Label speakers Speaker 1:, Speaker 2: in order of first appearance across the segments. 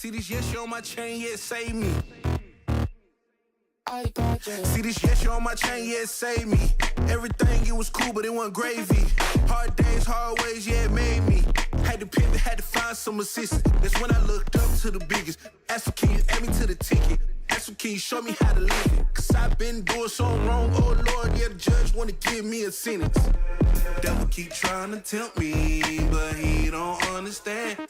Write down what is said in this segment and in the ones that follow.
Speaker 1: See this yes on my chain, yeah, save me.
Speaker 2: I got you.
Speaker 1: See this yes on my chain, yeah, save me. Everything, it was cool, but it wasn't gravy. Hard days, hard ways, yeah, it made me. Had to pivot, had to find some assistance. That's when I looked up to the biggest. Asked, can you add me to the ticket? Asked, can you show me how to live it? Cause I've been doing so wrong, oh Lord, yeah, the judge wanna give me a sentence. Devil keep trying to tempt me, but he don't understand.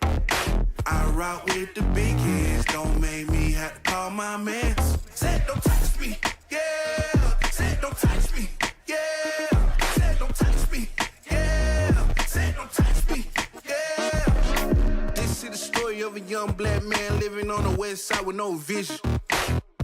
Speaker 1: I rock with the biggest, don't make me have to call my man. Said don't touch me, yeah. Said don't touch me, yeah. Said don't touch me, yeah. Said don't touch me, yeah. This is the story of a young black man living on the west side with no vision.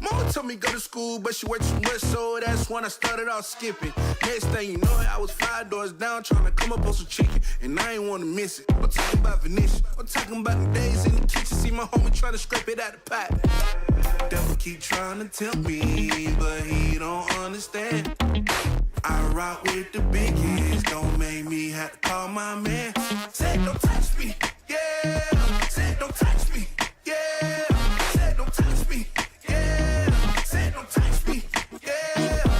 Speaker 1: Mama told me go to school, but she worked too much, so that's when I started off skipping. Next thing you know, I was 5 doors down trying to come up on some chicken, and I ain't wanna miss it. I'm talking about Venetia, I'm talking about the days in the kitchen, see my homie trying to scrape it out the pot. Devil keep trying to tempt me, but he don't understand. I rock with the biggest, don't make me have to call my man. Said don't touch me, yeah. Said don't touch me, yeah. Said don't touch me. Said don't touch me, yeah.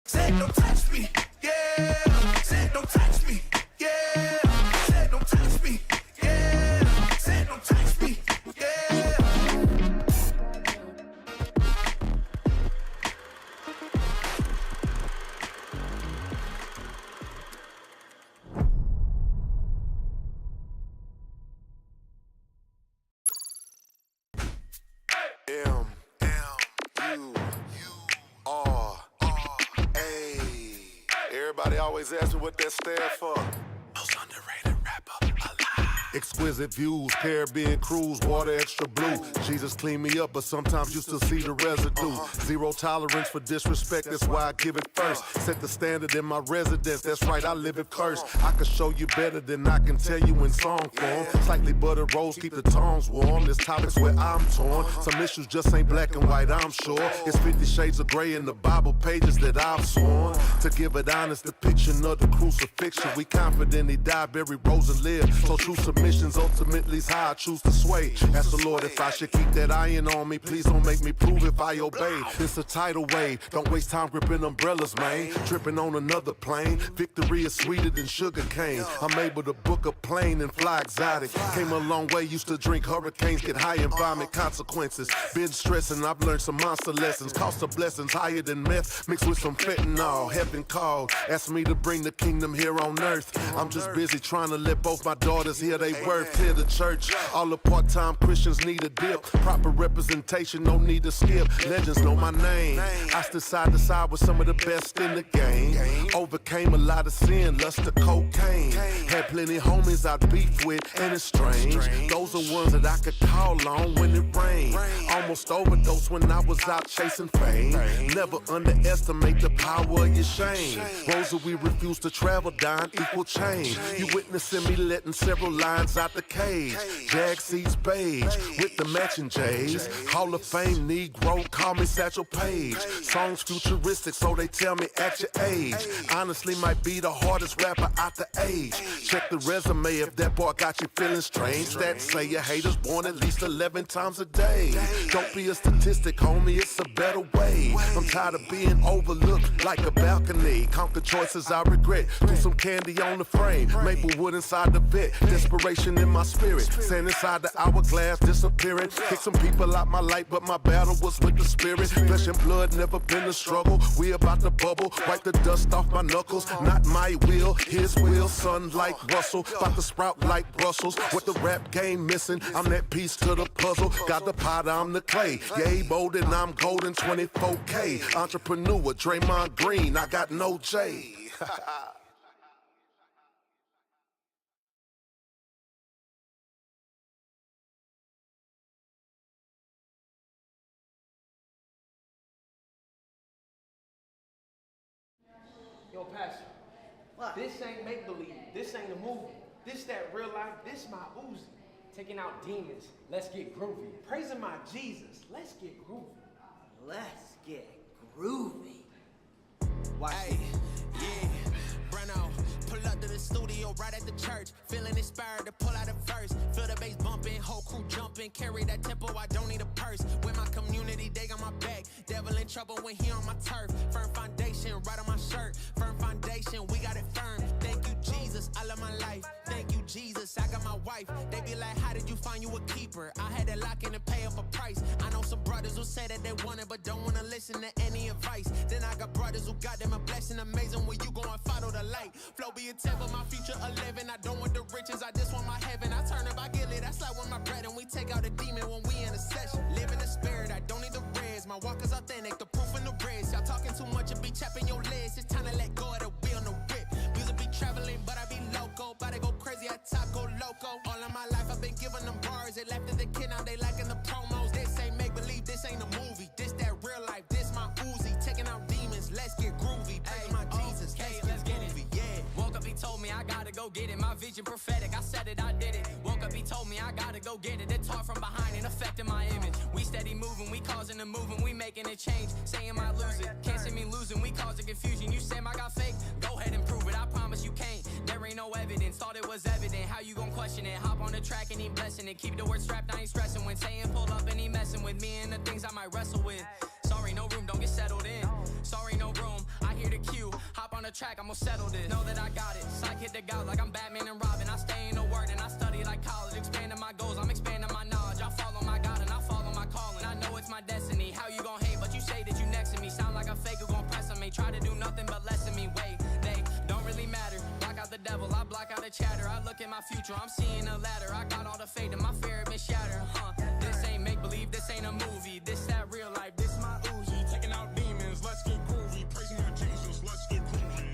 Speaker 1: Said don't touch me, yeah. Said don't touch me, yeah. Said don't touch me, yeah. Said don't touch me, yeah.
Speaker 3: Everybody always asks me what that stand for.
Speaker 1: Most underrated rapper alive.
Speaker 3: Exquisite views, Caribbean cruise, water extra blue. Jesus clean me up, but sometimes you still see the residue. Zero tolerance for disrespect, that's why I give it first. Set the standard in my residence, that's right, I live it cursed. I can show you better than I can tell you in song form. Slightly buttered rolls keep the tones warm. There's topics where I'm torn. Some issues just ain't black and white, I'm sure. It's 50 shades of gray in the Bible pages that I've sworn to give an honest depiction of the crucifixion. We confident he died, buried, rose, and lived. So true submissions ultimately is how I choose to sway. Ask the Lord if I should keep that iron on me. Please don't make me prove if I obey. It's a tidal wave. Don't waste time gripping umbrellas, man. Tripping on another plane. Victory is sweeter than sugar cane. I'm able to book a plane and fly exotic. Came a long way, used to drink hurricanes, get high and vomit consequences. Been stressing, I've learned some monster lessons. Cost of blessings higher than meth, mixed with some fentanyl. Heaven called, asked me to bring the kingdom here on earth. I'm just busy trying to let both my daughters hear they worth. Hear the church, all the part-time Christians need a dip. Proper representation, no need to skip. Legends know my name. I stood side to side with some of the best in the game. Overcame a lot of sin, lust of cocaine. Had plenty homies I beef with, and it's strange. Those are ones that I could call on when it rained. Almost overdosed when I was out chasing fame. Never underestimate the power of your shame. Roads that we refuse to travel down equal change. You witnessing me letting several lines out the cage. Jag seats beige with the matching J's. Hall of Fame Negro, call me Satchel Paige. Songs futuristic, so they tell me at your age. Honestly, might be the hardest rapper out the age. Check the resume if that boy got you feeling strange. Stats say your haters born at least 11 times a day. Don't be a statistic, homie, it's a better way. I'm tired of being overlooked like a balcony. Conquer choices I regret. Threw some candy on the frame. Maple wood inside the vet. Desperation in my spirit. Sand inside the hourglass, disappearing. Kick some people out my light, but my battle was with the spirit. Flesh and blood, never been a struggle. We about to bubble, wipe the dust off my knuckles. Not my will, his will. Son like Russell, about to sprout like Brussels. What the rap game missing? I'm that piece to the puzzle. Got the pot, I'm the clay. Yay, bold and I'm golden, 24K. Entrepreneur, Draymond Green, I got no J.
Speaker 4: Yo, Pastor, what? This ain't make-believe, this ain't a movie. This that real life, this my Uzi. Taking out demons, let's get groovy. Praising my Jesus, let's get groovy.
Speaker 2: Let's get groovy.
Speaker 5: Watch hey, yeah, Bruno, pull up to the studio right at the church. Feeling inspired to pull out a verse. Feel the bass bumping, whole crew jumping. Carry that tempo, I don't need a purse. With my community, they got my back. Devil in trouble when he on my turf. Firm foundation, right on my shirt. Firm foundation, we got it firm. Thank you, Jesus, I love my life. Thank you, Jesus, I got my wife. They be like, how did you find you a keeper? I had to lock in and pay up a price. I know some brothers who say that they want it, but don't wanna listen to any advice. Then I got brothers who got them a blessing. Amazing when you go and follow the light. Flow be a 10, but my future 11. I don't want the riches, I just want my heaven. I turn up, I get lit, that's like when my bread and we take out a demon when we in a session. Live in the spirit, I don't need the reds. My walk is authentic, the proof in the reds. Y'all talking too much and be chapping your legs. It's time to let go of the wheel on the whip. Music be traveling, but I be loco. About to go crazy, I top go loco. All of my life I've been giving them bars. They left as a kid, now they liking the promos. This ain't make believe, this ain't a movie. This that real life, this my Uzi. Taking out demons, let's get groovy. Praise my Jesus, let's get groovy, yeah. Woke up, he told me I gotta go get it. My vision prophetic, I said it, I did it. Woke up, he told me I gotta go get it. It taught from behind and affecting my image. We steady moving, we causing the movement, we making it change. Saying I lose it, can't see me losing, we causing confusion. You say I got fake, go ahead and prove it. I promise you can't. There ain't no evidence, thought it was evident. How you gon' question it? Hop on the track and he blessing it. Keep the word strapped, I ain't stressing. When saying pull up and he messing with me and the things I might wrestle with. Sorry, no room, don't get settled in. Sorry, no room, I hear the cue. Hop on the track, I'm gonna settle this. Know that I got it, psych hit the God like I'm Batman and Robin. I stay in the word and I study like college. Expanding my goals, I'm expanding my knowledge. I follow my God and I follow my calling. I know it's my destiny. How you gon' hate, but you say that you next to me. Sound like a fake who gon' press on me. Try to do nothing but lessen me. Wait, they don't really matter. Block out the devil, I block out the chatter. I look at my future, I'm seeing a ladder. I got all the faith and my fear been shattered. This ain't make believe, this ain't a movie. This that real life, this my Uzi. Taking out demons, let's get groovy. Praising my Jesus, let's get groovy,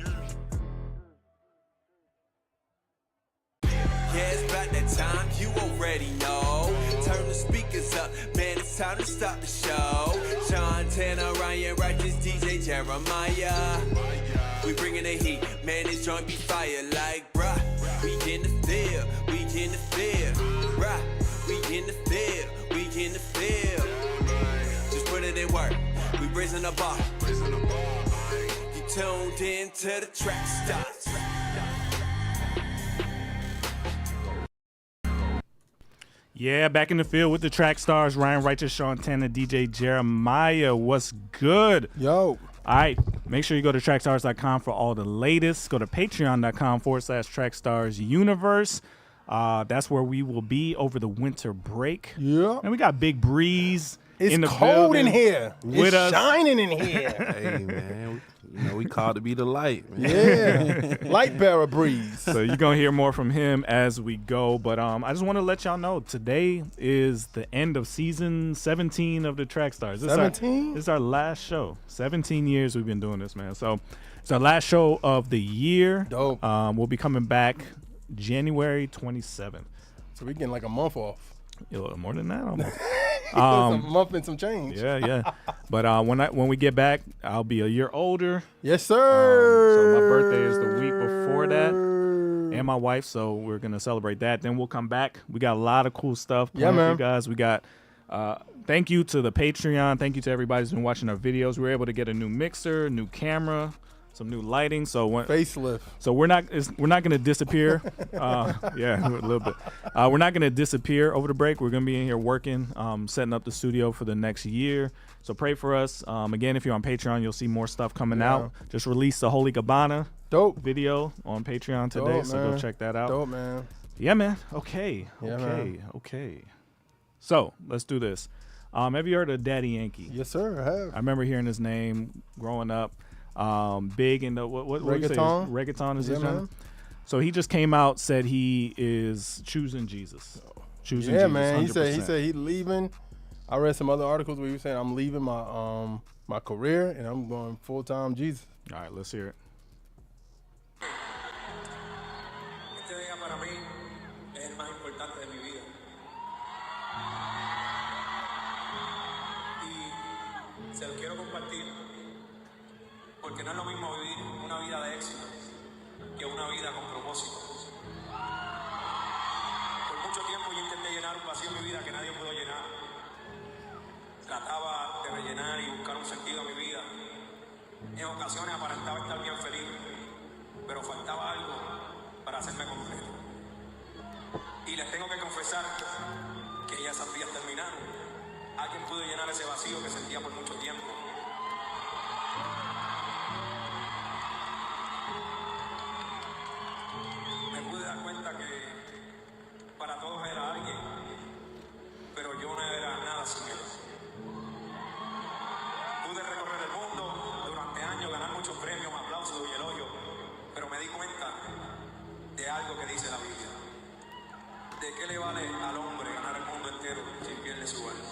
Speaker 5: yeah, it's about that time, you already know. Turn the speakers up, man, it's time to start the show. Sean Tanner, Ryan Righteous, DJ Jeremiah. We bringing the heat, man, this joint be fire like, bruh. We in the field, we in the field, bruh. We in the field, we in the field. Just put it in work, we raising the bar. You tuned in to the Trackstarz.
Speaker 6: Yeah, back in the field with the Trackstarz, Ryan Righteous, Sean Tanner, DJ Jeremiah. What's good?
Speaker 7: Yo.
Speaker 6: All right, make sure you go to trackstarz.com for all the latest. Go to patreon.com/Trackstarz Universe. That's where we will be over the winter break.
Speaker 7: Yeah.
Speaker 6: And we got Big Breeze
Speaker 7: in the
Speaker 6: cold
Speaker 7: in here.
Speaker 6: With
Speaker 7: it's
Speaker 6: us.
Speaker 7: Shining in here.
Speaker 8: Hey, man. You know, we called to be the light, man.
Speaker 7: Yeah. Light bearer Breeze.
Speaker 6: So you're going to hear more from him as we go. But I just want to let y'all know, today is the end of season 17 of the Trackstarz.
Speaker 7: 17?
Speaker 6: This is our last show. 17 years we've been doing this, man. So it's our last show of the year.
Speaker 7: Dope.
Speaker 6: We'll be coming back January 27th.
Speaker 7: So we're getting like a month off.
Speaker 6: More than that, almost.
Speaker 7: A month and some change.
Speaker 6: Yeah. But when we get back, I'll be a year older.
Speaker 7: Yes, sir.
Speaker 6: So my birthday is the week before that, and my wife. So we're gonna celebrate that. Then we'll come back. We got a lot of cool stuff planned for you guys. We got. Thank you to the Patreon. Thank you to everybody who's been watching our videos. We were able to get a new mixer, new camera, some new lighting. So
Speaker 7: facelift.
Speaker 6: So we're not gonna disappear. Yeah, a little bit. We're not gonna disappear over the break. We're gonna be in here working, setting up the studio for the next year. So pray for us. Again, if you're on Patreon, you'll see more stuff coming out. Just released the Holy Gabbana video on Patreon today. So go check that out.
Speaker 7: Dope, man.
Speaker 6: Yeah, man. Okay. So let's do this. Have you heard of Daddy Yankee?
Speaker 7: Yes, sir. I have.
Speaker 6: I remember hearing his name growing up. Big in the what
Speaker 7: reggaeton.
Speaker 6: Reggaeton is his genre. So he just came out, said he is choosing Jesus. Choosing Jesus.
Speaker 7: Man.
Speaker 6: 100%.
Speaker 7: He said he's leaving. I read some other articles where he was saying I'm leaving my my career and I'm going full-time Jesus.
Speaker 6: All right, let's hear it.
Speaker 9: Este día para mí es el más importante de mi vida. Y se lo quiero compartir porque no es lo mismo vivir una vida de éxito que una vida con propósito. Por mucho tiempo yo intenté llenar un vacío en mi vida que nadie pudo llenar. Trataba de rellenar y buscar un sentido a mi vida. En ocasiones aparentaba estar bien feliz, pero faltaba algo para hacerme completo. Y les tengo que confesar que ya esas días terminaron. Alguien pudo llenar ese vacío que sentía por mucho tiempo. Me pude dar cuenta que para todos era alguien, pero yo no era nada sin él. Pude recorrer el mundo durante años, ganar muchos premios, aplausos y elogio, pero me di cuenta de algo que dice la Biblia. ¿De qué le vale al hombre ganar el mundo entero si pierde su alma?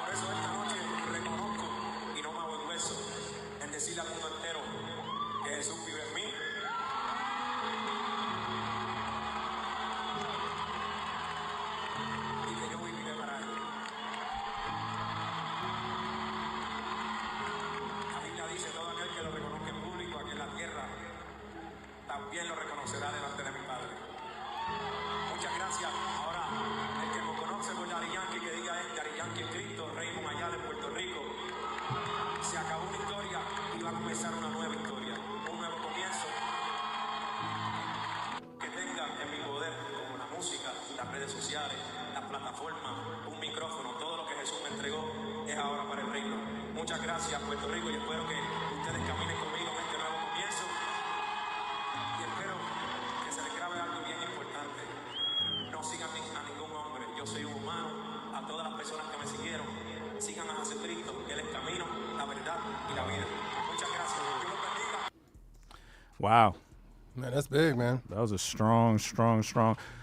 Speaker 9: Por eso esta noche reconozco y no me avergüenzo en decirle al mundo entero que Jesús vive en mí. Y que yo viviré para él. La Biblia dice: todo aquel que lo reconozca en público aquí en la tierra, también lo reconocerá delante de mi Padre. Muchas gracias. Ahora, el que me conoce por Yankee, que diga Yankee en Cristo, Raymond Ayala en Puerto Rico. Se acabó una historia y va a comenzar una nueva historia, un nuevo comienzo. Que tenga en mi poder, como la música, las redes sociales, las plataformas, un micrófono, todo lo que Jesús me entregó es ahora para el reino. Muchas gracias, Puerto Rico, y espero que ustedes caminen conmigo en este nuevo comienzo. Y espero que se les grabe algo bien importante. No sigan a ningún hombre, yo soy un humano. A todas las personas que me siguieron, sigan a Jesucristo, que Él es el camino, la verdad y la vida. Muchas gracias. Dios los bendiga.
Speaker 6: Wow.
Speaker 7: Man, that's big, man.
Speaker 6: That was a strong.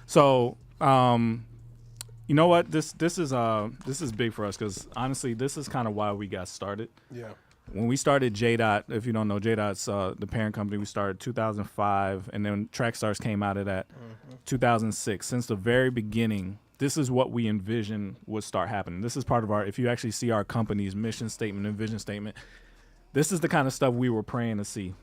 Speaker 6: So, you know what? This is big for us because honestly, this is kind of why we got started.
Speaker 7: Yeah.
Speaker 6: When we started J-Dot, if you don't know, J-Dot's the parent company. We started 2005, and then Trackstarz came out of that 2006. Since the very beginning, this is what we envisioned would start happening. This is part of our, if you actually see our company's mission statement and vision statement, this is the kind of stuff we were praying to see.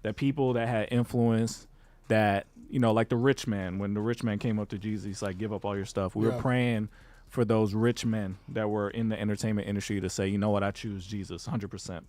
Speaker 6: That people that had influence, that, you know, like the rich man, when the rich man came up to Jesus, he's like, give up all your stuff. We were praying for those rich men that were in the entertainment industry to say, you know what, I choose Jesus 100%.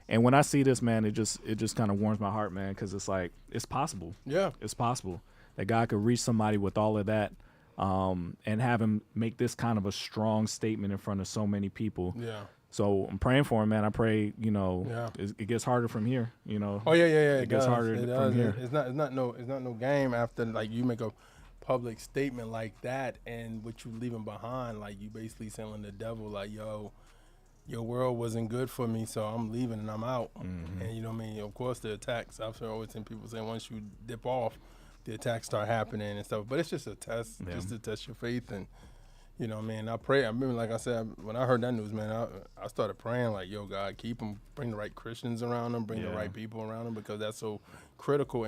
Speaker 6: And when I see this, man, it just kind of warms my heart, man, because it's like, it's possible.
Speaker 7: Yeah.
Speaker 6: It's possible that God could reach somebody with all of that and have him make this kind of a strong statement in front of so many people.
Speaker 7: Yeah.
Speaker 6: So I'm praying for him, man. I pray, you know, it gets harder from here, you know.
Speaker 7: Oh yeah.
Speaker 6: It gets harder from here.
Speaker 7: It's not no game after like you make a public statement like that and what you leaving behind, like you basically telling the devil like, yo, your world wasn't good for me, so I'm leaving and I'm out. And you know what I mean? Of course the attacks, I've always seen people saying once you dip off, the attacks start happening and stuff. But it's just a test, just to test your faith. And you know what I mean? I pray. I remember, like I said, when I heard that news, man, I started praying like, yo, God, keep them, bring the right Christians around them, bring the right people around them, because that's so critical.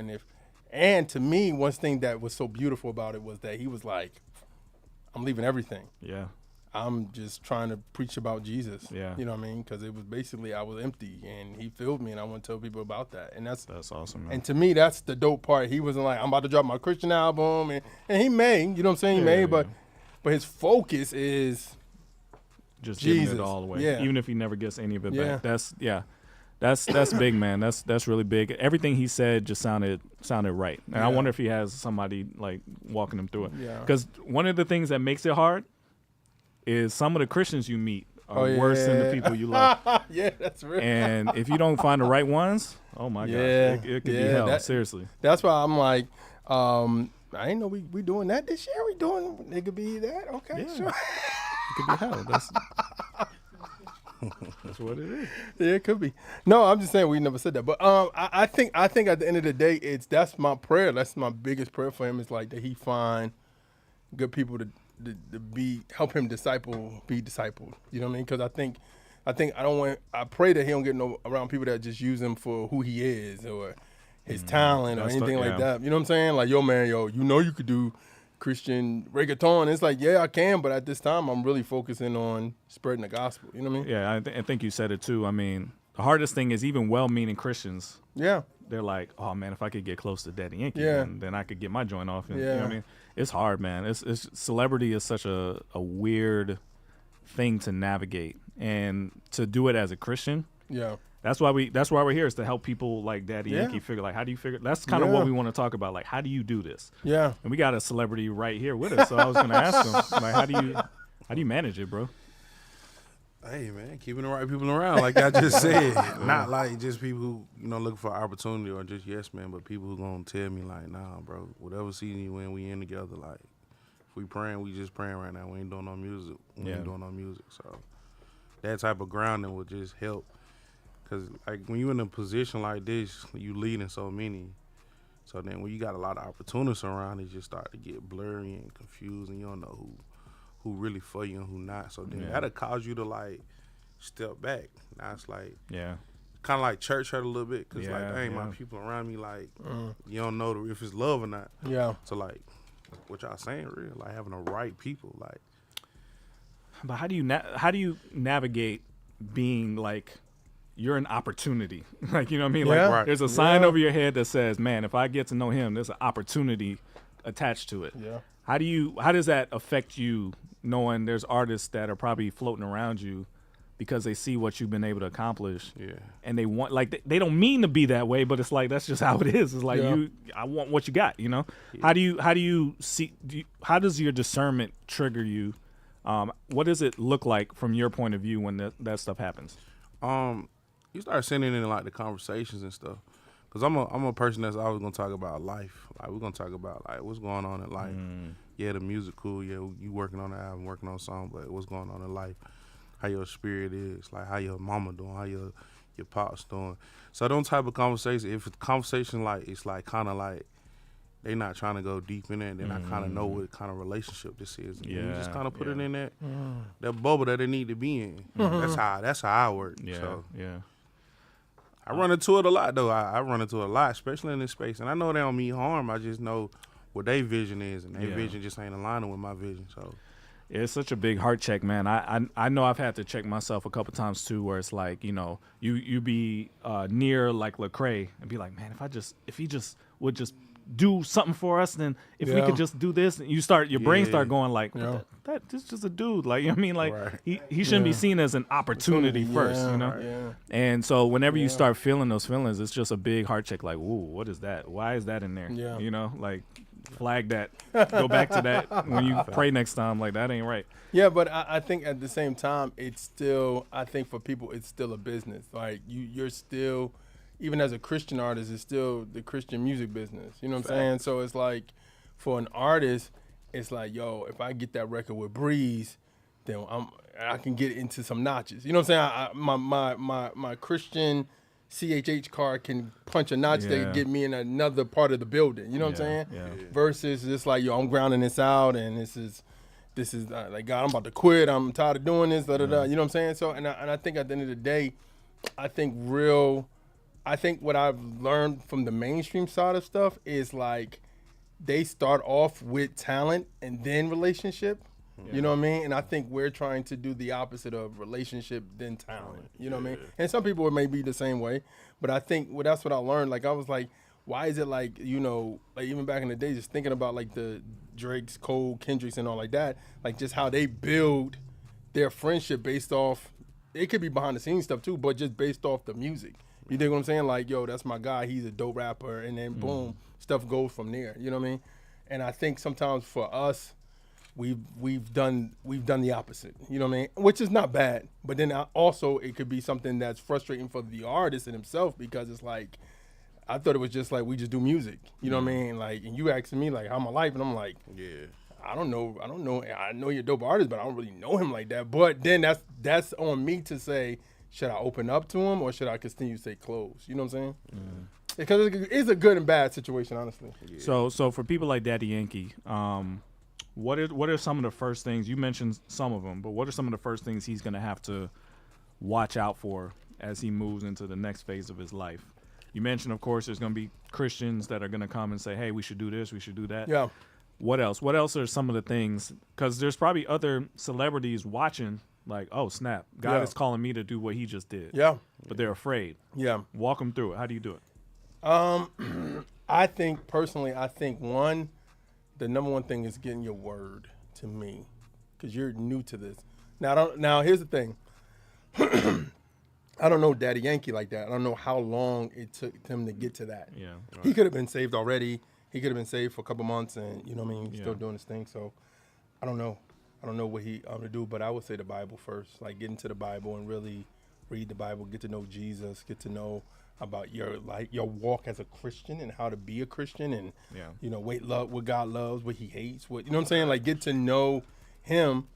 Speaker 7: And to me, one thing that was so beautiful about it was that he was like, I'm leaving everything.
Speaker 6: Yeah.
Speaker 7: I'm just trying to preach about Jesus.
Speaker 6: Yeah.
Speaker 7: You know what I mean? Because it was basically, I was empty and he filled me and I want to tell people about that. And that's
Speaker 6: awesome, man.
Speaker 7: And to me, that's the dope part. He wasn't like, I'm about to drop my Christian album. And he may, you know what I'm saying? He may, but his focus is
Speaker 6: just
Speaker 7: Jesus.
Speaker 6: giving it all away.
Speaker 7: Yeah.
Speaker 6: Even if he never gets any of it back. That's big, man. That's really big. Everything he said just sounded right. And I wonder if he has somebody like walking him through it.
Speaker 7: Yeah.
Speaker 6: Because one of the things that makes it hard is some of the Christians you meet are worse than the people you love.
Speaker 7: Yeah, that's real.
Speaker 6: And if you don't find the right ones, oh my gosh, it could be hell. Seriously.
Speaker 7: That's why I'm like, I ain't know we doing that this year. We doing, it could be that. Okay, sure.
Speaker 6: It could be hell. That's what it is.
Speaker 7: Yeah, it could be. No, I'm just saying we never said that. But I think at the end of the day, that's my prayer. That's my biggest prayer for him. Is like that he find good people to help him be discipled. You know what I mean? Because I pray that he don't get around people that just use him for who he is or his talent or anything like that. You know what I'm saying? Like, yo, man, you know you could do Christian reggaeton. It's like, yeah, I can, but at this time, I'm really focusing on spreading the gospel. You know what I mean?
Speaker 6: Yeah, I think you said it too. I mean, the hardest thing is even well-meaning Christians.
Speaker 7: Yeah.
Speaker 6: They're like, oh man, if I could get close to Daddy Yankee,
Speaker 7: Yeah.
Speaker 6: then I could get my joint off. And,
Speaker 7: Yeah.
Speaker 6: you know what I mean? It's hard, man. It's celebrity is such a weird thing to navigate, and to do it as a Christian.
Speaker 7: Yeah.
Speaker 6: That's why we're here, is to help people like Daddy
Speaker 7: Yeah.
Speaker 6: Yankee figure, like, how do you figure? That's kind of what we want to talk about. Like, how do you do this?
Speaker 7: Yeah.
Speaker 6: And we got a celebrity right here with us, so I was going to ask him, like, how do you manage it, bro?
Speaker 8: Hey man, keeping the right people around, like I just said. Not like just people who, looking for opportunity or just yes man, but people who gonna tell me like, nah, bro, whatever season you in, we in together. Like, if we praying, we just praying right now. We ain't doing no music. We ain't doing no music. So that type of grounding will just help. Cause like when you in a position like this, you leading so many. So then when you got a lot of opportunities around, it just start to get blurry and confused, and you don't know who really for you and who not. So then that'll cause you to like step back. Now it's like kind of like church hurt a little bit, because like dang, my people around me, like you don't know if it's love or not.
Speaker 7: Yeah.
Speaker 8: So like what y'all saying real, like having the right people, like.
Speaker 6: But how do you navigate being like, you're an opportunity? Like, you know what I mean?
Speaker 7: Yeah.
Speaker 6: Like,
Speaker 8: Right.
Speaker 6: there's a sign over your head that says, man, if I get to know him, there's an opportunity attached to it.
Speaker 7: Yeah.
Speaker 6: How does that affect you, knowing there's artists that are probably floating around you because they see what you've been able to accomplish?
Speaker 8: Yeah.
Speaker 6: And they want, like, they don't mean to be that way, but it's like, that's just how it is. It's like, I want what you got, you know? Yeah. How does your discernment trigger you? What does it look like from your point of view when that stuff happens?
Speaker 8: You start sending in like the conversations and stuff, cause I'm a person that's always gonna talk about life. Like, we're gonna talk about like what's going on in life. Yeah, the music cool. Yeah, you working on the album, working on a song, but what's going on in life? How your spirit is, like how your mama doing, how your pops doing. So those type of conversation. If it's conversation like it's like kind of like they not trying to go deep in it, then I kind of know what kind of relationship this is. And you just kind of put it in that bubble that it need to be in. That's how I work.
Speaker 6: Yeah,
Speaker 8: so.
Speaker 6: yeah.
Speaker 8: I run into it a lot, though. I run into it a lot, especially in this space. And I know they don't mean harm. I just know what their vision is, and their vision just ain't aligning with my vision. So
Speaker 6: it's such a big heart check, man. I know I've had to check myself a couple times too, where it's like, you be near like Lecrae and be like, man, if he just would just do something for us, then if we could just do this, and your brain start going like, this is just a dude, like, you know what I mean, like he shouldn't be seen as an opportunity first, and so whenever you start feeling those feelings, it's just a big heart check, like, ooh, what is that? Why is that in there? Like, flag that, go back to that when you pray next time, like, that ain't right.
Speaker 7: Yeah, but I think at the same time, it's still, I think for people, it's still a business. Like, you're still, even as a Christian artist, it's still the Christian music business. You know what I'm saying? So it's like, for an artist, it's like, yo, if I get that record with Breeze, then I can get into some notches. You know what I'm saying? My Christian CHH card can punch a notch that get me in another part of the building. You know what I'm saying?
Speaker 6: Yeah.
Speaker 7: Versus just like, yo, I'm grounding this out, and this is like, God, I'm about to quit. I'm tired of doing this. You know what I'm saying? So, and I think at the end of the day, I think what I've learned from the mainstream side of stuff is like, they start off with talent and then relationship. You know what I mean? And I think we're trying to do the opposite of relationship then talent. You know what I mean? And some people it may be the same way, but I think that's what I learned. Like, I was like, why is it like, like even back in the day, just thinking about like the Drakes, Cole, Kendricks and all like that, like just how they build their friendship based off, it could be behind the scenes stuff too, but just based off the music. You dig what I'm saying? Like, yo, that's my guy. He's a dope rapper. And then boom, stuff goes from there. You know what I mean? And I think sometimes for us, we've done the opposite. You know what I mean? Which is not bad. But then also it could be something that's frustrating for the artist in himself, because it's like, I thought it was just like, we just do music. You know what I mean? Like, and you asking me like, how my life, and I'm like, I don't know. I know you're a dope artist, but I don't really know him like that. But then that's on me to say, should I open up to him or should I continue to stay closed? You know what I'm saying? Because it's a good and bad situation, honestly.
Speaker 6: So for people like Daddy Yankee, what are some of the first things, you mentioned some of them, but what are some of the first things he's going to have to watch out for as he moves into the next phase of his life? You mentioned, of course, there's going to be Christians that are going to come and say, hey, we should do this, we should do that.
Speaker 7: Yeah.
Speaker 6: What else? What else are some of the things? Because there's probably other celebrities watching, like, oh, snap, God is calling me to do what he just did.
Speaker 7: Yeah.
Speaker 6: but they're afraid.
Speaker 7: Yeah.
Speaker 6: Walk them through it. How do you do it?
Speaker 7: I think personally, the number one thing is getting your word to me, because you're new to this. Now here's the thing. I don't know Daddy Yankee like that. I don't know how long it took him to get to that.
Speaker 6: Yeah.
Speaker 7: He could have been saved already. He could have been saved for a couple months, and you know what I mean, he's still doing his thing. So I don't know. I don't know what he to do, but I would say the Bible first. Like, get into the Bible and really read the Bible, get to know Jesus, get to know about your walk as a Christian and how to be a Christian, and you know, what God loves, what He hates, what, you know what I'm saying? Like, get to know Him,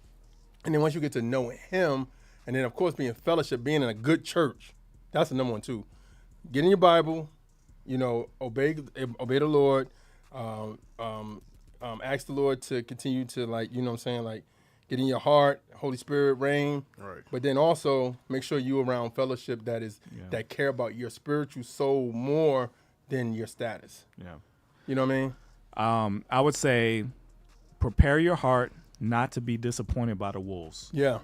Speaker 7: and then once you get to know Him, and then of course being in fellowship, being in a good church, that's the number one too. Get in your Bible, you know, obey the Lord, ask the Lord to continue to, like, you know what I'm saying, like, get in your heart, Holy Spirit reign. Right. But then also make sure you around fellowship that care about your spiritual soul more than your status. Yeah. You know what I mean?
Speaker 6: I would say prepare your heart not to be disappointed by the wolves.
Speaker 7: Yeah.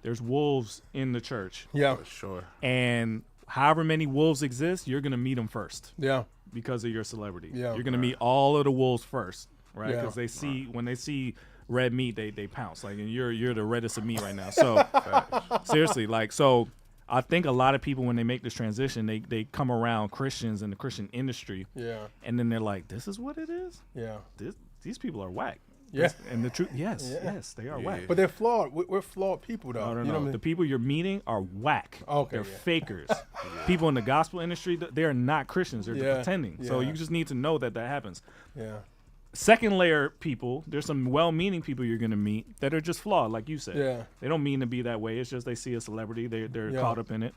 Speaker 6: There's wolves in the church.
Speaker 7: Yeah.
Speaker 8: For sure.
Speaker 6: And however many wolves exist, you're going to meet them first.
Speaker 7: Yeah.
Speaker 6: Because of your celebrity.
Speaker 7: Yeah.
Speaker 6: You're going to meet all of the wolves first, right?
Speaker 7: Yeah.
Speaker 6: Because when they see red meat, they pounce. Like, and you're the reddest of meat right now. So seriously, like, so I think a lot of people, when they make this transition, they come around Christians in the Christian industry.
Speaker 7: Yeah.
Speaker 6: And then they're like, this is what it is?
Speaker 7: Yeah.
Speaker 6: These people are whack.
Speaker 7: Yeah.
Speaker 6: And the truth, yes, they are whack.
Speaker 7: But they're flawed. We're flawed people, though.
Speaker 6: No.
Speaker 7: You know what I mean?
Speaker 6: The people you're meeting are whack.
Speaker 7: Okay.
Speaker 6: They're fakers. People in the gospel industry, they're not Christians. They're pretending. So you just need to know that happens.
Speaker 7: Yeah.
Speaker 6: Second layer people, there's some well-meaning people you're going to meet that are just flawed, like you said.
Speaker 7: Yeah.
Speaker 6: They don't mean to be that way. It's just they see a celebrity. They're caught up in it.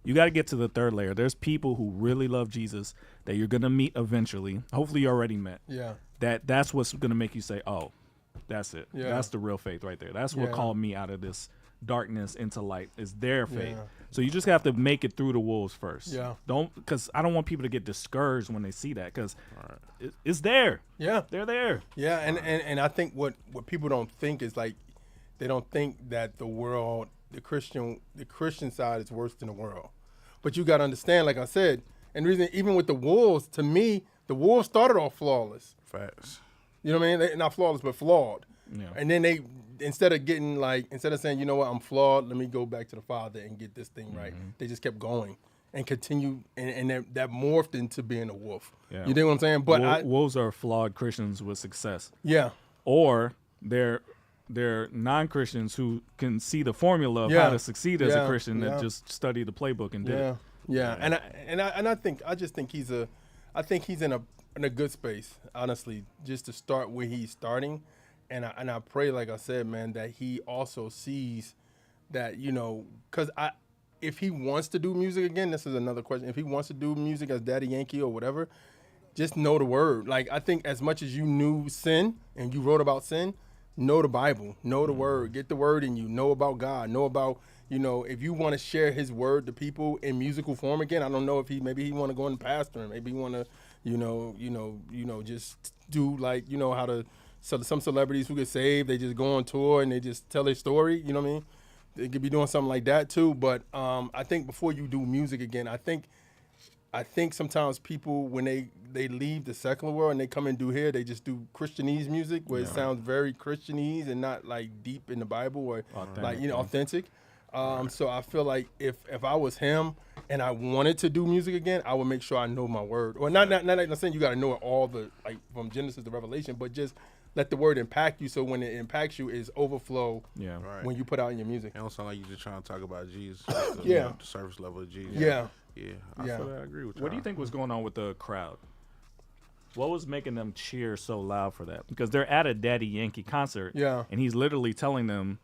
Speaker 6: You got to get to the third layer. There's people who really love Jesus that you're going to meet eventually. Hopefully you already met.
Speaker 7: Yeah.
Speaker 6: That's what's going to make you say, oh, that's it.
Speaker 7: Yeah.
Speaker 6: That's the real faith right there. That's what called me out of this darkness into light, is their faith. So you just have to make it through the wolves first.
Speaker 7: Yeah.
Speaker 6: Because I don't want people to get discouraged when they see that, because it's there.
Speaker 7: Yeah.
Speaker 6: They're there.
Speaker 7: Yeah, and I think what people don't think is, like, they don't think that the world, the Christian side is worse than the world. But you got to understand, like I said, and the reason, even with the wolves, to me, the wolves started off flawless.
Speaker 8: Facts.
Speaker 7: You know what I mean? They're not flawless, but flawed.
Speaker 6: Yeah.
Speaker 7: And then instead of saying, you know what, I'm flawed, let me go back to the Father and get this thing right, they just kept going and continue, and that morphed into being a wolf.
Speaker 6: Yeah.
Speaker 7: You know what I'm saying? But
Speaker 6: wolves are flawed Christians with success.
Speaker 7: Yeah.
Speaker 6: Or they're non-Christians who can see the formula of how to succeed as a Christian that just study the playbook and did it.
Speaker 7: Yeah. I just think he's in a good space, honestly, just to start where he's starting. And I pray, like I said, man, that he also sees that, you know, because if he wants to do music again, this is another question. If he wants to do music as Daddy Yankee or whatever, just know the word. Like, I think as much as you knew sin and you wrote about sin, know the Bible, know the word, get the word in you, know about God, know about, you know, if you want to share his word to people in musical form again. I don't know if maybe he want to go into pastoring, maybe he want to, just do, like, you know, how to. So some celebrities who get saved, they just go on tour and they just tell their story. You know what I mean? They could be doing something like that too. But I think before you do music again, I think sometimes people, when they leave the secular world and they come and do here, they just do Christianese music where it sounds very Christianese and not like deep in the Bible or like, you know, authentic. So I feel like if I was him and I wanted to do music again, I would make sure I know my word. Or not saying you got to know it all like from Genesis to Revelation, but just let the word impact you, so when it impacts you, is overflow when you put out in your music.
Speaker 8: It don't sound like you're just trying to talk about Jesus. The surface level of Jesus.
Speaker 7: Yeah.
Speaker 8: I feel that. I agree with you.
Speaker 6: What do you think was going on with the crowd? What was making them cheer so loud for that? Because they're at a Daddy Yankee concert, and he's literally telling them,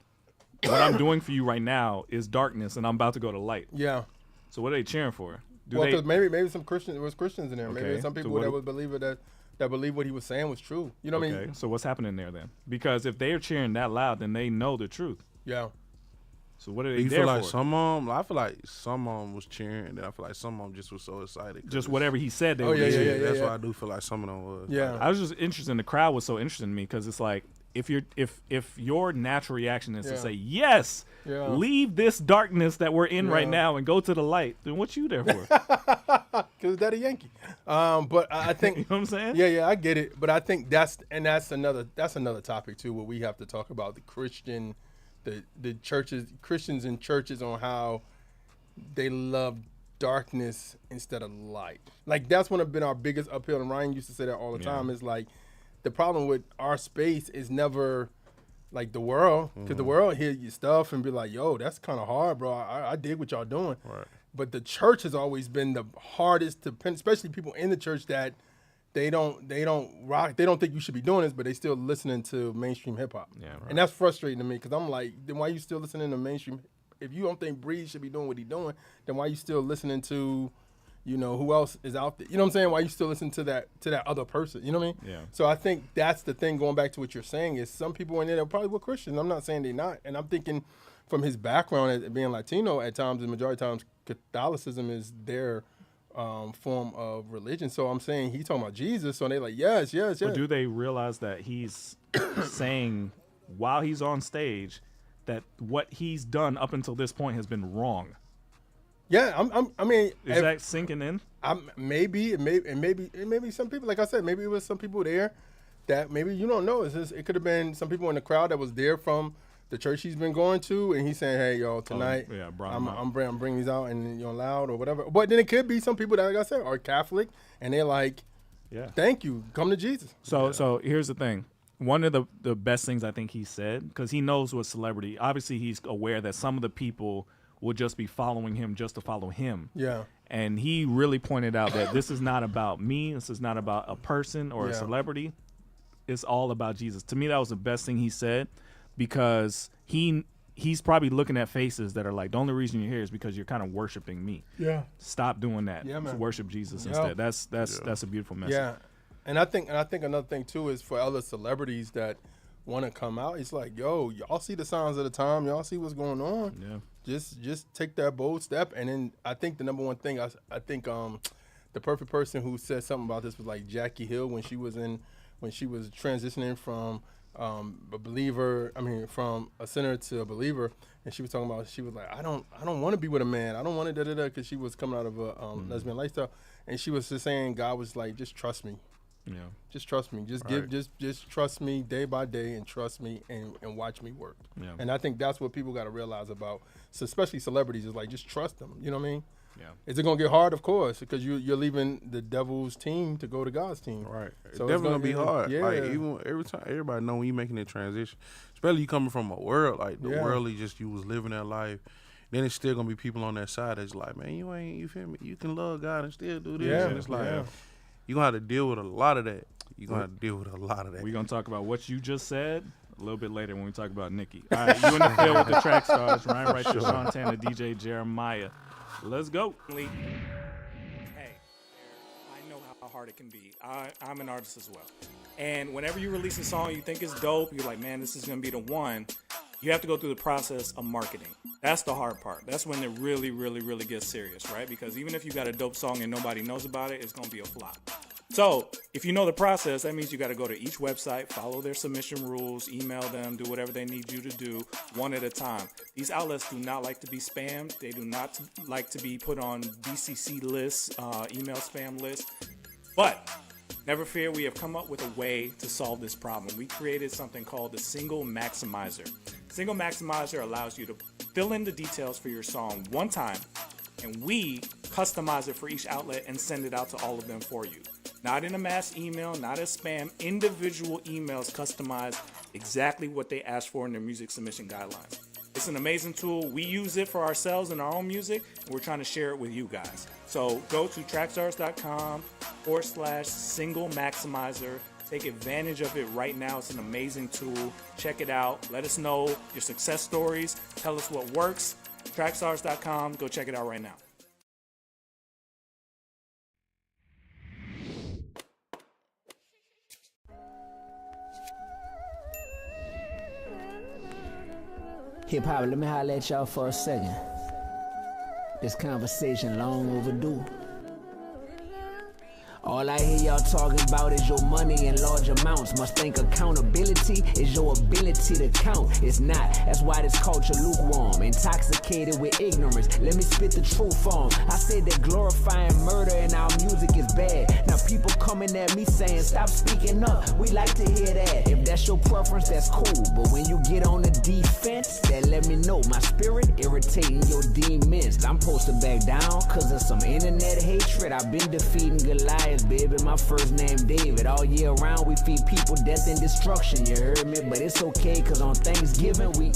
Speaker 6: what I'm doing for you right now is darkness, and I'm about to go to light. Yeah. So what are they cheering for?
Speaker 7: Because maybe some Christians, there was Christians in there. Okay. Maybe some people that would believe it, that believe what he was saying was true. You know what I mean?
Speaker 6: So what's happening there then? Because if they are cheering that loud, then they know the truth.
Speaker 7: Yeah.
Speaker 6: So what are they
Speaker 8: you
Speaker 6: there
Speaker 8: feel like
Speaker 6: for?
Speaker 8: I feel like some of them was cheering, and then I feel like some of them just was so excited.
Speaker 6: Just whatever he said, they were
Speaker 8: cheering. That's why I do feel like some of them was.
Speaker 7: Yeah.
Speaker 6: I was just interested in the crowd was so interesting to me because it's like if your natural reaction is to say yes, leave this darkness that we're in right now and go to the light, then what you there for?
Speaker 7: Because Daddy Yankee. But I think
Speaker 6: you know what I'm saying?
Speaker 7: Yeah, I get it. But I think that's another topic too, where we have to talk about the churches, Christians in churches, on how they love darkness instead of light. Like that's one of been our biggest uphill, and Ryan used to say that all the time. Is like the problem with our space is never like the world, because the world hear your stuff and be like, yo, that's kind of hard, bro. I dig what y'all doing.
Speaker 8: Right.
Speaker 7: But the church has always been the hardest to pen, especially people in the church that they don't rock. They don't think you should be doing this, but they still listening to mainstream hip hop.
Speaker 6: Yeah, right.
Speaker 7: And that's frustrating to me, because I'm like, then why you still listening to mainstream? If you don't think Breeze should be doing what he's doing, then why you still listening to, you know, who else is out there? You know what I'm saying? Why you still listen to that other person? You know what I mean?
Speaker 6: Yeah.
Speaker 7: So I think that's the thing, going back to what you're saying, is some people in there probably were Christians. I'm not saying they're not. And I'm thinking from his background as being Latino, at times, the majority of times, Catholicism is their form of religion. So I'm saying he's talking about Jesus. So they're like, yes.
Speaker 6: But do they realize that he's saying while he's on stage that what he's done up until this point has been wrong?
Speaker 7: Yeah, I mean,
Speaker 6: is that sinking in?
Speaker 7: Maybe some people, like I said, maybe it was some people there that maybe you don't know. It could have been some people in the crowd that was there from the church he's been going to, and he's saying, "Hey, yo, tonight, I'm bringing these out, and you're loud or whatever." But then it could be some people that, like I said, are Catholic, and they're like, "Thank you, come to Jesus."
Speaker 6: So here's the thing. One of the best things I think he said, because he knows what celebrity. Obviously, he's aware that some of the people will just be following him just to follow him.
Speaker 7: Yeah.
Speaker 6: And he really pointed out that this is not about me. This is not about a person or a celebrity. It's all about Jesus. To me, that was the best thing he said, because he's probably looking at faces that are like, the only reason you're here is because you're kind of worshiping me.
Speaker 7: Yeah.
Speaker 6: Stop doing that.
Speaker 7: Yeah, man.
Speaker 6: Worship Jesus instead. That's a beautiful message.
Speaker 7: Yeah. And I think another thing too is for other celebrities that want to come out, it's like, yo, y'all see the signs of the time, y'all see what's going on.
Speaker 6: Yeah.
Speaker 7: Just take that bold step. And then I think the number one thing, I think the perfect person who said something about this was like Jackie Hill when she was transitioning from from a sinner to a believer, and she was talking about, she was like, I don't want to be with a man, I don't want to because she was coming out of a lesbian lifestyle, and she was just saying, God was like, just trust me.
Speaker 6: Yeah.
Speaker 7: Just trust me. Just trust me day by day, and trust me and watch me work.
Speaker 6: Yeah.
Speaker 7: And I think that's what people got to realize about, so especially celebrities, is like, just trust them. You know what I mean?
Speaker 6: Yeah.
Speaker 7: Is it gonna get hard? Of course, because you're leaving the devil's team to go to God's team.
Speaker 8: Right.
Speaker 7: So
Speaker 8: it's definitely gonna be hard.
Speaker 7: Yeah.
Speaker 8: Like, even every time, everybody know when you making that transition, especially you coming from a world like the worldly, just you was living that life. Then it's still gonna be people on that side that's like, man, you feel me? You can love God and still do this.
Speaker 7: Yeah.
Speaker 8: And it's like, you're gonna have to deal with a lot of that. We're
Speaker 6: going to talk about what you just said a little bit later when we talk about Nicki. All right, you in the field with the track stars, Ryan Wright, Sean Tanner, DJ Jeremiah. Let's go.
Speaker 10: Hey, I know how hard it can be. I'm an artist as well. And whenever you release a song you think is dope, you're like, man, this is going to be the one. You have to go through the process of marketing. That's the hard part. That's when it really, really, really gets serious, right? Because even if you got a dope song and nobody knows about it, it's going to be a flop. So if you know the process, that means you got to go to each website, follow their submission rules, email them, do whatever they need you to do, one at a time. These outlets do not like to be spammed. They do not like to be put on BCC lists, email spam lists. But never fear, we have come up with a way to solve this problem. We created something called the Single Maximizer. Single Maximizer allows you to fill in the details for your song one time, and we customize it for each outlet and send it out to all of them for you. Not in a mass email, not as spam, individual emails customized exactly what they asked for in their music submission guidelines. It's an amazing tool. We use it for ourselves in our own music, and we're trying to share it with you guys. So go to trackstarz.com/single maximizer. Take advantage of it right now. It's an amazing tool. Check it out. Let us know your success stories. Tell us what works. Trackstarz.com. Go check it out right now.
Speaker 11: Hip hop, let me holler at y'all for a second. This conversation long overdue. All I hear y'all talking about is your money in large amounts. Must think accountability is your ability to count. It's not. That's why this culture lukewarm, intoxicated with ignorance. Let me spit the truth on. I said that glorifying murder in our music is bad. Now people coming at me saying, stop speaking up. We like to hear that. If that's your preference, that's cool. But when you get on the defense, that let me know my spirit irritating your demons. I'm supposed to back down cause of some internet hatred. I've been defeating Goliath, baby. My first name David. All year round we feed people death and destruction. You heard me? But it's okay cause on Thanksgiving we...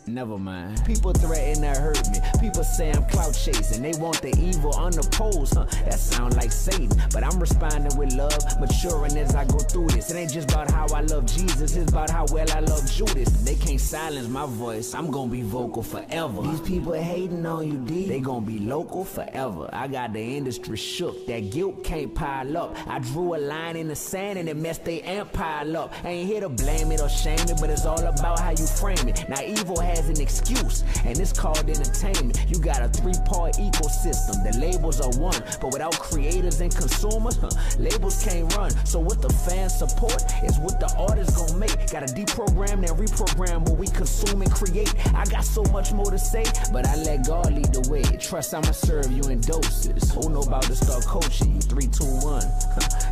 Speaker 11: Never mind. People threaten to hurt me. People say I'm clout chasing. They want the evil unopposed. That sound like Satan. But I'm responding with love, maturing as I go through this. It ain't just about how I love Jesus. It's about how well I love Judas. They can't silence my voice. I'm gonna be vocal forever. These people hating on you, D. They gonna be local forever. I got the industry shook. That guilt can't pile up. I drew a line in the sand and it messed they amp pile up. I ain't here to blame it or shame it, but it's all about how you frame it. Now evil has an excuse, and it's called entertainment. You got a 3-part ecosystem. The labels are one, but without creators and consumers, labels can't run. So what the fans support is what the artists gon' make. Gotta deprogram and reprogram what we consume and create. I got so much more to say, but I let God lead the way. Trust I'ma serve you in doses. Who know about to start coaching you? 3, 2, 1.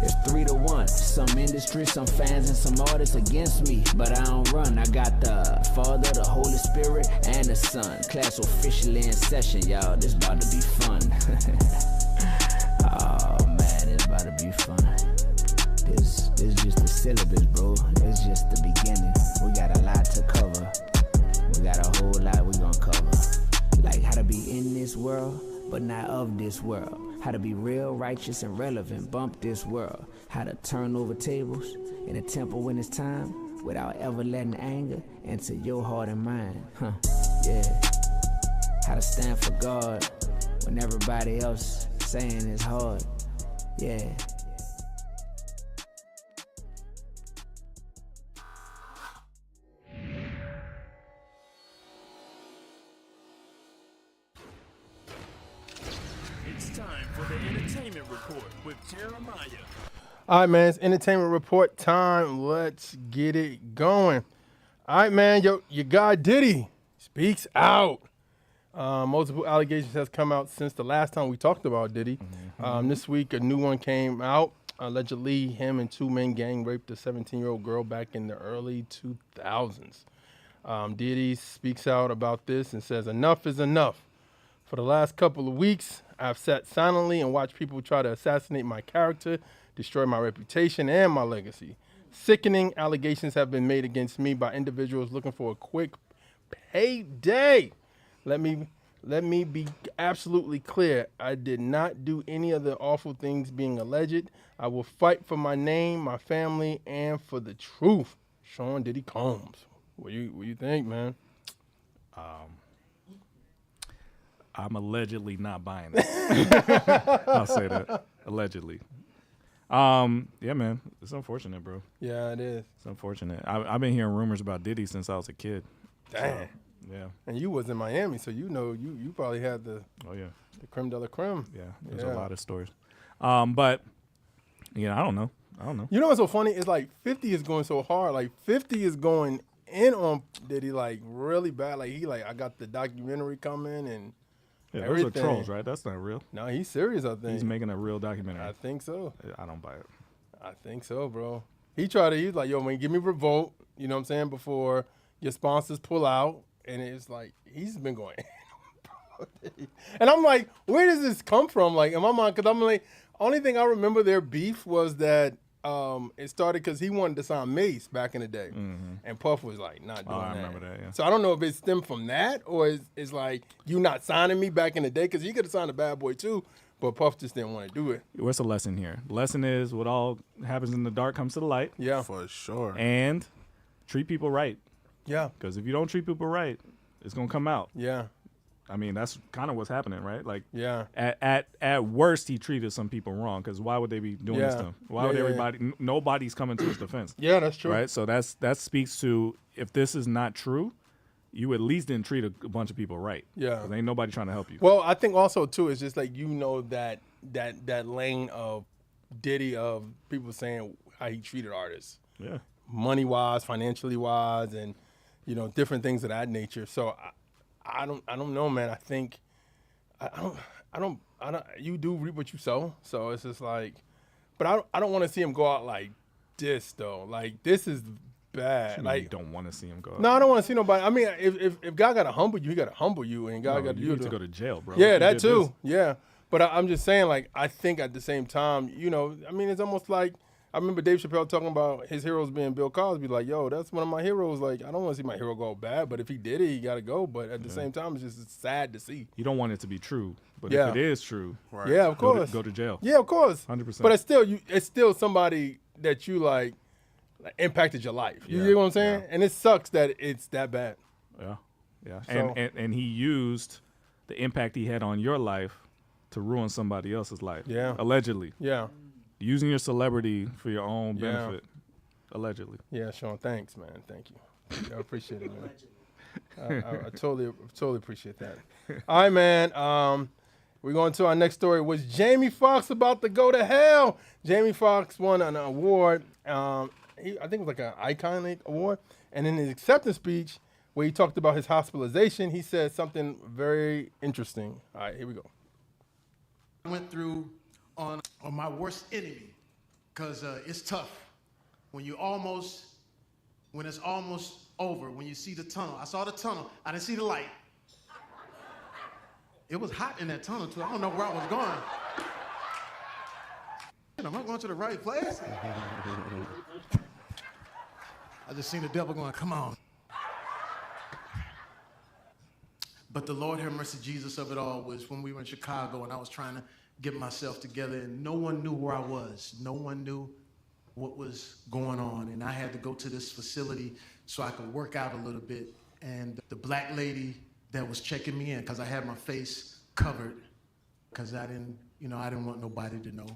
Speaker 11: It's 3 to 1. Some industry, some fans, and some artists against me, but I don't run. I got the Father, the Holy Spirit, and the Son. Class officially in session, y'all. This about to be fun. Oh man, it's about to be fun. This just the syllabus, bro. It's just the beginning. We got a lot to cover. We got a whole lot we gonna cover. Like how to be in this world, but not of this world. How to be real, righteous, and relevant. Bump this world. How to turn over tables in a temple when it's time, without ever letting anger enter your heart and mind. Yeah. How to stand for God when everybody else saying it's hard. Yeah.
Speaker 12: It's time for the entertainment report with Jeremiah.
Speaker 7: All right, man. It's entertainment report time. Let's get it going. All right, man. Yo, your guy Diddy speaks out. Multiple allegations has come out since the last time we talked about Diddy. This week, a new one came out. Allegedly, him and 2 men gang raped a 17-year-old girl back in the early 2000s. Diddy speaks out about this and says, enough is enough. For the last couple of weeks, I've sat silently and watched people try to assassinate my character, destroy my reputation and my legacy. Sickening allegations have been made against me by individuals looking for a quick payday. Let me be absolutely clear. I did not do any of the awful things being alleged. I will fight for my name, my family, and for the truth. Sean Diddy Combs. What you think, man?
Speaker 6: I'm allegedly not buying it. I'll say that. Allegedly. Yeah, man. It's unfortunate, bro.
Speaker 7: Yeah, it is.
Speaker 6: It's unfortunate. I've been hearing rumors about Diddy since I was a kid.
Speaker 7: Damn.
Speaker 6: So, yeah.
Speaker 7: And you was in Miami, so you know you probably had the the creme de la creme.
Speaker 6: Yeah, there's a lot of stories. But yeah, I don't know.
Speaker 7: You know what's so funny? It's like 50 is going so hard. Like 50 is going in on Diddy like really bad. Like I got the documentary coming and everything.
Speaker 6: Those are trolls, right? That's not real.
Speaker 7: No, he's serious, I think.
Speaker 6: He's making a real documentary.
Speaker 7: I think so.
Speaker 6: I don't buy it.
Speaker 7: I think so, bro. He's like, yo, man, give me revolt, you know what I'm saying, before your sponsors pull out. And it's like, he's been going in. And I'm like, where does this come from? Like, in my mind, because I'm like, only thing I remember their beef was that it started because he wanted to sign Mace back in the day. And Puff was like, not doing that.
Speaker 6: I remember that, yeah.
Speaker 7: So I don't know if it stemmed from that or it's like, you not signing me back in the day, because he could have signed a Bad Boy too, but Puff just didn't want to do it.
Speaker 6: What's the lesson here? The lesson is what all happens in the dark comes to the light.
Speaker 7: Yeah.
Speaker 8: For sure.
Speaker 6: And treat people right.
Speaker 7: Yeah.
Speaker 6: Because if you don't treat people right, it's going to come out.
Speaker 7: Yeah.
Speaker 6: I mean, that's kind of what's happening, right? Like,
Speaker 7: yeah.
Speaker 6: At worst, he treated some people wrong, because why would they be doing this to him? Why would everybody? Nobody's coming to his defense.
Speaker 7: Yeah, that's true.
Speaker 6: Right. So that speaks to, if this is not true, you at least didn't treat a bunch of people right.
Speaker 7: Yeah.
Speaker 6: 'Cause ain't nobody trying to help you.
Speaker 7: Well, I think also too, it's just like, that lane of Diddy of people saying how he treated artists.
Speaker 6: Yeah.
Speaker 7: Money-wise, financially-wise, and, you know, different things of that nature. So I don't know, man. I think I don't you do reap what you sow. So it's just like, but I don't want to see him go out like this though. Like this is bad. Like
Speaker 6: you don't want to see him go out.
Speaker 7: No, I don't want to see nobody. I mean, if God got to humble you, he got to humble you, and God got
Speaker 6: you need to go to jail, bro.
Speaker 7: Yeah, that too. Yeah, but I'm just saying, like, I think at the same time, you know, I mean, it's almost like I remember Dave Chappelle talking about his heroes being Bill Cosby. Like, yo, that's one of my heroes. Like, I don't want to see my hero go bad, but if he did it, he got to go. But at the same time, it's just sad to see.
Speaker 6: You don't want it to be true, but if it is true,
Speaker 7: yeah, of course,
Speaker 6: go to jail.
Speaker 7: Yeah, of course,
Speaker 6: 100%.
Speaker 7: But it's still somebody that you like impacted your life. You know what I'm saying? And it sucks that it's that bad.
Speaker 6: Yeah, yeah.
Speaker 7: So,
Speaker 6: and he used the impact he had on your life to ruin somebody else's life.
Speaker 7: Yeah,
Speaker 6: allegedly.
Speaker 7: Yeah.
Speaker 6: Using your celebrity for your own benefit, allegedly.
Speaker 7: Yeah, Sean, thanks, man. Thank you. I appreciate it, man. I totally appreciate that. All right, man. We're going to our next story. Was Jamie Foxx about to go to hell? Jamie Foxx won an award. I think it was like an Iconic Award. And in his acceptance speech, where he talked about his hospitalization, he said something very interesting. All right, here we go.
Speaker 13: I went through on my worst enemy, because it's tough when it's almost over, when you see the tunnel. I saw the tunnel, I didn't see the light. It was hot in that tunnel too. I don't know where I was going. Am I going to the right place? I just seen the devil going, come on. But the Lord have mercy, Jesus of it all was when we were in Chicago and I was trying to get myself together and no one knew where I was. No one knew what was going on. And I had to go to this facility so I could work out a little bit. And the black lady that was checking me in, because I had my face covered, because I didn't want nobody to know.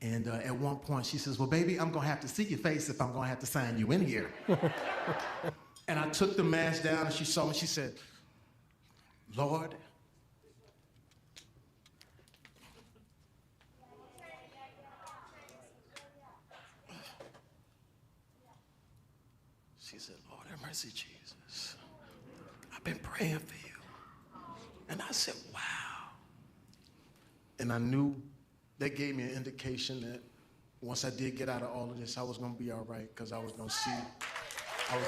Speaker 13: And at one point she says, well, baby, I'm gonna have to see your face if I'm gonna have to sign you in here. And I took the mask down and she saw me, she said, Lord, she said, Lord have mercy, Jesus. I've been praying for you. And I said, wow. And I knew that gave me an indication that once I did get out of all of this, I was gonna be all right, because I was gonna see God.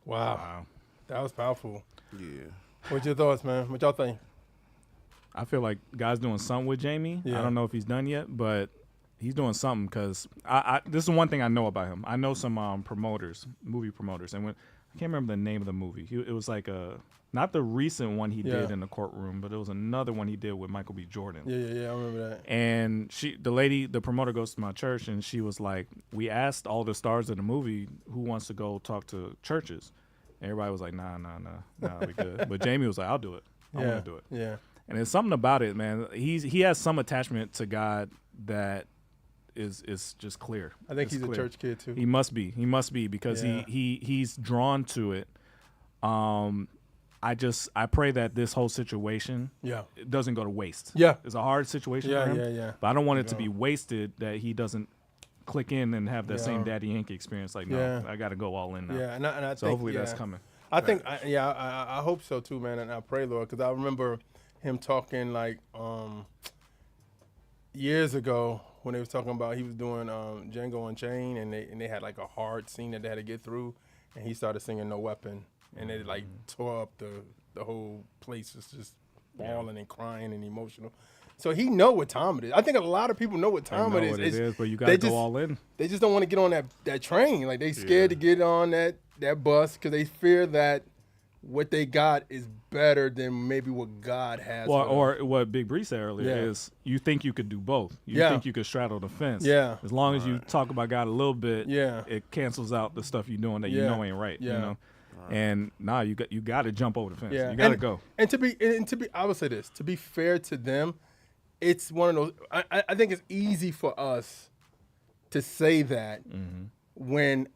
Speaker 7: Wow. That was powerful.
Speaker 8: Yeah.
Speaker 7: What's your thoughts, man? What y'all think?
Speaker 6: I feel like God's doing something with Jamie.
Speaker 7: Yeah.
Speaker 6: I don't know if he's done yet, but he's doing something, because this is one thing I know about him. I know some movie promoters, and I can't remember the name of the movie. It was like not the recent one he did in the courtroom, but it was another one he did with Michael B. Jordan.
Speaker 7: Yeah, I remember that.
Speaker 6: And the promoter goes to my church, and she was like, we asked all the stars of the movie who wants to go talk to churches. And everybody was like, nah, we good. But Jamie was like, I'll do it. I want to do it.
Speaker 7: Yeah.
Speaker 6: And there's something about it, man. He has some attachment to God that is just clear.
Speaker 7: I think he's a church kid too.
Speaker 6: He must be because he's drawn to it. I pray that this whole situation it doesn't go to waste.
Speaker 7: Yeah.
Speaker 6: It's a hard situation for him.
Speaker 7: Yeah.
Speaker 6: But I don't want it to be wasted, that he doesn't click in and have that same Daddy Yankee experience. Like, no, I got to go all in now.
Speaker 7: Yeah, and I
Speaker 6: so
Speaker 7: think,
Speaker 6: hopefully that's coming.
Speaker 7: I think, I hope so too, man. And I pray, Lord, because I remember him talking like years ago when they was talking about he was doing Django Unchained, and they had like a hard scene that they had to get through, and he started singing No Weapon, and it like tore up the whole place was just bawling and crying and emotional. So he know what time it is. I think a lot of people know what time it is.
Speaker 6: But you got to go all in.
Speaker 7: They just don't want to get on that train. Like they scared to get on that bus because they fear that what they got is better than maybe what God has.
Speaker 6: Well, or what Big Bree said earlier is you think you could do both. You think you could straddle the fence.
Speaker 7: Yeah.
Speaker 6: As long as you talk about God a little bit, it cancels out the stuff you're doing that you know ain't right.
Speaker 7: Yeah.
Speaker 6: You know? And you got to jump over the fence.
Speaker 7: Yeah.
Speaker 6: You got to go.
Speaker 7: And to be, I would say this, to be fair to them, it's one of those. I think it's easy for us to say that when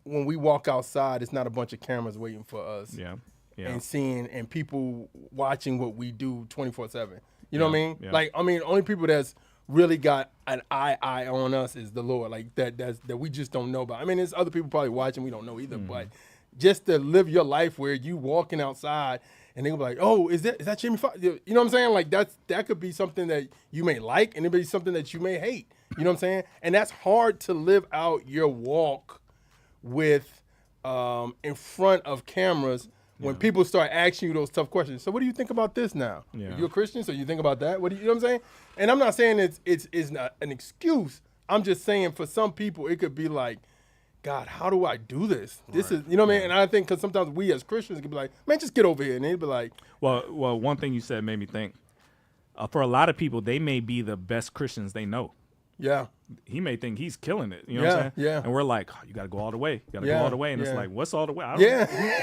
Speaker 7: we walk outside, it's not a bunch of cameras waiting for us.
Speaker 6: Yeah.
Speaker 7: And seeing and people watching what we do 24/7. You know what I mean?
Speaker 6: Yeah.
Speaker 7: Like, I mean, only people that's really got an eye on us is the Lord. Like that we just don't know about. I mean, there's other people probably watching we don't know either, but just to live your life where you walking outside and they gonna be like, oh, is that Jimmy Foxx? You know what I'm saying? Like that could be something that you may like and it may be something that you may hate. You know what I'm saying? And that's hard to live out your walk with in front of cameras when people start asking you those tough questions. So what do you think about this now?
Speaker 6: Yeah.
Speaker 7: You're a Christian, so you think about that? What do you know what I'm saying? And I'm not saying it's not an excuse. I'm just saying for some people it could be like, God, how do I do this? This is, you know what I mean? And I think because sometimes we as Christians could be like, man, just get over here. And they'd be like,
Speaker 6: well, one thing you said made me think. For a lot of people, they may be the best Christians they know.
Speaker 7: yeah,
Speaker 6: He may think he's killing it. You know what I'm saying?
Speaker 7: Yeah.
Speaker 6: And we're like, oh, you got to go all the way. You got to
Speaker 7: Yeah,
Speaker 6: go all the way. And it's
Speaker 7: yeah.
Speaker 6: like, what's all the way?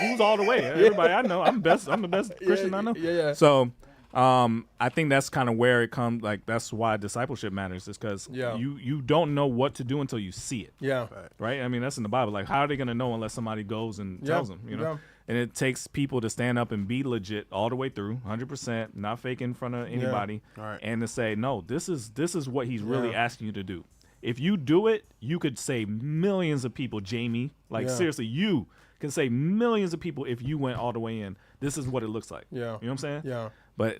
Speaker 6: Who's all the way?
Speaker 7: Yeah.
Speaker 6: Everybody I know. I'm the best Christian I know.
Speaker 7: Yeah.
Speaker 6: So I think that's kind of where it comes. Like, that's why discipleship matters, is because you don't know what to do until you see it.
Speaker 7: Yeah.
Speaker 6: Right? I mean, that's in the Bible. Like, how are they going to know unless somebody goes and tells them, you know?
Speaker 7: Yeah.
Speaker 6: And it takes people to stand up and be legit all the way through, 100%, not fake in front of anybody,
Speaker 8: Right.
Speaker 6: and to say, no, this is what he's really asking you to do. If you do it, you could save millions of people, Jamie. Like, seriously, you can save millions of people if you went all the way in. This is what it looks like.
Speaker 7: Yeah.
Speaker 6: You know what I'm saying?
Speaker 7: Yeah.
Speaker 6: But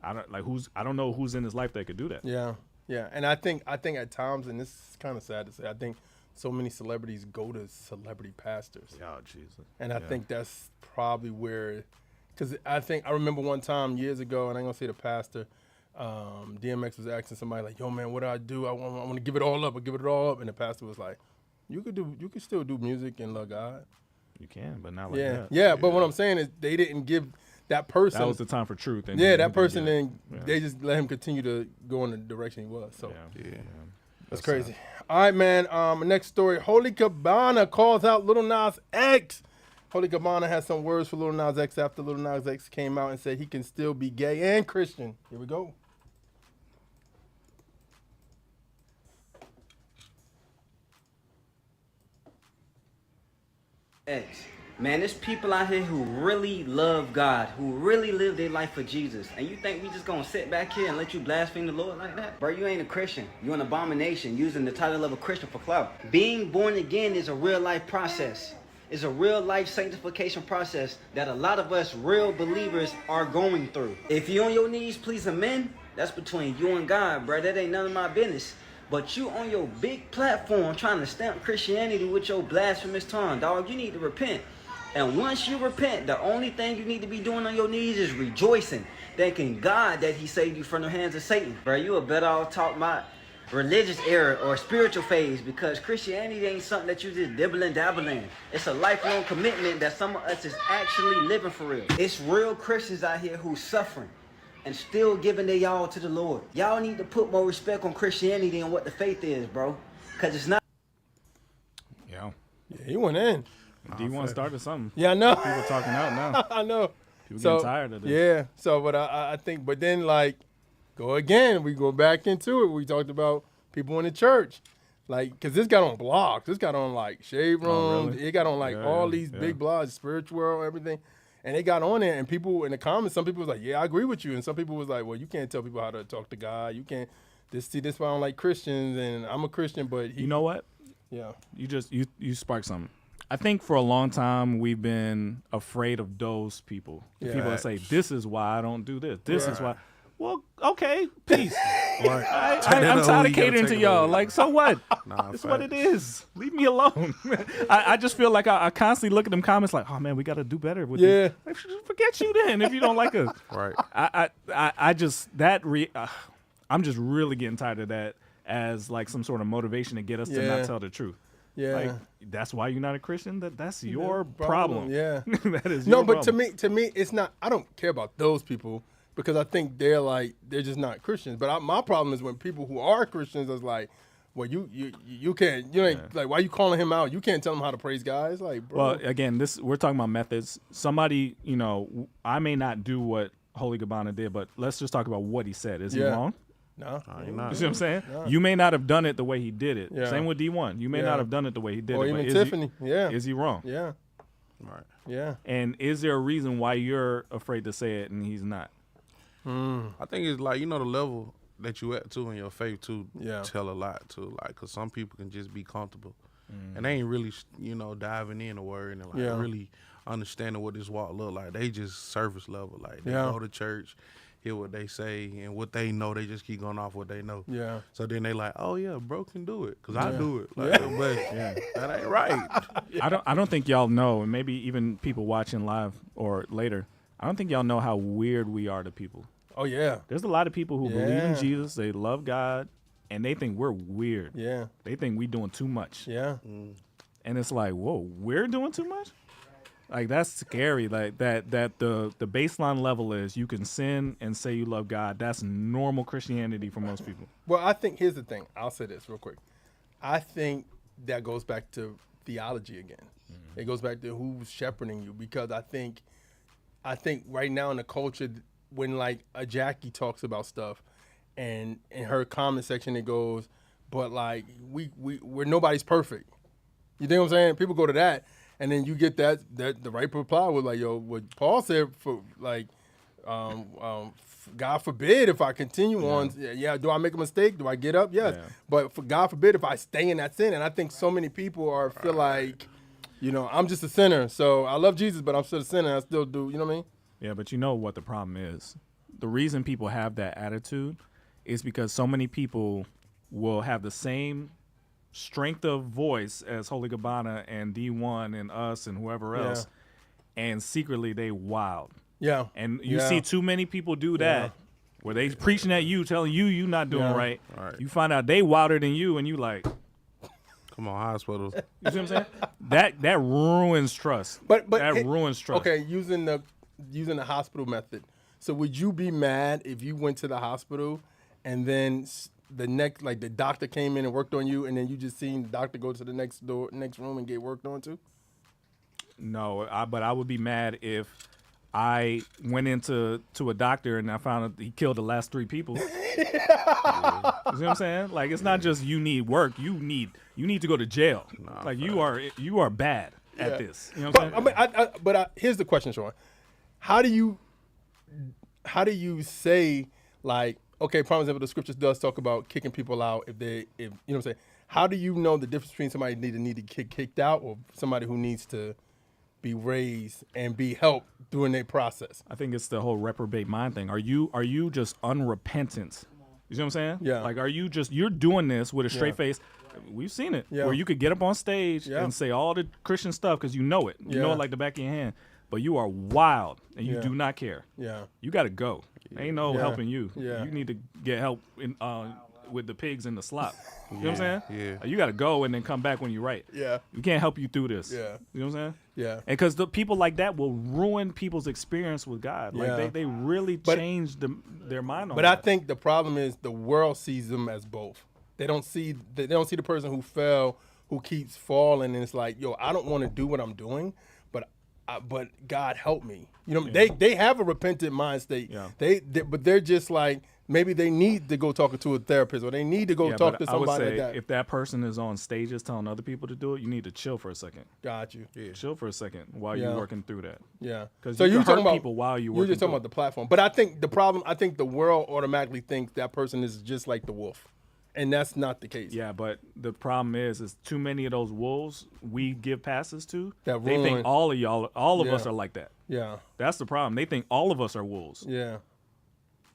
Speaker 6: I don't know who's in his life that could do that.
Speaker 7: Yeah. Yeah. And I think at times, and this is kind of sad to say, I think so many celebrities go to celebrity pastors.
Speaker 6: Oh, Jesus.
Speaker 7: And I think that's probably where, because I remember one time years ago, and I'm going to say the pastor, DMX was asking somebody like, yo, man, what do I do? I want to give it all up. I give it all up. And the pastor was like, you could still do music and love God.
Speaker 6: You can, but not like
Speaker 7: Yeah.
Speaker 6: that.
Speaker 7: Yeah. But what I'm saying is they didn't give that person.
Speaker 6: That was the time for truth. And
Speaker 7: that person, then they just let him continue to go in the direction he was. So that's crazy. All right, man. Next story. Holy Cabana calls out Lil Nas X. Holy Cabana has some words for Lil Nas X after Lil Nas X came out and said he can still be gay and Christian. Here we go.
Speaker 2: X. Man, there's people out here who really love God, who really live their life for Jesus. And you think we just gonna sit back here and let you blaspheme the Lord like that? Bro, you ain't a Christian. You're an abomination using the title of a Christian for clout. Being born again is a real life process. It's a real life sanctification process that a lot of us real believers are going through. If you on your knees pleasing men, that's between you and God, bro. That ain't none of my business. But you on your big platform trying to stamp Christianity with your blasphemous tongue, dog, you need to repent. And once you repent, the only thing you need to be doing on your knees is rejoicing, thanking God that he saved you from the hands of Satan. Bro, you are better off talking about religious error or spiritual phase, because Christianity ain't something that you just dibble and dabble in. It's a lifelong commitment that some of us is actually living for real. It's real Christians out here who's suffering and still giving their y'all to the Lord. Y'all need to put more respect on Christianity than what the faith is, bro. Because it's not.
Speaker 6: Yeah.
Speaker 7: Yeah, he went in.
Speaker 6: D1 started something.
Speaker 7: Yeah, I know.
Speaker 6: People talking out now.
Speaker 7: I know.
Speaker 6: People getting tired of this.
Speaker 7: Yeah. So, but I think, but then like, go again. We go back into it. We talked about people in the church. Like, because this got on blogs. This got on like Shade Room.
Speaker 6: Really?
Speaker 7: It got on like all these big blogs, Spiritual, everything. And they got on there, and people in the comments, some people was like, yeah, I agree with you. And some people was like, well, you can't tell people how to talk to God. You can't. This why I don't like Christians, and I'm a Christian, but
Speaker 6: You know what?
Speaker 7: Yeah.
Speaker 6: You sparked something. I think for a long time we've been afraid of those people. The
Speaker 7: Yeah.
Speaker 6: people that say, this is why I don't do this. This is why. Well, okay, peace. I'm tired of catering to y'all. Like, so what? It's what it is. Leave me alone. I just feel like I constantly look at them comments like, oh man, we got to do better with this. Like, forget you then if you don't like us.
Speaker 8: Right.
Speaker 6: I'm just really getting tired of that as like some sort of motivation to get us to not tell the truth.
Speaker 7: Yeah.
Speaker 6: Like, that's why you're not a Christian? That's your problem.
Speaker 7: Yeah.
Speaker 6: That is your
Speaker 7: but
Speaker 6: problem.
Speaker 7: to me, it's not. I don't care about those people because I think they're just not Christians. But my problem is when people who are Christians is like, well, you can't. You ain't like, why are you calling him out? You can't tell him how to praise God. It's like, bro.
Speaker 6: Well, again, we're talking about methods. Somebody, I may not do what Holy Cabana did, but let's just talk about what he said. Is he wrong?
Speaker 7: No,
Speaker 6: you see what I'm saying? No. You may not have done it the way he did it.
Speaker 7: Yeah.
Speaker 6: Same with D1. You may not have done it the way he did
Speaker 7: or
Speaker 6: it.
Speaker 7: Or even
Speaker 6: but
Speaker 7: Tiffany.
Speaker 6: Is he wrong?
Speaker 7: Yeah.
Speaker 8: Right.
Speaker 7: Yeah.
Speaker 6: And is there a reason why you're afraid to say it and he's not?
Speaker 8: I think it's like, the level that you at too and your faith too tell a lot too. Like, cause some people can just be comfortable and they ain't really, diving in the word and like really understanding what this walk look like. They just surface level. Like they go to church, hear what they say and what they know. They just keep going off what they know. Yeah. So then they like, oh yeah, bro can do it, cause I do it. Like, but that ain't right.
Speaker 6: I don't think y'all know, and maybe even people watching live or later, I don't think y'all know how weird we are to people.
Speaker 7: Oh yeah.
Speaker 6: There's a lot of people who believe in Jesus, they love God, and they think we're weird. Yeah. They think we doing too much. Yeah. And it's like, whoa, we're doing too much? Like, that's scary. Like that the baseline level is you can sin and say you love God. That's normal Christianity for most people.
Speaker 7: Well, I think here's the thing. I'll say this real quick. I think that goes back to theology again. It goes back to who's shepherding you, because I think right now in the culture, when like a Jackie talks about stuff, and in her comment section it goes, but like we're nobody's perfect. You think what I'm saying? People go to that, and then you get that the right reply was like, yo, what Paul said for like, God forbid if I continue on. Do I make a mistake? Do I get up? Yes. But for God forbid if I stay in that sin. And I think so many people feel like, I'm just a sinner. So I love Jesus, but I'm still a sinner. I still do. You know what I mean?
Speaker 6: Yeah, but you know what the problem is? The reason people have that attitude is because so many people will have the same strength of voice as Holy Gabbana and D1 and us and whoever else, and secretly they wild. Yeah. And you see too many people do that, where they preaching at you, telling you not doing right. You find out they wilder than you, and you like,
Speaker 8: come on, hospitals.
Speaker 6: You see what I'm saying? That ruins trust.
Speaker 7: But
Speaker 6: that ruins trust.
Speaker 7: Okay, using the hospital method. So would you be mad if you went to the hospital and then the doctor came in and worked on you, and then you just seen the doctor go to the next room and get worked on too?
Speaker 6: No, but I would be mad if I went into a doctor and I found out he killed the last 3 people. You see what I'm saying? Like, it's not just you need work. You need to go to jail. Like, you are bad at this. You know what I'm saying?
Speaker 7: Here's the question, Sean. How do you say, like, okay, for example, the scriptures does talk about kicking people out if you know what I'm saying? How do you know the difference between somebody need to get kicked out or somebody who needs to be raised and be helped during their process?
Speaker 6: I think it's the whole reprobate mind thing. Are you just unrepentant? You see what I'm saying? Yeah. Like, you're doing this with a straight face. We've seen it where you could get up on stage and say all the Christian stuff because you know it. You know it like the back of your hand. But you are wild and you do not care. Yeah. You got to go. Ain't no helping you. Yeah. You need to get help with the pigs in the slop. You know what I'm saying? Yeah. You got to go and then come back when you're right. Yeah. We can't help you through this. Yeah. You know what I'm saying? Yeah. And because the people like that will ruin people's experience with God. Like they really change their mind on
Speaker 7: But
Speaker 6: that.
Speaker 7: I think the problem is the world sees them as both. They don't see the person who fell, who keeps falling, and it's like, yo, I don't want to do what I'm doing, but God help me. You know, they have a repentant mind state. Yeah. But they're just like, maybe they need to go talk to a therapist, or they need to go talk to somebody
Speaker 6: I would say
Speaker 7: like that.
Speaker 6: If that person is on stages telling other people to do it, you need to chill for a second.
Speaker 7: Got you.
Speaker 6: Yeah. Chill for a second while you're working through that. Yeah. Because
Speaker 7: so
Speaker 6: you're talking about people while you're working.
Speaker 7: You're just talking about the platform. But I think the world automatically thinks that person is just like the wolf. And that's not the case.
Speaker 6: Yeah, but the problem is too many of those wolves we give passes to. They
Speaker 7: ruin.
Speaker 6: think all of us are like that.
Speaker 7: Yeah.
Speaker 6: That's the problem. They think all of us are wolves.
Speaker 7: Yeah.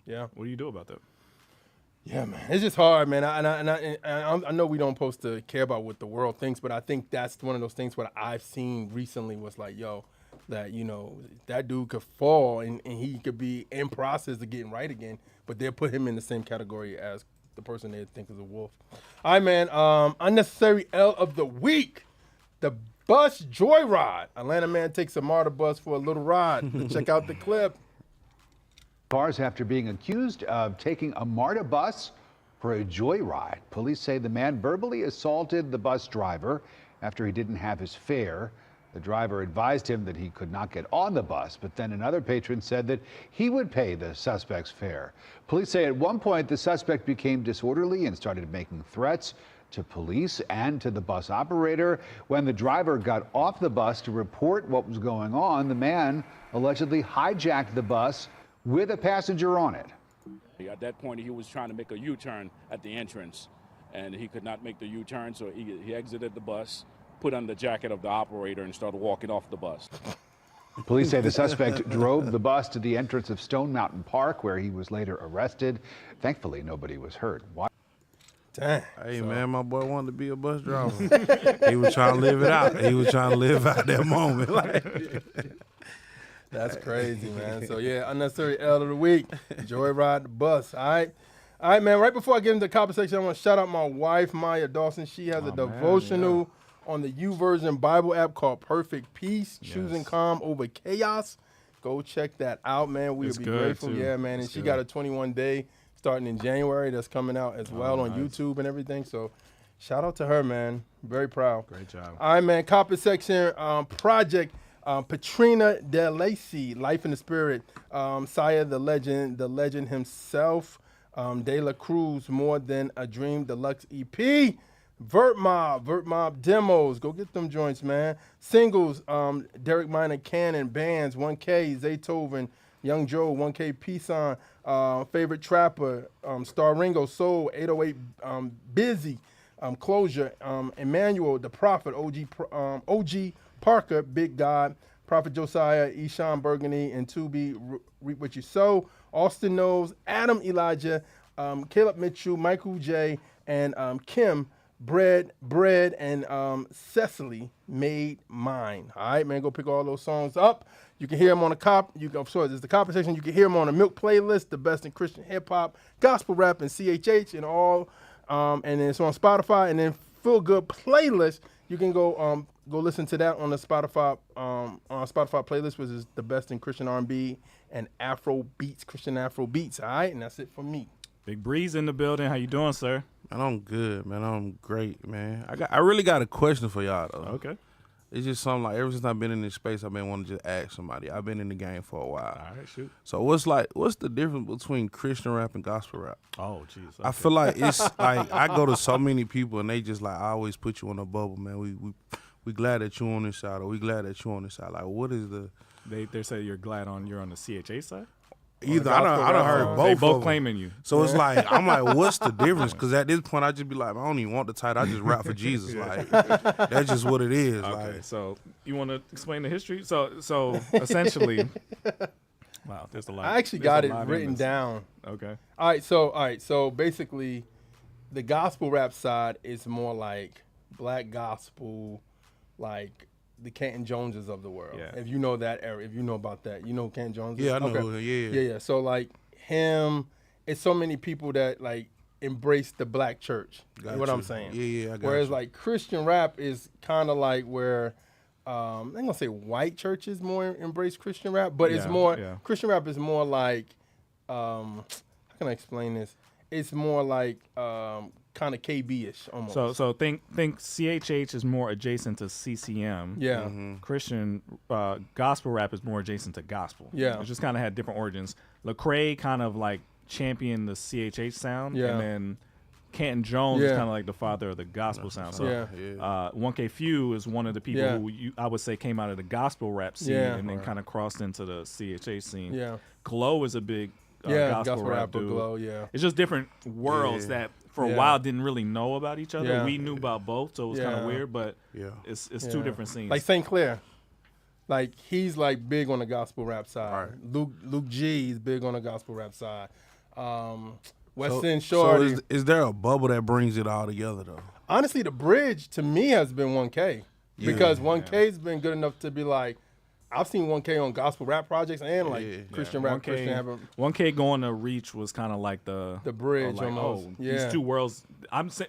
Speaker 7: Yeah.
Speaker 6: What do you do about that?
Speaker 7: Yeah, man. It's just hard, man. I know we don't supposed to care about what the world thinks, but I think that's one of those things what I've seen recently was like, yo, that, that dude could fall and he could be in process of getting right again, but they'll put him in the same category as the person they think is a wolf. All right, man. Unnecessary L of the week. The bus joyride. Atlanta man takes a MARTA bus for a little ride. Check out the clip.
Speaker 14: Cars after being accused of taking a MARTA bus for a joyride. Police say the man verbally assaulted the bus driver after he didn't have his fare. The driver advised him that he could not get on the bus, but then another patron said that he would pay the suspect's fare. Police say at one point the suspect became disorderly and started making threats to police and to the bus operator. When the driver got off the bus to report what was going on, the man allegedly hijacked the bus with a passenger on it.
Speaker 12: At that point, he was trying to make a U-turn at the entrance, and he could not make the U-turn, so he exited the bus, put on the jacket of the operator, and started walking off the bus.
Speaker 14: Police say the suspect drove the bus to the entrance of Stone Mountain Park, where he was later arrested. Thankfully, nobody was hurt.
Speaker 7: Dang.
Speaker 8: Hey, man, my boy wanted to be a bus driver. He was trying to live it out. He was trying to live out that moment.
Speaker 7: That's crazy, man. So, yeah, unnecessary L of the week. Joyride the bus, all right? All right, man, right before I get into the comment section, I want to shout out my wife, Maya Dawson. She has a devotional on the YouVersion Bible app called Perfect Peace, Choosing Calm Over Chaos. Go check that out, man. We would be grateful. Too. Yeah, man. And she got a 21-day starting in January that's coming out as well on YouTube and everything. So shout out to her, man. Very proud.
Speaker 6: Great job.
Speaker 7: All right, man. Comment section project. Patrina De Lacy, Life in the Spirit. Saya, the legend himself. De La Cruz, More Than a Dream Deluxe EP. Vert Mob demos. Go get them joints, man. Singles, Derek Minor, Cannon, Bands, 1K, Zaytoven, Young Joe, 1K, Peace On, Favorite Trapper, Star Ringo, Soul, 808, Busy, Closure, Emmanuel, The Prophet, OG Parker, Big God, Prophet Josiah, Eshawn Burgundy, and Tubi, Reap What You Sow, Austin Knows, Adam Elijah, Caleb Mitchell, Michael J, and Kim, Bread, and Cecily Made Mine. All right, man, go pick all those songs up. You can hear them on there's the compensation. You can hear them on the Milk playlist, the best in Christian hip hop, gospel rap, and CHH, and all. And then it's on Spotify, and then Feel Good playlist. You can go listen to that on the Spotify playlist, which is the best in Christian R&B and Afro beats, Christian Afro beats. All right, and that's it for me.
Speaker 6: Big Breeze in the building. How you doing, sir?
Speaker 8: Man, I'm good, man. I'm great, man. I really got a question for y'all, though.
Speaker 6: Okay.
Speaker 8: It's just something like ever since I've been in this space, I've been wanting to just ask somebody. I've been in the game for a while.
Speaker 6: All right, shoot.
Speaker 8: So what's the difference between Christian rap and gospel rap?
Speaker 6: Oh, jeez. Okay.
Speaker 8: I feel like it's like I go to so many people and they just like I always put you on a bubble, man. We glad that you on this side, or we glad that you on this side. Like, what is the?
Speaker 6: They say you're on the CHA side.
Speaker 8: Either I done heard both.
Speaker 6: They both claiming you.
Speaker 8: So it's like I'm like, what's the difference? Because at this point, I just be like, I don't even want the title. I just rap for Jesus. Like that's just what it is.
Speaker 6: Okay,
Speaker 8: like.
Speaker 6: so you want to explain the history? So essentially, wow, there's a lot.
Speaker 7: I actually got it written down.
Speaker 6: Okay.
Speaker 7: All right. So basically, the gospel rap side is more like black gospel, like the Canton Joneses of the world.
Speaker 6: Yeah.
Speaker 7: If you know that era, if you know about that, you know Canton Jones.
Speaker 8: Yeah, I know.
Speaker 7: Okay.
Speaker 8: Yeah.
Speaker 7: So like him, it's so many people that like embrace the black church. You know what I'm saying?
Speaker 8: Yeah, I got
Speaker 7: Whereas
Speaker 8: you.
Speaker 7: like Christian rap is kind of like where I'm not gonna say white churches more embrace Christian rap, but it's more Christian rap is more like how can I explain this? It's more like kind of KB-ish almost.
Speaker 6: So think CHH is more adjacent to CCM.
Speaker 7: Yeah.
Speaker 8: Mm-hmm.
Speaker 6: Christian gospel rap is more adjacent to gospel.
Speaker 7: Yeah.
Speaker 6: It just kind of had different origins. Lecrae kind of like championed the CHH sound.
Speaker 7: Yeah.
Speaker 6: And then Canton Jones is kind of like the father of the gospel sound. So 1K Few is one of the people who I would say came out of the gospel rap scene and then kind of crossed into the CHH scene.
Speaker 7: Yeah.
Speaker 6: Glow is a big gospel rap dude.
Speaker 7: Glow,
Speaker 6: It's just different worlds that for a while didn't really know about each other. We knew about both, so it was kind of weird, but it's two different scenes.
Speaker 7: Like St. Clair. Like he's like big on the gospel rap side.
Speaker 8: Right.
Speaker 7: Luke G is big on the gospel rap side. West End Shorty.
Speaker 8: So is there a bubble that brings it all together though?
Speaker 7: Honestly, the bridge to me has been 1K. Because 1K's been good enough to be like, I've seen 1K on gospel rap projects and like Christian rap.
Speaker 6: 1K going to Reach was kind of like the
Speaker 7: bridge
Speaker 6: like,
Speaker 7: almost.
Speaker 6: These two worlds.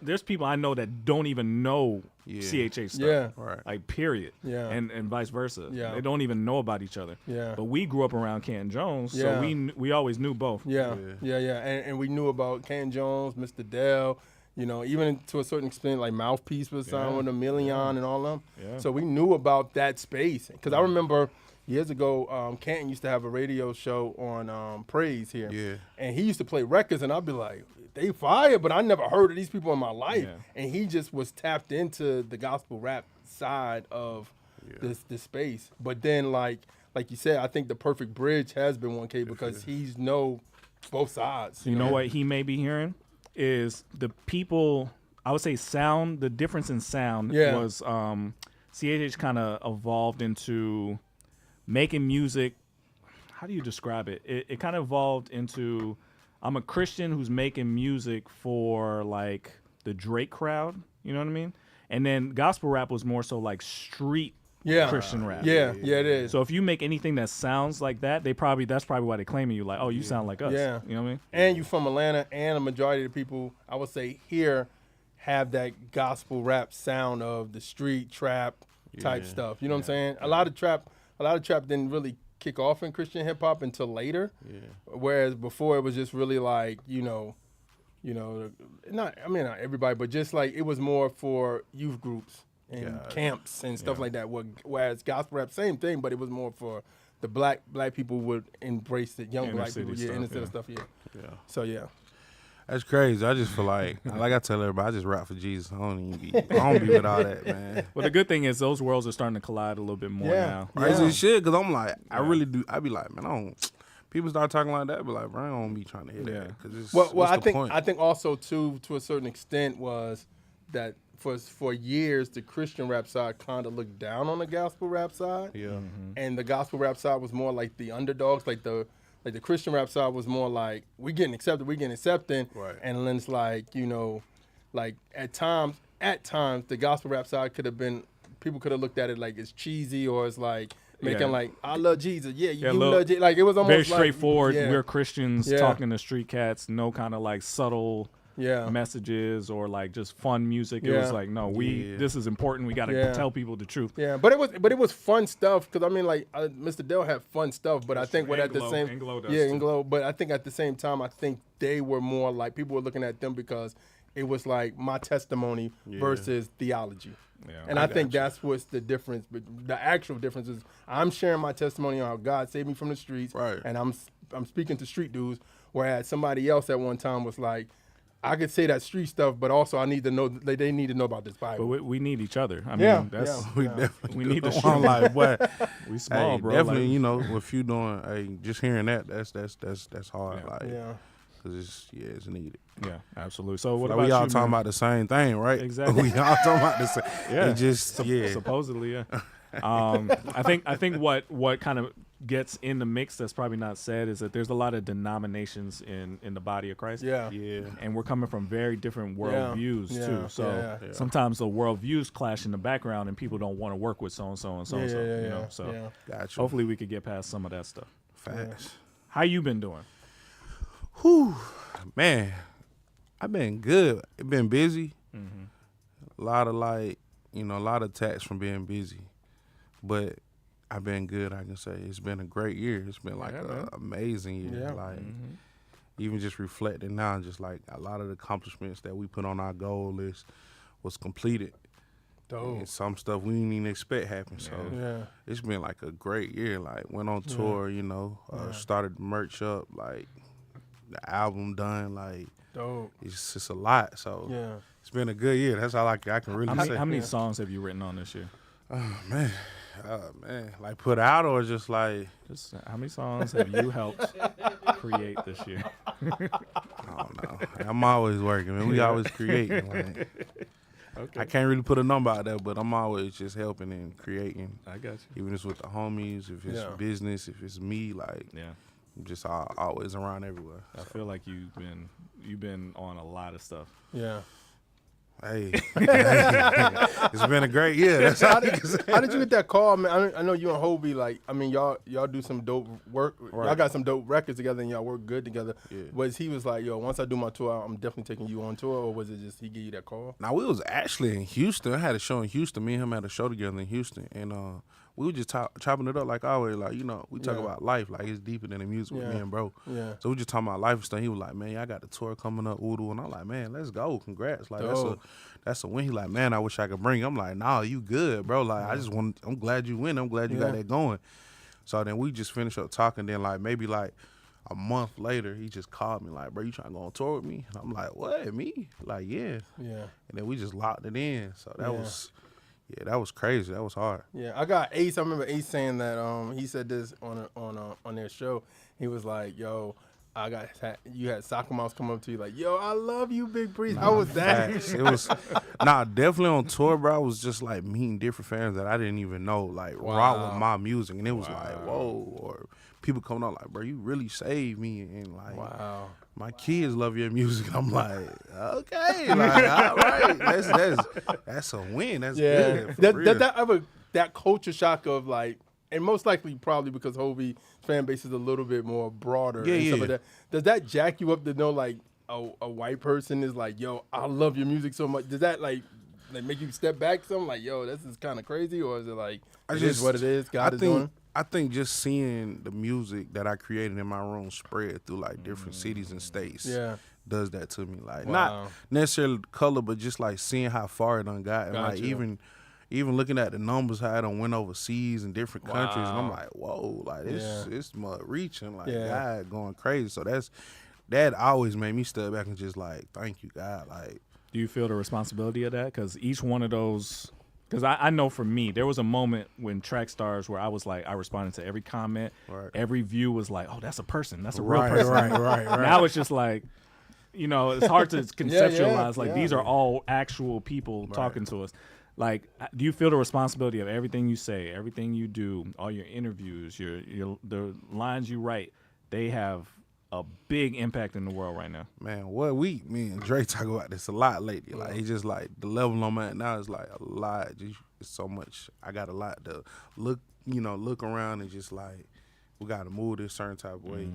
Speaker 6: There's people I know that don't even know CHH stuff.
Speaker 7: Yeah.
Speaker 8: Right.
Speaker 6: Like period.
Speaker 7: Yeah.
Speaker 6: And vice versa.
Speaker 7: Yeah.
Speaker 6: They don't even know about each other.
Speaker 7: Yeah.
Speaker 6: But we grew up around Canton Jones, so we always knew both.
Speaker 7: Yeah. And we knew about Canton Jones, Mr. Dell. You know, even to a certain extent, like Mouthpiece was signed with $1 and all them.
Speaker 6: Yeah.
Speaker 7: So we knew about that space. Because I remember years ago, Canton used to have a radio show on Praise here.
Speaker 8: Yeah.
Speaker 7: And he used to play records, and I'd be like, they fire, but I never heard of these people in my life.
Speaker 6: Yeah.
Speaker 7: And he just was tapped into the gospel rap side of this space. But then, like you said, I think the perfect bridge has been 1K because he's both sides.
Speaker 6: You know what he may be hearing is the people. I would say sound. The difference in sound was CHH kind of evolved into making music. How do you describe it? It kind of evolved into I'm a Christian who's making music for like the Drake crowd. You know what I mean? And then gospel rap was more so like street Christian rap.
Speaker 7: Yeah, it is.
Speaker 6: So if you make anything that sounds like that, that's probably why they claiming you like, oh, you sound like us.
Speaker 7: Yeah.
Speaker 6: You know what I mean?
Speaker 7: And you from Atlanta, and a majority of the people, I would say, here have that gospel rap sound of the street trap type stuff. You know what I'm saying? A lot of trap didn't really kick off in Christian hip hop until later. Yeah. Whereas before it was just really like, not everybody, but just like it was more for youth groups and camps and stuff like that. Whereas gospel rap, same thing, but it was more for the black people would embrace it, young black people, inner city stuff, So
Speaker 8: That's crazy. I just feel like I tell everybody, I just rap for Jesus. I don't be with all that, man.
Speaker 6: Well, the good thing is those worlds are starting to collide a little bit more now.
Speaker 8: Right, it should, because I'm like, I really do. I be like, man, people start talking like that, but like, bro, I don't be trying to hear that.
Speaker 7: I think also too, to a certain extent, was that for years the Christian rap side kind of looked down on the gospel rap side. Yeah. Mm-hmm. And the gospel rap side was more like the underdogs, like the Christian rap side was more like we getting accepted. Right. And then it's like, like at times the gospel rap side could have been, people could have looked at it like it's cheesy or it's like making like, I love Jesus. Yeah, you love Jesus. Like it was almost
Speaker 6: very straightforward. We're Christians talking to street cats, no kind of like subtle messages or like just fun music. It was like, no, this is important. We got to tell people the truth.
Speaker 7: Yeah, but it was fun stuff, because I mean, like Mr. Dell had fun stuff, but I think at the same but I think at the same time, I think they were more like, people were looking at them because it was like my testimony versus theology. Yeah, and I think that's what's the difference. But the actual difference is I'm sharing my testimony on how God saved me from the streets, and I'm speaking to street dudes, whereas somebody else at one time was like, I could say that street stuff, but also I need to know, they need to know about this Bible.
Speaker 6: But we need each other. I mean, we need to share.
Speaker 8: Like, what?
Speaker 6: We small, bro.
Speaker 8: Definitely, like, if you doing, just hearing that, that's hard. Because it's needed.
Speaker 6: Yeah, absolutely. So what
Speaker 8: about
Speaker 6: we
Speaker 8: all talking about the same thing, right?
Speaker 6: Exactly.
Speaker 8: We all talking about the same.
Speaker 6: Yeah.
Speaker 8: It just
Speaker 6: supposedly, yeah. I think what kind of gets in the mix that's probably not said is that there's a lot of denominations in the body of Christ.
Speaker 7: Yeah.
Speaker 6: And we're coming from very different worldviews too. So sometimes the worldviews clash in the background and people don't want to work with so and so and so and so. You know? So
Speaker 8: gotcha.
Speaker 6: Hopefully we could get past some of that stuff.
Speaker 8: Facts.
Speaker 6: How you been doing?
Speaker 8: Whew, man, I've been good. It's been busy. A lot of a lot of attacks from being busy, but I've been good. I can say it's been a great year. It's been like an amazing year. Even just reflecting now, just like a lot of the accomplishments that we put on our goal list was completed. And some stuff we didn't even expect happened. So it's been like a great year. Like went on tour, started merch up, like the album done, like it's just a lot. So it's been a good year. That's all I can really say.
Speaker 6: How many songs have you written on this year?
Speaker 8: Oh man, like put out or just like
Speaker 6: how many songs have you helped create this year?
Speaker 8: I don't know. I'm always working, man. We always creating. Like, I can't really put a number out there, but I'm always just helping and creating.
Speaker 6: I got you.
Speaker 8: Even if it's with the homies, if it's business, if it's me, like I'm just always around everywhere.
Speaker 6: I feel like you've been on a lot of stuff.
Speaker 7: Yeah.
Speaker 8: Hey, it's been a great year.
Speaker 7: How did you get that call, man? I know you and Hobie, like, I mean, y'all do some dope work. Right. Y'all got some dope records together and y'all work good together. Yeah. He was like, yo, once I do my tour, I'm definitely taking you on tour, or was it just he gave you that call?
Speaker 8: Now, we was actually in Houston. I had a show in Houston. Me and him had a show together in Houston, and we were just chopping it up like always. Like, we talk about life. Like, it's deeper than the music with me and bro.
Speaker 7: Yeah.
Speaker 8: So we just talking about life and stuff. He was like, man, I got the tour coming up, Udo. And I'm like, man, let's go. Congrats. Like, that's a win. He like, man, I wish I could bring you. I'm like, nah, you good, bro. Like, I'm glad you win. I'm glad you got that going. So then we just finished up talking. Then, like, maybe like a month later, he just called me like, bro, you trying to go on tour with me? And I'm like, what, me? Like, yeah. Yeah. And then we just locked it in. So that was... Yeah, that was crazy. That was hard.
Speaker 7: Yeah, I got Ace. I remember Ace saying that he said this on their show. He was like, yo, you had Soccer Mouse come up to you like, yo, I love you, Big Breeze. How was that?
Speaker 8: It was definitely on tour, bro. I was just like meeting different fans that I didn't even know, like rock with my music, and it was like, whoa, or people coming up like, bro, you really saved me, and like, my kids love your music. I'm like, okay, like, all right, that's a win. That's good.
Speaker 7: That culture shock of like, and most likely probably because Hovey's fan base is a little bit more broader and stuff like that. Does that jack you up to know like a white person is like, yo, I love your music so much? Does that like make you step back some like, yo, this is kind of crazy? Or is it like, it is what it is, God is doing?
Speaker 8: I think just seeing the music that I created in my room spread through like different cities and states does that to me. Like not necessarily color, but just like seeing how far it done got. And like even looking at the numbers, how it done went overseas in different countries, and I'm like, whoa, like it's mud reaching, like God going crazy. So that always made me step back and just like, thank you, God. Like,
Speaker 6: do you feel the responsibility of that? Because each one of those, because I know for me, there was a moment when Trackstarz where I was like, I responded to every comment, every view was like, oh, that's a person, that's a real person. Right. Now it's just like, you know, it's hard to conceptualize. These are all actual people talking to us. Like, do you feel the responsibility of everything you say, everything you do, all your interviews, the lines you write? They have a big impact in the world right now.
Speaker 8: Man, me and Dre talk about this a lot lately. Like, it's just like the level I'm at now is like a lot. Just so much. I got a lot to look around and just like, we got to move this certain type of way.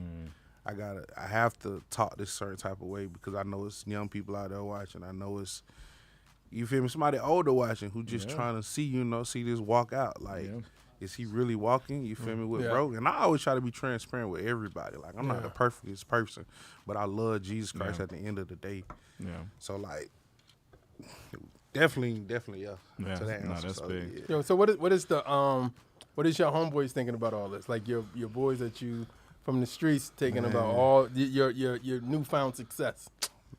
Speaker 8: I have to talk this certain type of way because I know it's young people out there watching. I know it's, you feel me, somebody older watching who just trying to see this walk out. Like, is he really walking? You feel me, with bro? And I always try to be transparent with everybody. Like, I'm not the perfectest person, but I love Jesus Christ at the end of the day. Yeah. So like, definitely, yeah. To that answer.
Speaker 6: That's big.
Speaker 7: Yeah. Yo, so what is your homeboys thinking about all this? Like your boys that you from the streets taking about all your newfound success.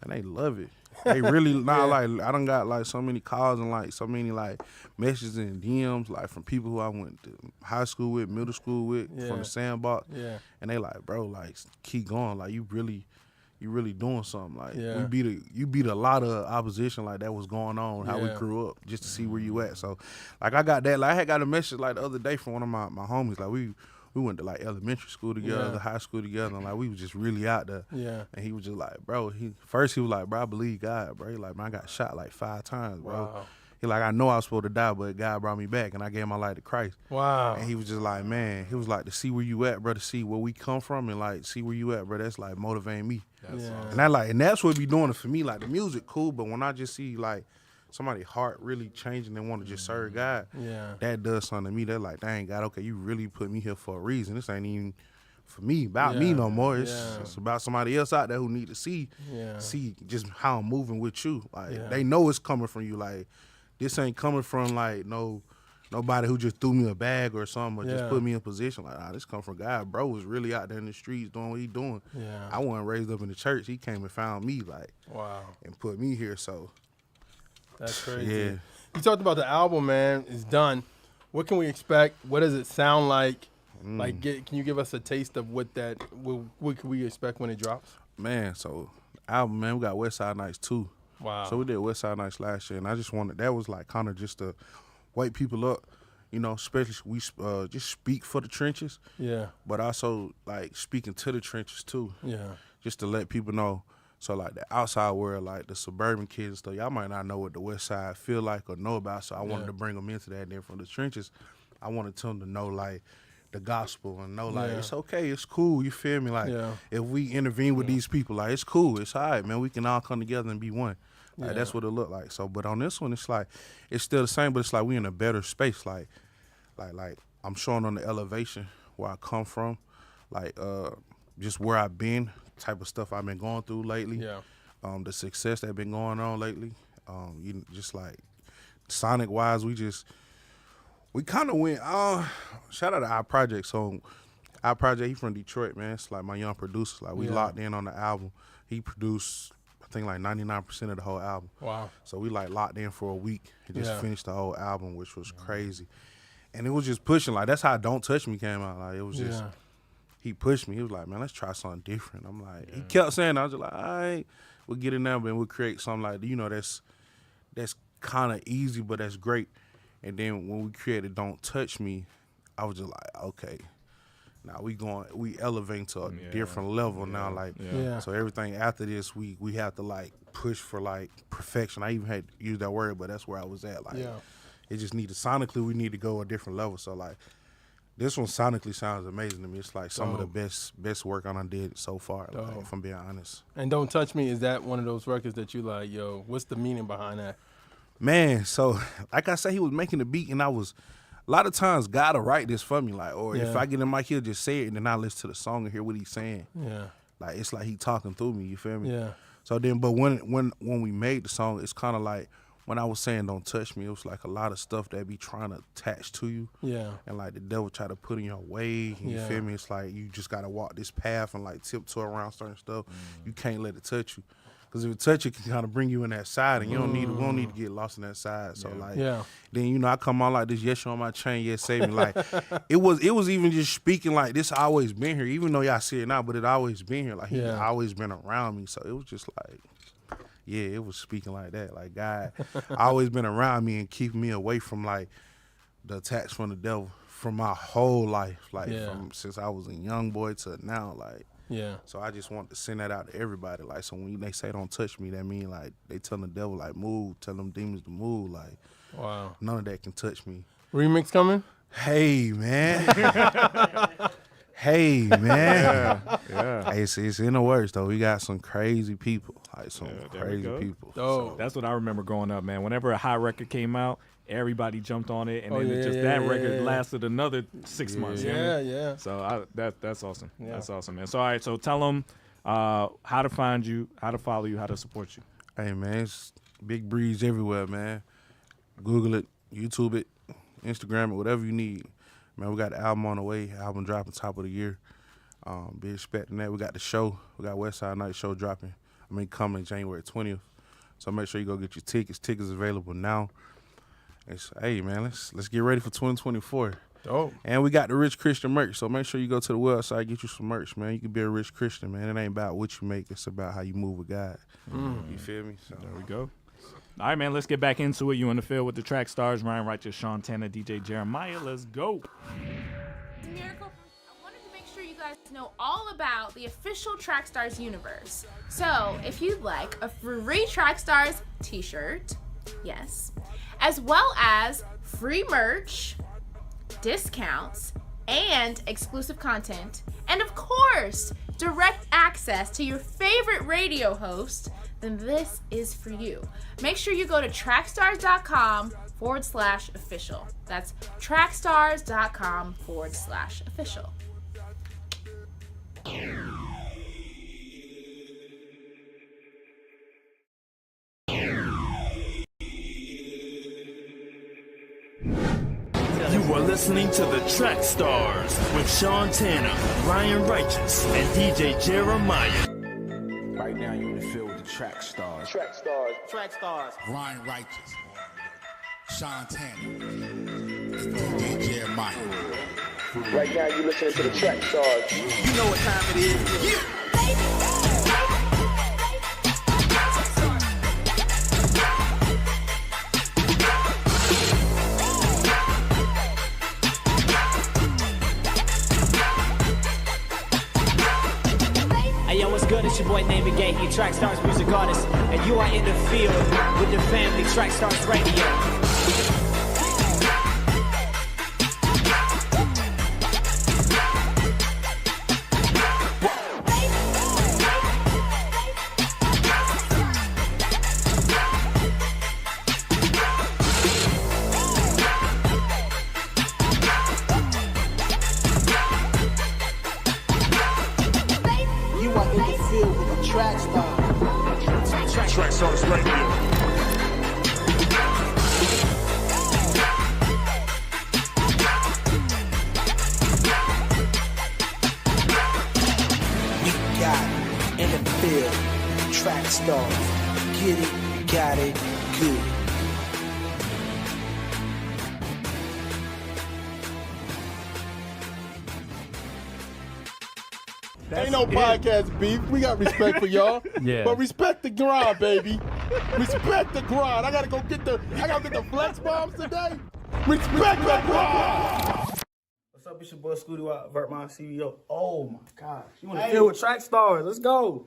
Speaker 8: And they love it. They really like, I done got like so many calls and like so many like messages and DMs like from people who I went to high school with, middle school with, from the Sandbox. Yeah. And they like, bro, like, keep going. Like, you really doing something. Like, you beat a lot of opposition like that was going on, how we grew up, just to see where you at. So like, I got that. Like, I had got a message like the other day from one of my homies. Like, we went to like elementary school together, high school together, and like we was just really out there. Yeah. And he was just like, bro, he was like, bro, I believe God, bro. He like, man, I got shot like 5 times, bro. Wow. He like, I know I was supposed to die, but God brought me back, and I gave my life to Christ. Wow. And he was just like, man, he was like, to see where you at, bro, to see where we come from, and like see where you at, bro. That's like motivating me. That's awesome. And that's what be doing it for me. Like, the music cool, but when I just see like somebody's heart really changing and want to just serve God, that does something to me. They're like, dang, God, okay, you really put me here for a reason. This ain't even for me, about me no more. It's about somebody else out there who need to see just how I'm moving with you. Like, they know it's coming from you. Like, this ain't coming from like nobody who just threw me a bag or something or just put me in position. Like, this come from God. Bro was really out there in the streets doing what he doing. Yeah. I wasn't raised up in the church. He came and found me, like, and put me here. So
Speaker 7: that's crazy. Yeah. You talked about the album, man. It's done. What can we expect? What does it sound like? Like, can you give us a taste of what can we expect when it drops?
Speaker 8: Man, so album, man, we got West Side Nights 2. Wow. So we did West Side Nights last year, and I just wanted, that was like kind of just to wake people up, you know, especially we just speak for the trenches. Yeah. But also like speaking to the trenches too. Yeah. Just to let people know. So like the outside world, like the suburban kids and stuff, y'all might not know what the West Side feel like or know about. So I wanted to bring them into that. And then from the trenches, I wanted them to know like the gospel and know like it's okay, it's cool. You feel me? Like if we intervene with these people, like it's cool, it's all right, man. We can all come together and be one. Like that's what it looked like. So, but on this one, it's like it's still the same, but it's like we in a better space. Like I'm showing on the elevation where I come from, like just where I've been. Type of stuff I've been going through lately, the success that been going on lately, just like sonic wise, we kind of went. Shout out to our project. So our project, he from Detroit, man. It's like my young producer. Like we locked in on the album. He produced, I think, like 99% of the whole album. Wow. So we like locked in for a week and just finished the whole album, which was crazy. And it was just pushing. Like that's how Don't Touch Me came out. Like it was just. he pushed me. He was like, man, let's try something different. I'm like, he kept saying, I was just like, all right, we'll get in there, and we'll create something like, that's kind of easy, but that's great. And then when we created Don't Touch Me, I was just like, okay, now we elevating to a different level now. Like, so everything after this, we have to like push for like perfection. I even had to use that word, but that's where I was at. Like, it just needed sonically, we need to go a different level. So like, this one sonically sounds amazing to me. It's like some of the best work I done did so far, like, if I'm being honest.
Speaker 7: And Don't Touch Me, is that one of those records that you like, yo, what's the meaning behind that?
Speaker 8: Man, so like I said, he was making the beat, and I was, a lot of times God will write this for me, like, or if I get in the mic, he'll just say it, and then I listen to the song and hear what he's saying.
Speaker 7: Yeah.
Speaker 8: Like, it's like he talking through me, you feel me?
Speaker 7: Yeah.
Speaker 8: So then, but when we made the song, it's kind of like, when I was saying Don't Touch Me, it was like a lot of stuff that be trying to attach to you. Yeah. And like the devil try to put in your way, you feel me? It's like you just got to walk this path and like tiptoe around certain stuff. You can't let it touch you. Because if it touch you, it can kind of bring you in that side, and we don't need to get lost in that side. So like, then I come on like this, yes, you're on my chain, yes, save me. Like, it was even just speaking like this. Always been here, even though y'all see it now, but it always been here. Like, he always been around me. So it was just like, it was speaking like that. Like, God always been around me and keeping me away from like the attacks from the devil from my whole life, like from since I was a young boy to now, like. Yeah. So I just want to send that out to everybody. Like, so when they say don't touch me, that mean like they telling the devil like move, tell them demons to move. Like, wow, none of that can touch me.
Speaker 7: Remix coming?
Speaker 8: Hey man. Hey man. Yeah. Hey, it's in the works though. We got some crazy people. Like some crazy people.
Speaker 6: So that's what I remember growing up, man. Whenever a hot record came out, everybody jumped on it, and then that record lasted another 6 months.
Speaker 7: Yeah.
Speaker 6: So that's awesome. Yeah. That's awesome, man. So all right, so tell them how to find you, how to follow you, how to support you.
Speaker 8: Hey man, it's Big Breeze everywhere, man. Google it, YouTube it, Instagram it, whatever you need. Man, we got the album on the way. Album dropping top of the year. Be expecting that. We got the show. We got West Side Night show dropping. Coming January 20th. So make sure you go get your tickets. Tickets available now. Hey man, let's get ready for 2024. Oh. And we got the Rich Christian merch, so make sure you go to the website, get you some merch, man. You can be a rich Christian, man. It ain't about what you make, it's about how you move with God. You feel me? So
Speaker 6: there we go. All right, man, let's get back into it. You in the field with the track stars, Ryan Righteous, Sean Tanner, DJ Jeremiah. Let's go.
Speaker 15: Miracle, I wanted to make sure you guys know all about the official Trackstarz Universe. So if you'd like a free Trackstarz t-shirt, yes, as well as free merch, discounts, and exclusive content, and of course, direct access to your favorite radio host, then this is for you. Make sure you go to trackstarz.com/official. That's trackstarz.com/official.
Speaker 16: You are listening to the Trackstarz with Sean Tanner, Ryan Righteous, and DJ Jeremiah.
Speaker 17: Right now, you're in the field with the Trackstarz.
Speaker 4: Trackstarz.
Speaker 17: Ryan Righteous, Sean Tanner, and DJ Jeremiah.
Speaker 4: Right now, you're listening to the Trackstarz.
Speaker 17: You know what time it is. Yeah.
Speaker 18: Hey yo, what's good? It's your boy Name Yankee, Trackstarz music artist, and you are in the field with the family, Trackstarz Radio.
Speaker 16: Trackstarz Radio.
Speaker 19: In the field, Trackstarz. Get it, got it, good.
Speaker 7: Ain't no podcast beef. We got respect for y'all.
Speaker 6: Yeah.
Speaker 7: But respect the grind, baby. Respect the grind. I gotta go get the flex bombs today. Respect the grind.
Speaker 20: What's up? It's your boy Scooty out, Vertmont CEO. Oh my gosh. You want to deal with Trackstarz? Let's go.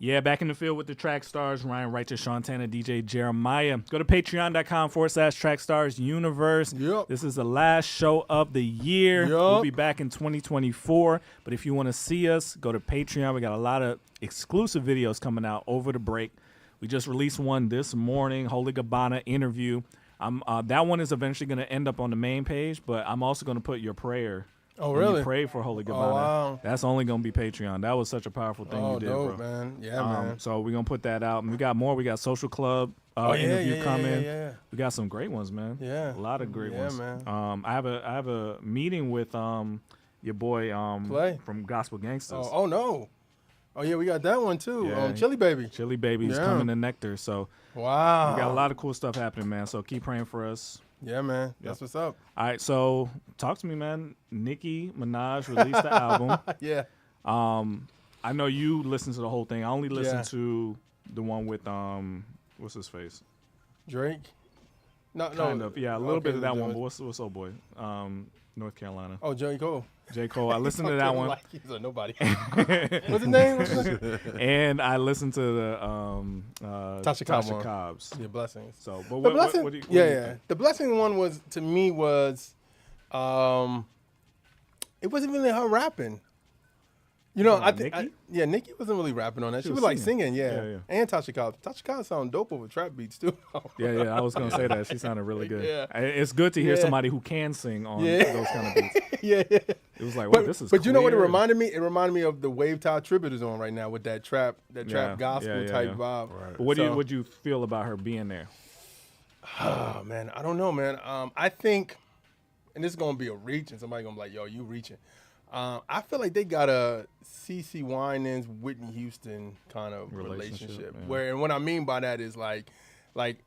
Speaker 6: Yeah, back in the field with the Trackstarz, Ryan Righteous, Sean Tanner, DJ Jeremiah. Go to patreon.com/Trackstarz Universe.
Speaker 7: Yep.
Speaker 6: This is the last show of the year.
Speaker 7: Yep.
Speaker 6: We'll be back in 2024. But if you want to see us, go to Patreon. We got a lot of exclusive videos coming out over the break. We just released one this morning, Holy Gabbana interview. That one is eventually going to end up on the main page, but I'm also going to put your prayer.
Speaker 7: Oh,
Speaker 6: When
Speaker 7: really?
Speaker 6: You pray for Holy Gabbana.
Speaker 7: Oh, wow.
Speaker 6: That's only going to be Patreon. That was such a powerful thing you did,
Speaker 7: dope,
Speaker 6: bro.
Speaker 7: man. Yeah, man.
Speaker 6: So we're going to put that out. And we got more. We got Social Club interview coming.
Speaker 7: Yeah.
Speaker 6: We got some great ones, man.
Speaker 7: Yeah.
Speaker 6: A lot of great ones.
Speaker 7: man.
Speaker 6: I have a meeting with your boy
Speaker 7: Play.
Speaker 6: from Gospel Gangsters.
Speaker 7: Oh, no. Oh, yeah, we got that one, too.
Speaker 6: Yeah.
Speaker 7: Chili Baby.
Speaker 6: Chili Baby's
Speaker 7: Yeah.
Speaker 6: coming to Nectar. So
Speaker 7: Wow.
Speaker 6: we got a lot of cool stuff happening, man. So keep praying for us.
Speaker 7: Yeah, man. That's what's up.
Speaker 2: All right, so talk to me, man. Nicki Minaj released the album.
Speaker 7: Yeah.
Speaker 2: I know you listened to the whole thing. I only listened
Speaker 7: Yeah.
Speaker 2: to the one with what's his face?
Speaker 7: Drake. No,
Speaker 2: kind
Speaker 7: no.
Speaker 2: of. Yeah, a little
Speaker 7: Okay,
Speaker 2: bit of that
Speaker 7: do
Speaker 2: one.
Speaker 7: it.
Speaker 2: But what's old boy? North Carolina.
Speaker 7: Oh, J. Cole.
Speaker 2: J. Cole. I listened to that one.
Speaker 7: Like he's a nobody. What's his name?
Speaker 2: And I listened to the
Speaker 7: Tasha
Speaker 2: Cobb's.
Speaker 7: Yeah, Blessings.
Speaker 2: So, but
Speaker 7: The
Speaker 2: what
Speaker 7: blessing,
Speaker 2: do you think?
Speaker 7: The Blessing one was, to me, was, it wasn't really her rapping. You know, I think, Nicki wasn't really rapping on that. She was like singing, yeah. And Tasha Cobbs. Tasha Cobbs sound dope over trap beats too.
Speaker 2: Yeah, I was gonna say that. She sounded really good.
Speaker 7: Yeah.
Speaker 2: It's good to hear
Speaker 7: Yeah.
Speaker 2: somebody who can sing on those kind of beats.
Speaker 7: Yeah.
Speaker 2: It was like, wow, this is.
Speaker 7: But you know what it
Speaker 2: clear.
Speaker 7: reminded me? It reminded me of the Wave Tide Tribute is on right now with that trap gospel type vibe.
Speaker 2: But what do you feel about her being there?
Speaker 7: Oh man, I don't know, man. I think, and this is gonna be a reach, and somebody gonna be like, "Yo, you reaching." I feel like they got a CeCe Winans, Whitney Houston kind of relationship.
Speaker 2: yeah.
Speaker 7: Where, and what I mean by that is like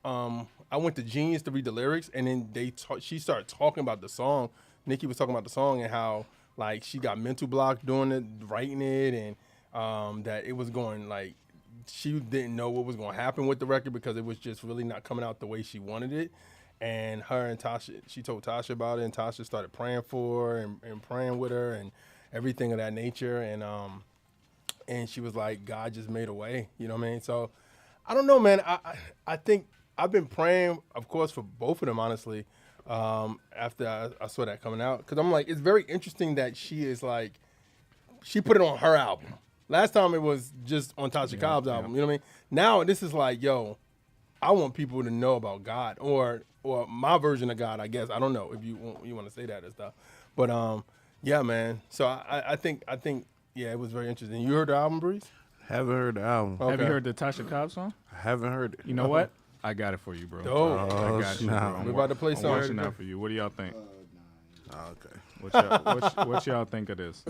Speaker 7: I went to Genius to read the lyrics, and then she started talking about the song. Nicki was talking about the song and how like she got mental block doing it, writing it, and that it was going like she didn't know what was going to happen with the record because it was just really not coming out the way she wanted it. And her and Tasha, she told Tasha about it, and Tasha started praying for her and praying with her and everything of that nature. And she was like, God just made a way, you know what I mean? So I don't know, man. I think I've been praying, of course, for both of them, honestly, after I saw that coming out. Because I'm like, it's very interesting that she is like, she put it on her album. Last time it was just on Tasha Cobb's album, you know what I mean? Now this is like, yo, I want people to know about God or my version of God, I guess. I don't know if you want to say that and stuff. But yeah, man. So I think yeah, it was very interesting. You heard the album, Breeze?
Speaker 8: Haven't heard the album.
Speaker 2: Have you heard the Tasha Cobbs song?
Speaker 8: I haven't heard it.
Speaker 2: You know what? I got it for you, bro.
Speaker 7: Dope.
Speaker 2: I got you, bro.
Speaker 7: We're about to play
Speaker 2: I'm
Speaker 7: something.
Speaker 2: watching out for you. What do y'all think?
Speaker 8: Okay.
Speaker 2: What y'all think of this?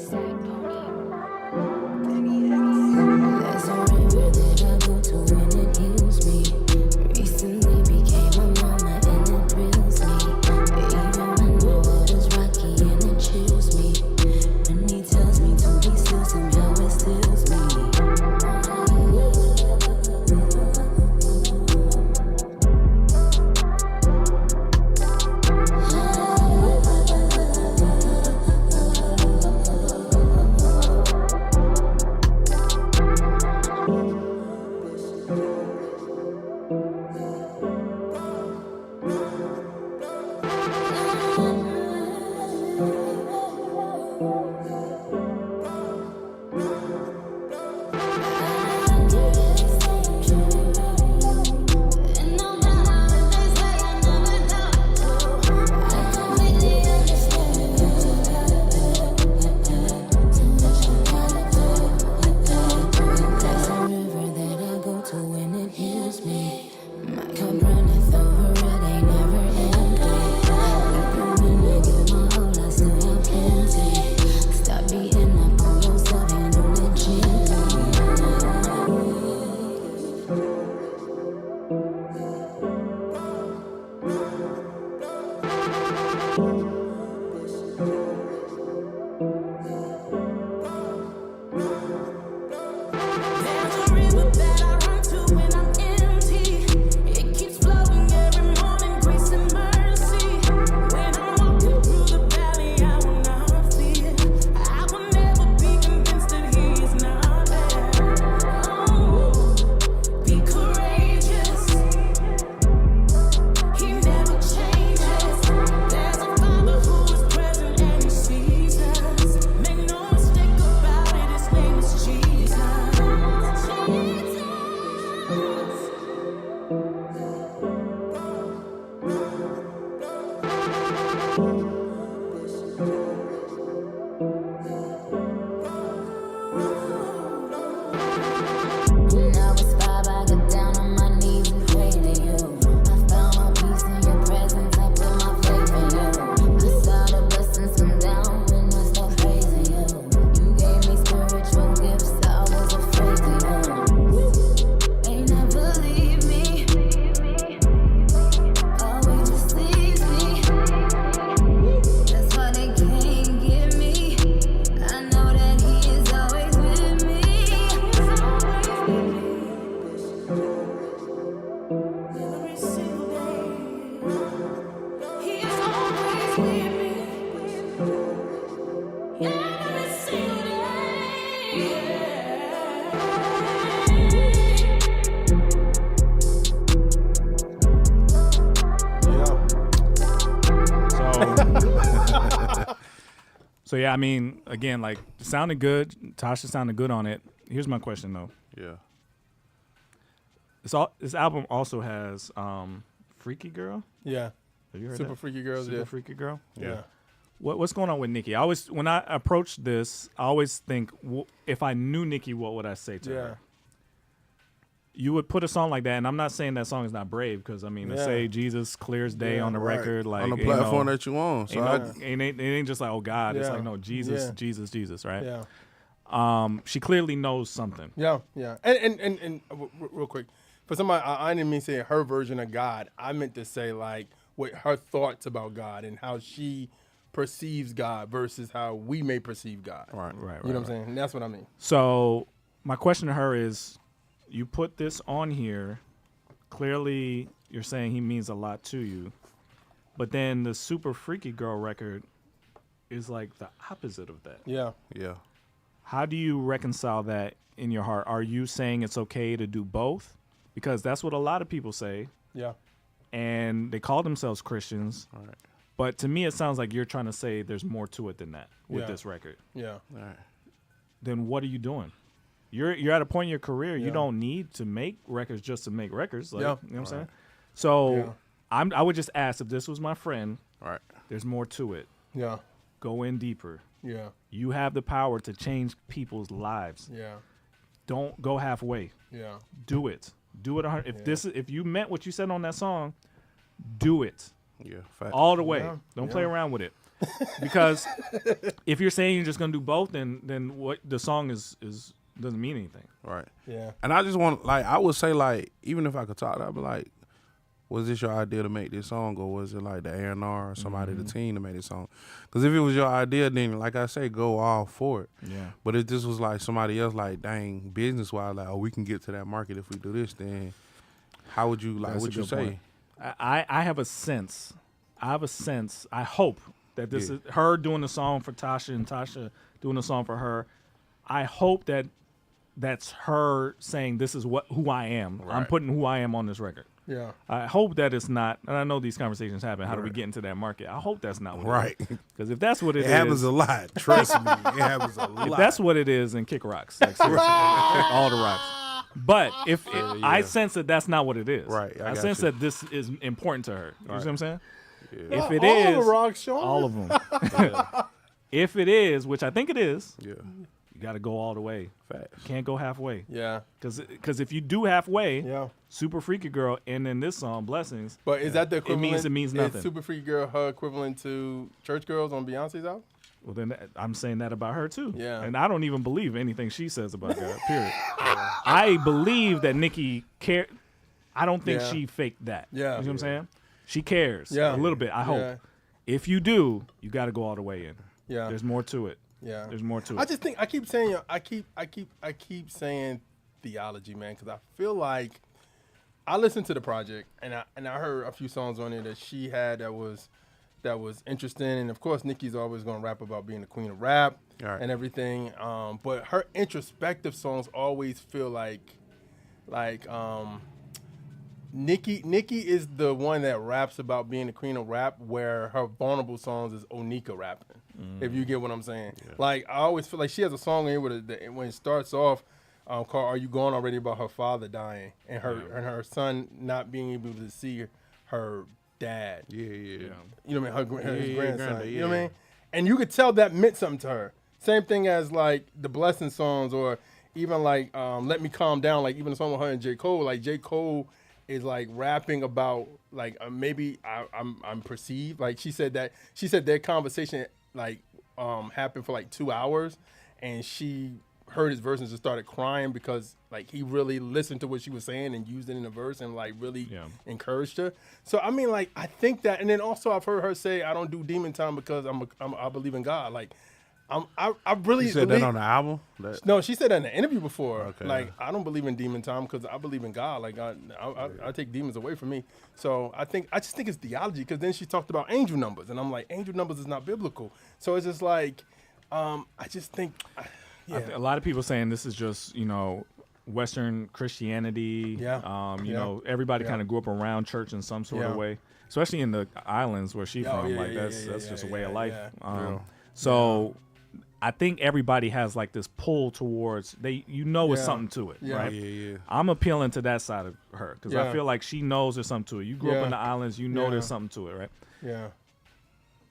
Speaker 21: Somehow it steals me.
Speaker 6: So yeah, I mean, again, like it sounded good. Tasha sounded good on it. Here's my question though.
Speaker 8: Yeah.
Speaker 6: This album also has Freaky Girl.
Speaker 7: Yeah.
Speaker 6: Have you heard
Speaker 7: Super
Speaker 6: that?
Speaker 7: Freaky Girls.
Speaker 6: Super
Speaker 7: Yeah.
Speaker 6: Freaky Girl.
Speaker 7: Yeah.
Speaker 6: What's going on with Nicki? When I approach this, I always think, if I knew Nicki, what would I say to her? You would put a song like that, and I'm not saying that song is not brave, because I mean, to say Jesus clear as day on the record, like
Speaker 8: on the platform that you on, so
Speaker 6: it ain't just like, oh God, it's like, no, Jesus,
Speaker 7: Yeah.
Speaker 6: Jesus, right?
Speaker 7: Yeah.
Speaker 6: She clearly knows something.
Speaker 7: Yeah, yeah. And real quick, for somebody, I didn't mean say her version of God. I meant to say like what her thoughts about God and how she perceives God versus how we may perceive God.
Speaker 6: Right.
Speaker 7: You know what I'm saying? And that's what I mean.
Speaker 6: So my question to her is, you put this on here, clearly you're saying he means a lot to you, but then the Super Freaky Girl record is like the opposite of that.
Speaker 7: Yeah.
Speaker 8: Yeah.
Speaker 6: How do you reconcile that in your heart? Are you saying it's okay to do both? Because that's what a lot of people say.
Speaker 7: Yeah.
Speaker 6: And they call themselves Christians.
Speaker 8: All right.
Speaker 6: But to me, it sounds like you're trying to say there's more to it than that with this record.
Speaker 7: Yeah.
Speaker 8: All right.
Speaker 6: Then what are you doing? You're at a point in your career, you
Speaker 7: Yeah.
Speaker 6: don't need to make records just to make records. Like,
Speaker 7: Yeah.
Speaker 6: You know what I'm saying?
Speaker 8: Right.
Speaker 6: So I would just ask, if this was my friend,
Speaker 8: Right.
Speaker 6: there's more to it.
Speaker 7: Yeah.
Speaker 6: Go in deeper.
Speaker 7: Yeah.
Speaker 6: You have the power to change people's lives.
Speaker 7: Yeah.
Speaker 6: Don't go halfway.
Speaker 7: Yeah.
Speaker 6: Do it. Do it. If you meant what you said on that song, do it.
Speaker 8: Yeah. Fact.
Speaker 6: All the way.
Speaker 7: Yeah.
Speaker 6: Don't play around with it. Because if you're saying you're just gonna do both, then what the song is doesn't mean anything.
Speaker 8: Right.
Speaker 7: Yeah.
Speaker 8: And I just want, like, I would say, like, even if I could talk, I'd be like, was this your idea to make this song, or was it like the A&R or somebody, the team to make this song? Because if it was your idea, then, like I say, go all for it.
Speaker 6: Yeah.
Speaker 8: But if this was like somebody else, like, dang, business-wise, like, oh, we can get to that market if we do this, then how would you, like,
Speaker 6: That's a
Speaker 8: what you
Speaker 6: good
Speaker 8: say?
Speaker 6: point. I have a sense. I hope that this is her doing the song for Tasha and Tasha doing the song for her. I hope that that's her saying, this is who I am.
Speaker 8: Right.
Speaker 6: I'm putting who I am on this record.
Speaker 7: Yeah.
Speaker 6: I hope that it's not, and I know these conversations happen. How do we get into that market? I hope that's not what it is. Because if that's what it
Speaker 8: happens a lot. Trust me, it happens a lot.
Speaker 6: If that's what it is, then kick rocks. Like, seriously, kick all the rocks. But if I sense that that's not what it is.
Speaker 8: Right.
Speaker 6: I sense that this is important to her. You know what I'm saying?
Speaker 8: Yeah.
Speaker 6: If it
Speaker 7: all
Speaker 6: is,
Speaker 7: the rocks, Sean.
Speaker 6: all of them. If it is, which I think it is,
Speaker 8: Yeah.
Speaker 6: you got to go all the way.
Speaker 8: Facts.
Speaker 6: You can't go halfway.
Speaker 7: Yeah.
Speaker 6: Because if you do halfway,
Speaker 7: Yeah.
Speaker 6: Super Freaky Girl, and then this song, Blessings,
Speaker 7: But is that the equivalent?
Speaker 6: it means nothing.
Speaker 7: Is Super Freaky Girl her equivalent to Church Girls on Beyonce's album?
Speaker 6: Well, then I'm saying that about her too.
Speaker 7: Yeah.
Speaker 6: And I don't even believe anything she says about God, period. I believe that Nicki cared. I don't think
Speaker 7: Yeah.
Speaker 6: she faked that.
Speaker 7: Yeah.
Speaker 6: You know what I'm saying? She cares
Speaker 7: Yeah.
Speaker 6: a little bit, I hope.
Speaker 7: Yeah.
Speaker 6: If you do, you got to go all the way in.
Speaker 7: Yeah.
Speaker 6: There's more to it.
Speaker 7: Yeah.
Speaker 6: There's more to it.
Speaker 7: I just think I keep saying theology, man, because I feel like I listened to the project and I heard a few songs on it that she had that was interesting, and of course Nicki's always gonna rap about being the queen of rap and everything. But her introspective songs always feel like Nicki is the one that raps about being the queen of rap, where her vulnerable songs is Onika rapping. If you get what I'm saying. Like, I always feel like she has a song in here when it starts off called "Are You Gone Already?" about her father dying and her son not being able to see her dad.
Speaker 8: Yeah.
Speaker 7: You know what I mean? His grandson.
Speaker 8: granddad,
Speaker 7: You know what I mean? And you could tell that meant something to her. Same thing as like the Blessing songs, or even like "Let Me Calm Down." Like even the song with her and J. Cole. Like J. Cole is like rapping about like maybe I'm perceived. Like she said their conversation like happened for like 2 hours, and she heard his verse and just started crying because like he really listened to what she was saying and used it in a verse and like really encouraged her. So I mean, like I think that, and then also I've heard her say, "I don't do demon time because I believe in God." Like I really
Speaker 8: You said
Speaker 7: believe,
Speaker 8: that on the album?
Speaker 7: No, she said that in an interview before.
Speaker 8: Okay.
Speaker 7: Like, I don't believe in demon time because I believe in God. Like, I take demons away from me. So I just think it's theology because then she talked about angel numbers. And I'm like, angel numbers is not biblical. So it's just like, I just think,
Speaker 6: A lot of people saying this is just, Western Christianity.
Speaker 7: Yeah.
Speaker 6: You know, everybody kind of grew up around church in some sort of way, especially in the islands where she's from. That's just a way of life. So I think everybody has like this pull towards it's something to it, right?
Speaker 8: Yeah.
Speaker 6: I'm appealing to that side of her because I
Speaker 7: Yeah.
Speaker 6: feel like she knows there's something to it. You grew up
Speaker 7: Yeah.
Speaker 6: in the islands, you know there's something to it, right?
Speaker 7: Yeah.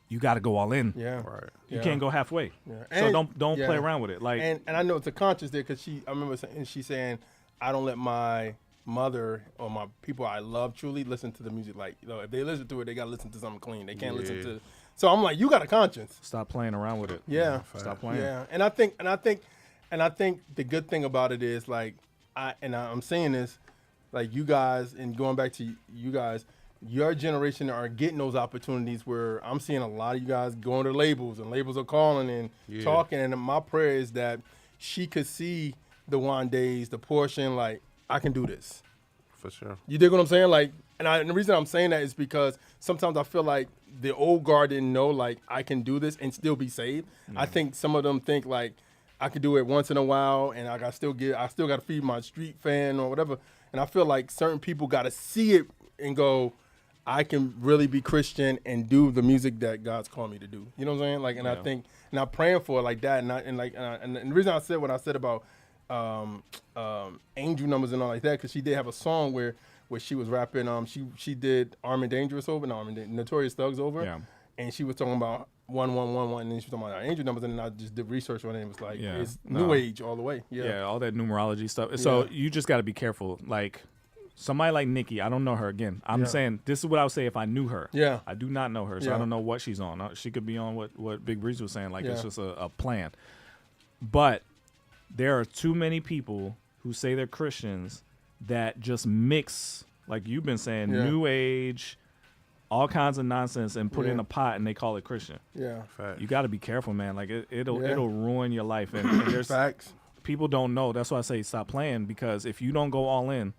Speaker 6: You got to go all in.
Speaker 7: Yeah.
Speaker 8: Right.
Speaker 6: You can't go halfway.
Speaker 7: Yeah.
Speaker 6: So
Speaker 7: And-
Speaker 6: don't
Speaker 7: yeah.
Speaker 6: play around with it. Like,
Speaker 7: and I know it's a conscious there because I remember she's saying, I don't let my mother or my people I love truly listen to the music. Like, if they listen to it, they got to listen to something clean. They can't listen to. So I'm like, you got a conscience.
Speaker 6: Stop playing around with it.
Speaker 7: Yeah.
Speaker 6: Stop playing.
Speaker 7: Yeah. And I think the good thing about it is like, I'm saying this, like you guys, and going back to you guys, your generation are getting those opportunities where I'm seeing a lot of you guys going to labels and labels are calling and talking. And my prayer is that she could see the Wandays, the portion, like, I can do this.
Speaker 8: For sure.
Speaker 7: You dig what I'm saying? Like, and the reason I'm saying that is because sometimes I feel like the old guard didn't know, like, I can do this and still be saved. I think some of them think like I could do it once in a while and I still got to feed my street fan or whatever. And I feel like certain people got to see it and go, I can really be Christian and do the music that God's called me to do. You know what I'm saying? Like, and I think, and I'm praying for it like that. And the reason I said what I said about angel numbers and all like that, because she did have a song where she was rapping. She did Armed and Dangerous over, Notorious Thugs over, and she was talking about 1111, and then she was talking about angel numbers, and then I just did research on it. And it was like it's New Age all the way.
Speaker 6: Yeah, all that numerology stuff. So you just got to be careful. Like somebody like Nicki, I don't know her. Again, I'm saying this is what I would say if I knew her.
Speaker 7: Yeah,
Speaker 6: I do not know her, so I don't know what she's on. She could be on what Big Breeze was saying. Like it's just a plan, but there are too many people who say they're Christians that just mix, like you've been saying, New Age, all kinds of nonsense, and put it in a pot and they call it Christian.
Speaker 7: Yeah,
Speaker 6: you got to be careful, man. Like it'll ruin your life. And there's
Speaker 7: facts.
Speaker 6: People don't know. That's why I say stop playing, because if you don't go all in,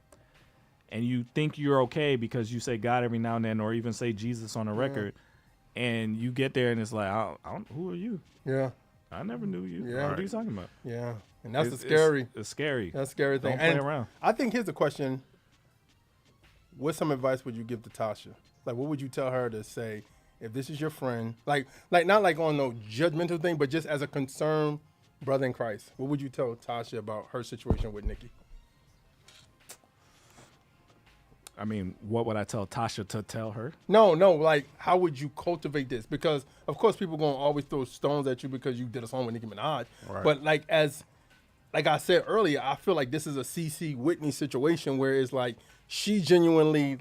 Speaker 6: and you think you're okay because you say God every now and then, or even say Jesus on a record, and you get there and it's like, I don't, who are you?
Speaker 7: Yeah,
Speaker 6: I never knew you.
Speaker 7: Yeah,
Speaker 6: what are you talking about?
Speaker 7: Yeah, and that's the scary.
Speaker 6: It's scary.
Speaker 7: That's a scary thing.
Speaker 6: Don't play around.
Speaker 7: I think here's the question: what some advice would you give to Tasha? Like, what would you tell her to say if this is your friend? Like not like on no judgmental thing, but just as a concerned brother in Christ. What would you tell Tasha about her situation with Nicki?
Speaker 6: I mean, what would I tell Tasha to tell her?
Speaker 7: No, like, how would you cultivate this? Because, of course, people going to always throw stones at you because you did a song with Nicki Minaj. Right. But, like I said earlier, I feel like this is a CC Whitney situation where it's like she genuinely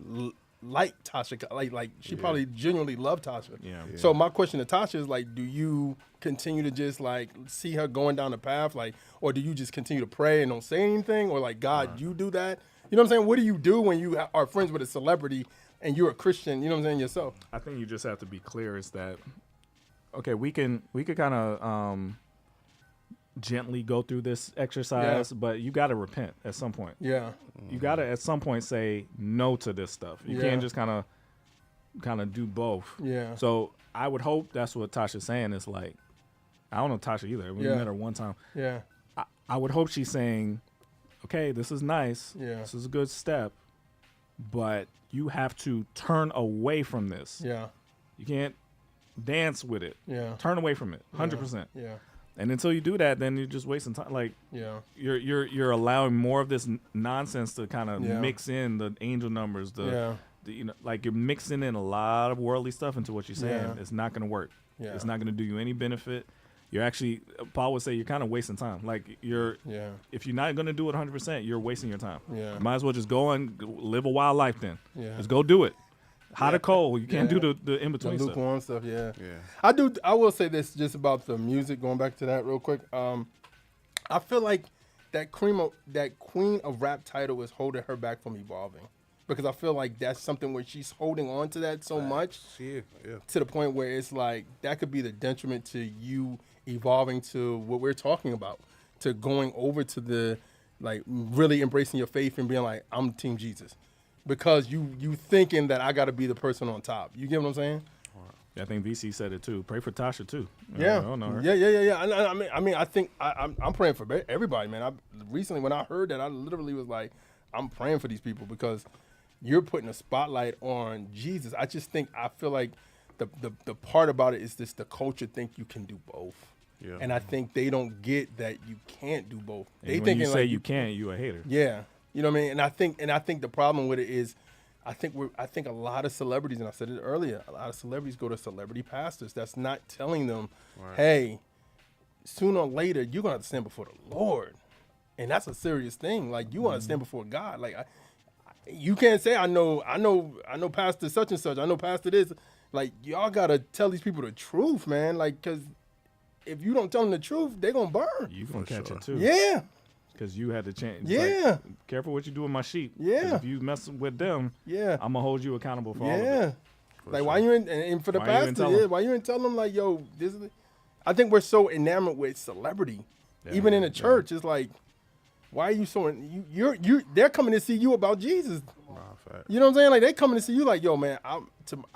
Speaker 7: liked Tasha. Like she probably genuinely loved Tasha.
Speaker 6: Yeah.
Speaker 7: So my question to Tasha is, like, do you continue to just, like, see her going down the path? Like, or do you just continue to pray and don't say anything? Or, like, God, you do that? You know what I'm saying? What do you do when you are friends with a celebrity and you're a Christian? You know what I'm saying, yourself?
Speaker 6: I think you just have to be clear. Is that okay? We could kind of gently go through this exercise, but you got to repent at some point.
Speaker 7: Yeah,
Speaker 6: you got to at some point say no to this stuff. You can't just kind of do both.
Speaker 7: Yeah.
Speaker 6: So I would hope that's what Tasha's saying. Is like, I don't know Tasha either. We met her one time.
Speaker 7: Yeah.
Speaker 6: I would hope she's saying, okay, this is nice.
Speaker 7: Yeah.
Speaker 6: This is a good step, but you have to turn away from this.
Speaker 7: Yeah.
Speaker 6: You can't dance with it.
Speaker 7: Yeah.
Speaker 6: Turn away from it, 100%.
Speaker 7: Yeah.
Speaker 6: And until you do that, then you're just wasting time. Like, you're allowing more of this nonsense to kind of mix in the angel numbers. Like you're mixing in a lot of worldly stuff into what you're saying.
Speaker 7: Yeah.
Speaker 6: It's not going to work.
Speaker 7: Yeah.
Speaker 6: It's not going to do you any benefit. You're actually, Paul would say, you're kind of wasting time. Like if you're not going to do it 100%, you're wasting your time.
Speaker 7: Yeah.
Speaker 6: You might as well just go and live a wild life then.
Speaker 7: Yeah.
Speaker 6: Just go do it. Hot or cold, you can't do the in between
Speaker 7: the
Speaker 6: stuff.
Speaker 7: lukewarm stuff. Yeah. I will say this just about the music. Going back to that real quick. I feel like that queen of rap title is holding her back from evolving, because I feel like that's something where she's holding on to that so much
Speaker 8: to
Speaker 7: the point where it's like that could be the detriment to you evolving to what we're talking about, to going over to the, like, really embracing your faith and being like, I'm Team Jesus. Because you thinking that I got to be the person on top. You get what I'm saying?
Speaker 6: Yeah, I think VC said it too. Pray for Tasha too.
Speaker 7: Yeah,
Speaker 6: I don't know her.
Speaker 7: yeah. I mean, I think I'm praying for everybody, man. Recently when I heard that, I literally was like, I'm praying for these people because you're putting a spotlight on Jesus. I feel like the part about it is this: the culture think you can do both, and I think they don't get that you can't do both.
Speaker 6: And when you say you can't, you a hater.
Speaker 7: Yeah, you know what I mean. And I think the problem with it is, I think a lot of celebrities, and I said it earlier, a lot of celebrities go to celebrity pastors that's not telling them, hey, sooner or later you're gonna have to stand before the Lord, and that's a serious thing. Like you want to stand before God. Like you can't say I know Pastor such and such. I know Pastor this. Like y'all gotta tell these people the truth, man. Like because if you don't tell them the truth, they're gonna burn.
Speaker 6: You gonna catch it too.
Speaker 7: Yeah.
Speaker 6: Because you had to change.
Speaker 7: Yeah.
Speaker 6: Like, careful what you do with my sheep.
Speaker 7: Yeah.
Speaker 6: If you mess with them,
Speaker 7: I'm
Speaker 6: going to hold you accountable for all of
Speaker 7: yeah.
Speaker 6: it.
Speaker 7: Like, why you in, and for the pastor, why you ain't telling them, like, yo, this is, I think we're so enamored with celebrity. Even in the church, it's like, why are you so, they're coming to see you about Jesus. You know what I'm saying? Like, they coming to see you like, yo, man, I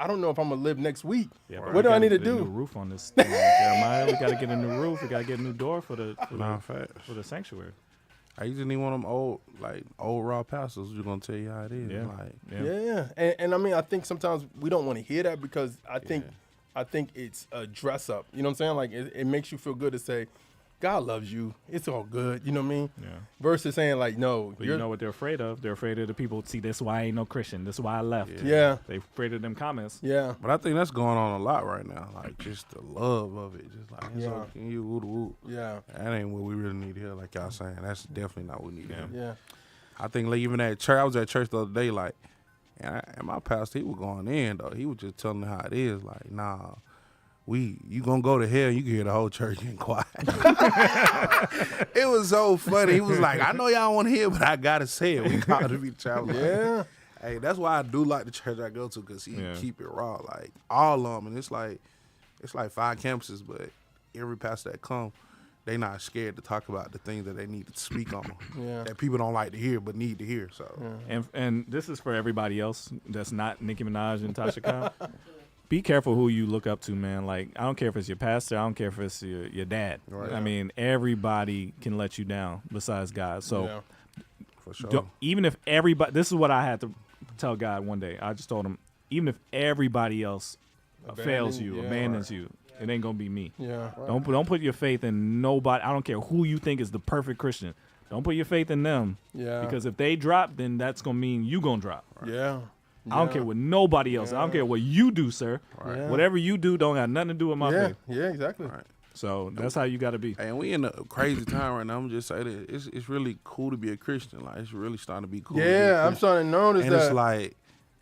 Speaker 7: don't know if I'm going to live next week. Yeah, what do I need to do?
Speaker 6: A new roof on this thing, Jeremiah. We got to get a new roof. We got to get a new door for the sanctuary.
Speaker 8: I used to need one of them old raw pastors who's gonna tell you how it is.
Speaker 7: Yeah. And I mean, I think sometimes we don't want to hear that because I think it's a dress up. You know what I'm saying? Like it makes you feel good to say, God loves you. It's all good. You know what I mean?
Speaker 6: Yeah.
Speaker 7: Versus saying like, no.
Speaker 6: But you know what they're afraid of? They're afraid of the people. See, that's why I ain't no Christian. That's why I left.
Speaker 7: Yeah.
Speaker 6: They're afraid of them comments.
Speaker 7: Yeah.
Speaker 8: But I think that's going on a lot right now. Like just the love of it. Just like, can you woo.
Speaker 7: Yeah.
Speaker 8: That ain't what we really need here, like y'all saying. That's definitely not what we need here.
Speaker 7: Yeah.
Speaker 8: I think like even at church, I was at church the other day, like, and my pastor, he was going in though. He was just telling me how it is. Like, nah. You gonna go to hell, you can hear the whole church getting quiet. It was so funny. He was like, I know y'all want to hear, but I gotta say it. We called to be traveling.
Speaker 7: Yeah.
Speaker 8: Hey, that's why I do like the church I go to, because he keep it raw. Like, all of them. And it's like 5 campuses, but every pastor that come, they not scared to talk about the things that they need to speak on. That people don't like to hear, but need to hear. So,
Speaker 6: and this is for everybody else that's not Nicki Minaj and Tasha Cobb. Be careful who you look up to, man. Like, I don't care if it's your pastor. I don't care if it's your dad. Right. I mean, everybody can let you down besides God. So,
Speaker 8: for sure.
Speaker 6: Even if everybody, this is what I had to tell God one day. I just told him, even if everybody else fails you, abandons you, it ain't gonna be me.
Speaker 7: Yeah.
Speaker 6: Right. Don't put your faith in nobody. I don't care who you think is the perfect Christian. Don't put your faith in them.
Speaker 7: Yeah.
Speaker 6: Because if they drop, then that's gonna mean you gonna drop.
Speaker 7: Right? Yeah.
Speaker 6: I don't care what nobody else. I don't care what you do, sir.
Speaker 7: Right.
Speaker 6: Whatever you do don't have nothing to do with my faith.
Speaker 7: Yeah, exactly.
Speaker 8: Right.
Speaker 6: So that's how you got to be.
Speaker 8: And we in a crazy time right now. I'm just saying that it's really cool to be a Christian. Like, it's really starting to be cool.
Speaker 7: Yeah, I'm starting to notice
Speaker 8: and
Speaker 7: that.
Speaker 8: It's like,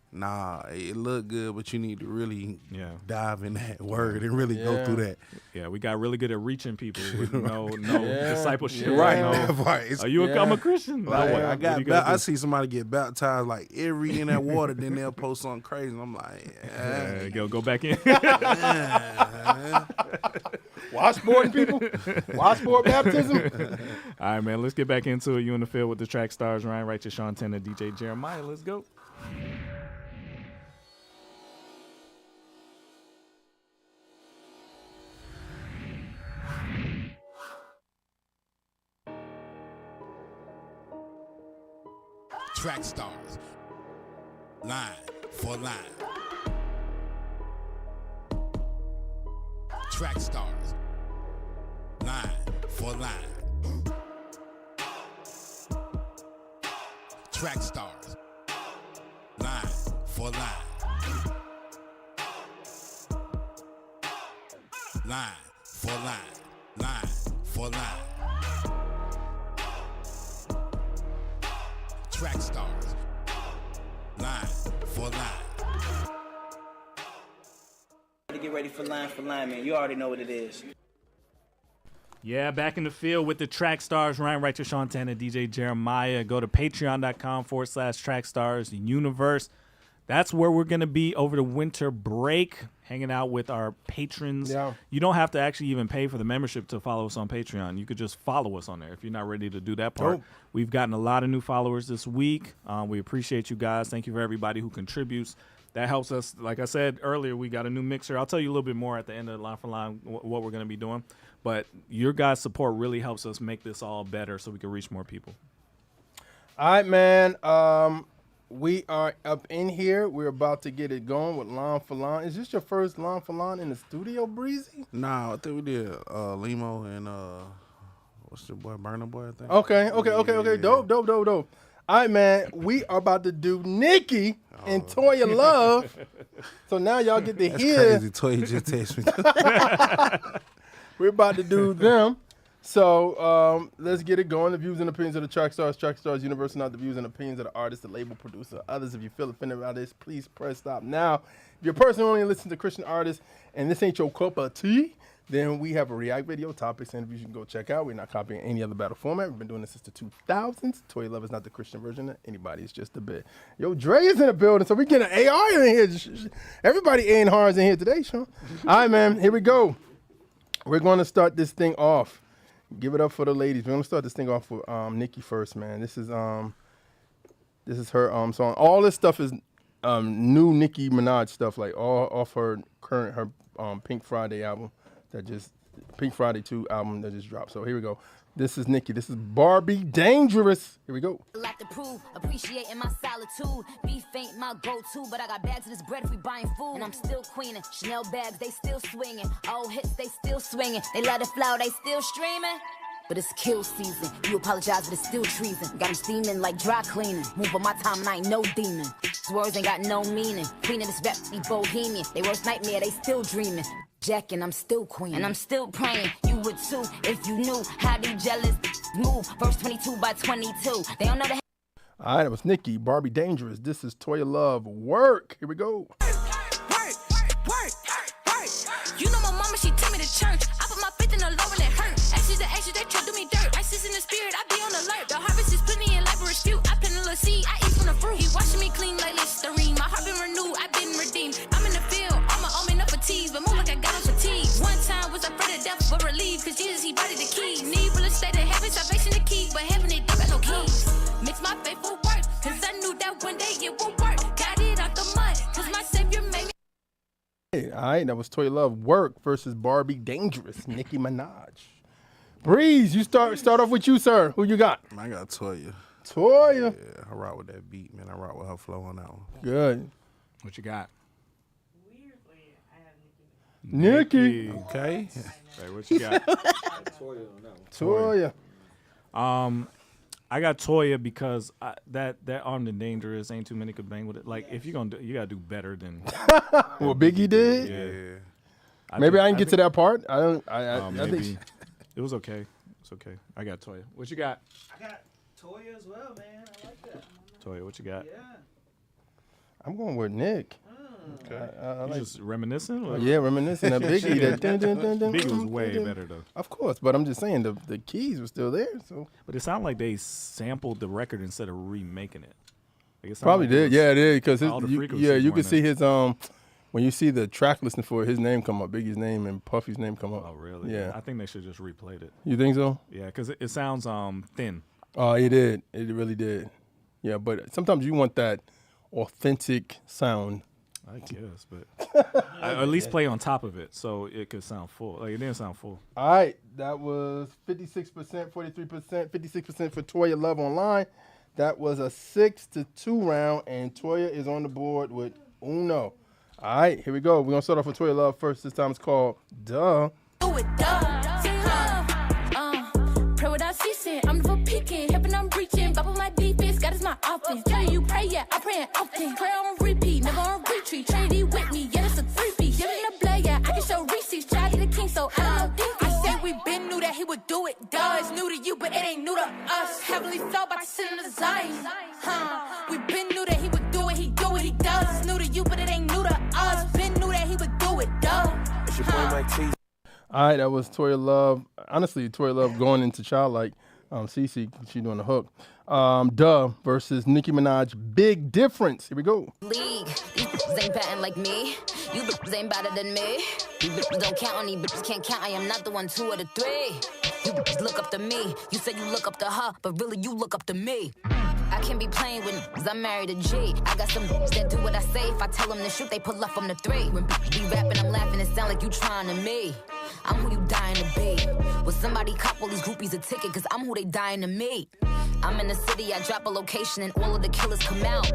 Speaker 8: nah, it look good, but you need to really dive in that word and really go through that.
Speaker 6: Yeah, we got really good at reaching people with no discipleship.
Speaker 8: Right.
Speaker 6: Right. Are you I'm a Christian?
Speaker 8: Like, I see somebody get baptized like every in that water, then they'll post something crazy. And I'm like,
Speaker 6: go back in.
Speaker 7: Washboarding people? Washboard baptism?
Speaker 6: All right, man, let's get back into it. You in the field with the track stars, Ryan Righteous, Sean Tanner, DJ Jeremiah. Let's go.
Speaker 17: Trackstarz, line for line. Trackstarz, line for line. Trackstarz, line for line. Line for line, line for line. Trackstarz, line for line.
Speaker 20: To get ready for line, man. You already know what it is.
Speaker 6: Yeah, back in the field with the track stars, Ryan Righteous, Sean Tanner, DJ Jeremiah. Go to patreon.com/Trackstarz Universe. that's where we're going to be over the winter break, hanging out with our patrons.
Speaker 7: Yeah.
Speaker 6: You don't have to actually even pay for the membership to follow us on Patreon. You could just follow us on there if you're not ready to do that part.
Speaker 7: Dope.
Speaker 6: We've gotten a lot of new followers this week. We appreciate you guys. Thank you for everybody who contributes. That helps us. Like I said earlier, we got a new mixer. I'll tell you a little bit more at the end of Line for Line what we're going to be doing. But your guys' support really helps us make this all better so we can reach more people.
Speaker 7: All right, man. We are up in here. We're about to get it going with Line for Line. Is this your first Line for Line in the studio, Breezy?
Speaker 8: Nah, I think we did Limo and what's the boy, Burner Boy, I think.
Speaker 7: Okay. Dope. All right, man. We are about to do Nicki and Toyalove. So now y'all get to
Speaker 8: That's
Speaker 7: hear.
Speaker 8: crazy. Toya just texted me.
Speaker 7: We're about to do them. So let's get it going. The views and opinions of the Trackstarz Universe, not the views and opinions of the artist, the label, producer, others. If you feel offended by this, please press stop now. If you're a person who only listens to Christian artists and this ain't your cup of tea, then we have a React video, topics, and interviews you can go check out. We're not copying any other battle format. We've been doing this since the 2000s. Toyalove is not the Christian version of anybody. It's just a bit. Yo, Dre is in the building, so we get an AR in here. Everybody A and H's in here today, Sean. All right, man, here we go. We're going to start this thing off. Give it up for the ladies. We're gonna start this thing off with Nicki first, man. This is her song. All this stuff is new Nicki Minaj stuff, like all off her current Pink Friday album Pink Friday 2 album that just dropped. So here we go. This is Nicki. This is Barbie Dangerous. Here we go.
Speaker 21: A lot to prove, appreciating my solitude. Beef ain't my go-to, but I got bags of this bread if we buying food. And I'm still queening. Chanel bags, they still swinging. Old hits, they still swinging. They let it flow, they still streaming. But it's kill season. You apologize, but it's still treason. Got them steaming like dry cleaning. Move on my time and I ain't no demon. These words ain't got no meaning. Queen of this rap, be bohemian. They worst nightmare, they still dreaming. Jacking, I'm still queen. And I'm still praying. You would too if you knew how they jealous move. Verse 22 by 22. They don't know the.
Speaker 7: All right, that was Nicki, Barbie Dangerous. This is Toyalove, Work. Here we go.
Speaker 22: You know my mama, she took me to church. I put my faith in the Lord when it hurt. Ashes to ashes, they try to do me dirt. Isis in the spirit, I be on alert. The harvest is plenty and laborious few. I plant a little seed, I eat from the fruit. He washing me clean like Listerine. My heart been renewed, I been redeemed. I'm in the field, I'm a omen up for teas, but move like I got on fatigue. One time was afraid of death, but relieved, cause Jesus, he body the key. Need real estate in heaven, salvation the key, but heaven, they don't got no keys. Mix my faith with work, cause I knew that one day it would work. Got it out the mud, cause my savior made me.
Speaker 7: Hey, all right, that was Toyalove, Work versus Barbie Dangerous, Nicki Minaj. Breeze, you start off with you, sir. Who you got?
Speaker 8: I got Toya.
Speaker 7: Toya.
Speaker 8: Yeah, I rock with that beat, man. I rock with her flow on that one.
Speaker 7: Good.
Speaker 6: What you got?
Speaker 7: Nicki.
Speaker 8: Okay.
Speaker 6: Hey, what you got?
Speaker 7: Toya.
Speaker 6: I got Toya because that Armed and Dangerous, ain't too many could bang with it. Like, if you're gonna do, you gotta do better than
Speaker 7: what Biggie did.
Speaker 6: Yeah.
Speaker 7: Maybe I didn't get to that part. I
Speaker 6: maybe.
Speaker 7: think
Speaker 6: It was okay. It's okay. I got Toya. What you got?
Speaker 20: I got Toya as well, man. I like that.
Speaker 6: Toya, what you got?
Speaker 20: Yeah.
Speaker 7: I'm going with Nick.
Speaker 6: Okay.
Speaker 7: I
Speaker 6: You
Speaker 7: like,
Speaker 6: just reminiscing? Or?
Speaker 7: yeah, reminiscing of Biggie. That dun, dun, dun, dun,
Speaker 6: Biggie was
Speaker 7: dun,
Speaker 6: way
Speaker 7: dun.
Speaker 6: better though.
Speaker 7: Of course, but I'm just saying the keys were still there. So,
Speaker 6: But it sounded like they sampled the record instead of remaking it. Like, it sounded
Speaker 7: probably
Speaker 6: like it
Speaker 7: did.
Speaker 6: was-
Speaker 7: Yeah, it did because
Speaker 6: all the frequencies
Speaker 7: yeah, you
Speaker 6: were
Speaker 7: can
Speaker 6: in
Speaker 7: see
Speaker 6: it.
Speaker 7: his when you see the track listing for it, his name come up, Biggie's name and Puffy's name come up.
Speaker 6: Oh really?
Speaker 7: Yeah.
Speaker 6: I think they should just replayed it.
Speaker 7: You think so?
Speaker 6: Yeah, because it sounds thin.
Speaker 7: Oh, it did. It really did. Yeah, but sometimes you want that authentic sound.
Speaker 6: I guess, but at least play on top of it so it could sound full. Like, it didn't sound full.
Speaker 7: All right, that was 56%, 43%, 56% for Toyalove online. That was a 6-2 round, and Toya is on the board with uno. All right, here we go. We're gonna start off with Toyalove first. This time it's called Duh.
Speaker 22: Do it, pray without ceasing. I'm never peeking, helping, I'm reaching. Bop on my defense, God is my offense. Tell you pray, yeah, I pray often. Pray on repeat, never on retreat. Trinity with me, yeah, that's a 3-piece. Giving a play, yeah, I can show receipts. Child to the king, so I don't know. I said we been knew that he would do it. Duh, it's new to you, but it ain't new to us. Heavily felt by the sin of the Zion. We been knew that he would do it, he do it, he does. It's new to you, but it ain't new to us. Been knew that he would do it, duh.
Speaker 20: It's your boy Mike T.
Speaker 7: All right, that was Toyalove. Honestly, Toyalove going into Childlike. Cece, she doing the hook. Duh versus Nicki Minaj. Big difference. Here we go.
Speaker 21: League. These bitches ain't batting like me. You bitches ain't better than me. You bitches don't count on these bitches can't count. I am not the 1, 2, or the 3. You bitches look up to me. You said you look up to her, but really you look up to me. I can't be playing with niggas, I'm married to G. I got some bitches that do what I say. If I tell them to shoot, they pull up from the 3. When bitches be rapping, I'm laughing. It sound like you trying to me. I'm who you dying to be. Will somebody cop all these groupies a ticket? Cause I'm who they dying to meet. I'm in the city, I drop a location and all of the killers come out.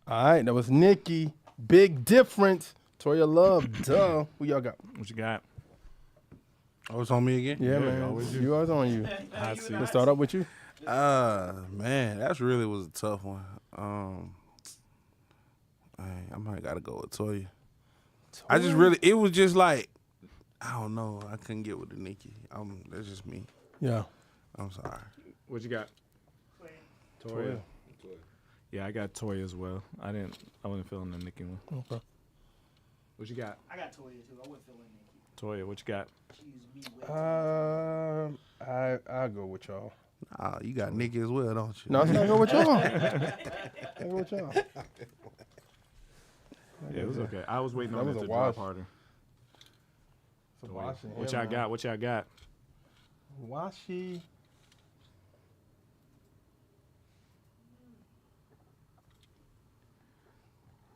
Speaker 7: All right, that was Nicki. Big difference. Toyalove. Duh. Who y'all got?
Speaker 6: What you got?
Speaker 8: Oh, it's on me again?
Speaker 7: Yeah, man.
Speaker 8: Always
Speaker 7: You always on you. Let's start up with you.
Speaker 8: Man, that's really was a tough one. I might gotta go with Toya. I just really, it was just like, I don't know. I couldn't get with the Nicki. That's just me.
Speaker 7: Yeah.
Speaker 8: I'm sorry.
Speaker 6: What you got? Toya. Yeah, I got Toya as well. I wasn't feeling the Nicki one.
Speaker 7: Okay.
Speaker 6: What you got?
Speaker 20: I got Toya too. I wasn't feeling Nicki.
Speaker 6: Toya, what you got?
Speaker 7: I'll go with y'all.
Speaker 8: You got Nicki as well, don't you?
Speaker 7: No, I go with y'all. I go with y'all.
Speaker 6: Yeah, it was okay. I was waiting on it to drop harder. What y'all got? What y'all got?
Speaker 7: Washi.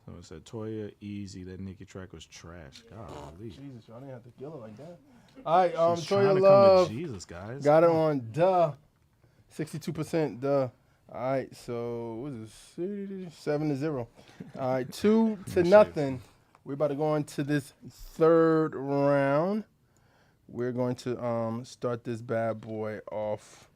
Speaker 6: So it said Toya Easy. That Nicki track was trash. Golly.
Speaker 7: Jesus, y'all didn't have to kill it like that. All right,
Speaker 6: She's trying to come
Speaker 7: Toyalove.
Speaker 6: to Jesus, guys.
Speaker 7: Got it on Duh. 62% Duh. All right, so what is this? 7-0. All right, 2-0. We're about to go into this third round. We're going to start this bad boy off.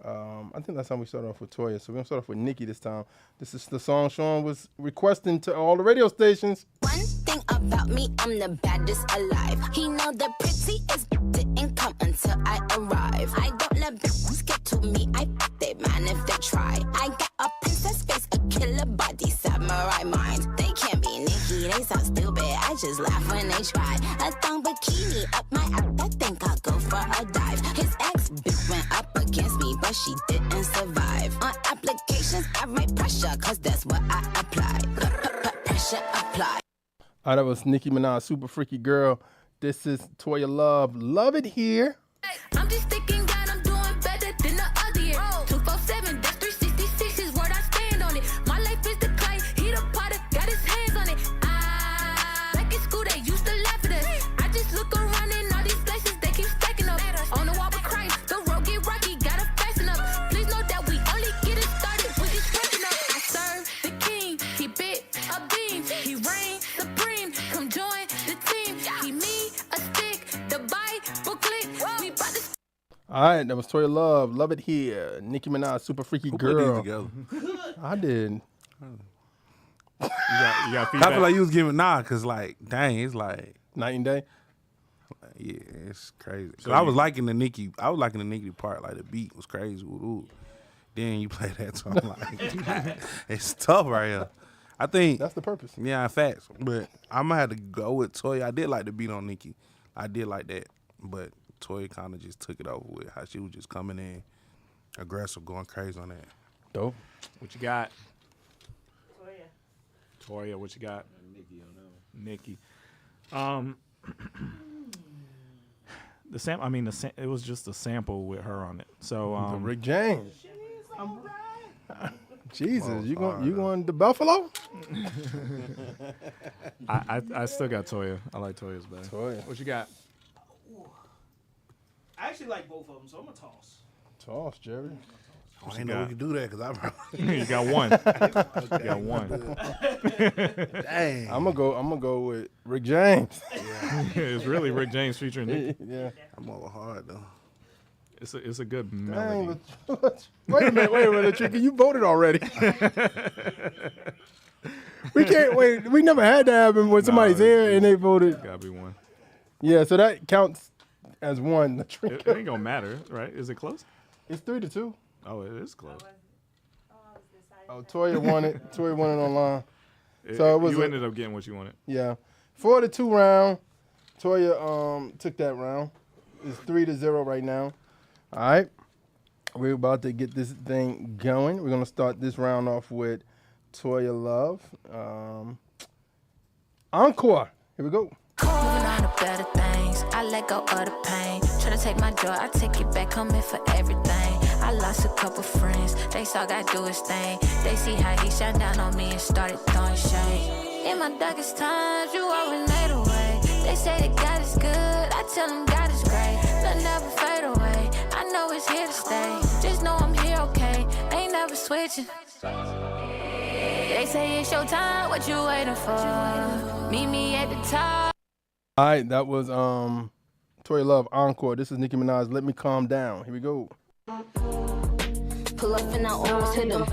Speaker 7: I think last time we started off with Toya, so we're going to start off with Nicki this time. This is the song Sean was requesting to all the radio stations.
Speaker 21: One thing about me, I'm the baddest alive. He know the prettiest didn't come until I arrive. I don't let bitches get to me. I fuck they man if they try. I got a princess face, a killer body, samurai mind. They can't be Nicki, they sound stupid. I just laugh when they try. A thong bikini up my ass, I think I'll go for a dive. His ex bitch went up against me, but she didn't survive. On applications, I write pressure, cause that's what I apply. Pressure apply.
Speaker 7: All right, that was Nicki Minaj, Super Freaky Girl. This is Toyalove. Love it here.
Speaker 22: I'm just thinking, God, I'm doing better than the other year. 247, that's 366 is word I stand on it. My life is the clay, he the potter, got his hands on it. Back in school, they used to laugh at us. I just look around and all these places, they keep stacking up. On the wall with Christ, the road get rocky, gotta fasten up. Please know that we only get it started, we just ramping up. I serve the king, he bit a beam, he reigns supreme. Come join the team, he me a stick, the Bible click. We bout to.
Speaker 7: All right, that was Toyalove. Love it here. Nicki Minaj, Super Freaky
Speaker 8: Who
Speaker 7: Girl.
Speaker 8: put these together?
Speaker 7: I did.
Speaker 6: You got
Speaker 8: I
Speaker 6: feedback?
Speaker 8: feel like you was giving cause like, dang, it's like
Speaker 7: night and day.
Speaker 8: Yeah, it's crazy.
Speaker 6: So
Speaker 8: I was liking the Nicki part, like the beat was crazy. Ooh. Then you play that song, like it's tough right here. I think
Speaker 7: that's the purpose.
Speaker 8: Yeah, facts. But I'm gonna have to go with Toya. I did like the beat on Nicki. I did like that, but Toya kind of just took it over with how she was just coming in aggressive, going crazy on that.
Speaker 7: Dope.
Speaker 6: What you got? Toya, what you got?
Speaker 2: Nicki on that one.
Speaker 6: Nicki. The sample. I mean, it was just a sample with her on it. So
Speaker 7: The Rick James. Jesus, you going to Buffalo?
Speaker 6: I still got Toya. I like Toya's better.
Speaker 7: Toya.
Speaker 6: What you got?
Speaker 20: I actually like both of them, so I'm going to toss.
Speaker 7: Toss, Jerry.
Speaker 8: I didn't know we could do that because I probably
Speaker 6: You got one. You got one.
Speaker 8: Dang.
Speaker 7: I'm gonna go with Rick James.
Speaker 6: It's really Rick James featuring Nicki.
Speaker 7: Yeah.
Speaker 8: I'm over hard though.
Speaker 6: It's a good melody.
Speaker 7: Dang, wait a minute, Tricky. You voted already. We can't wait. We never had that happen when somebody's here and they voted.
Speaker 6: Gotta be one.
Speaker 7: Yeah, so that counts as one.
Speaker 6: It ain't gonna matter, right? Is it close?
Speaker 7: It's 3-2.
Speaker 6: Oh, it is close.
Speaker 7: Oh, Toya won it. Toya won it online. So it was
Speaker 6: you ended up getting what you wanted.
Speaker 7: Yeah. 4-2 round. Toya took that round. It's 3-0 right now. All right. We're about to get this thing going. We're gonna start this round off with Toyalove. Encore. Here we go.
Speaker 22: Moving on to better things. I let go of the pain. Try to take my joy, I take it back. Coming for everything. I lost a couple friends. They saw God do his thing. They see how he shut down on me and started throwing shade. In my darkest times, you always made a way. They say that God is good. I tell them God is great. They'll never fade away. I know it's here to stay. Just know I'm here, okay? Ain't never switching. They say it's your time. What you waiting for? Meet me at the top.
Speaker 7: All right, that was Toyalove Encore. This is Nicki Minaj. Let Me Calm Down. Here we go.
Speaker 21: Pull up and I almost hit him.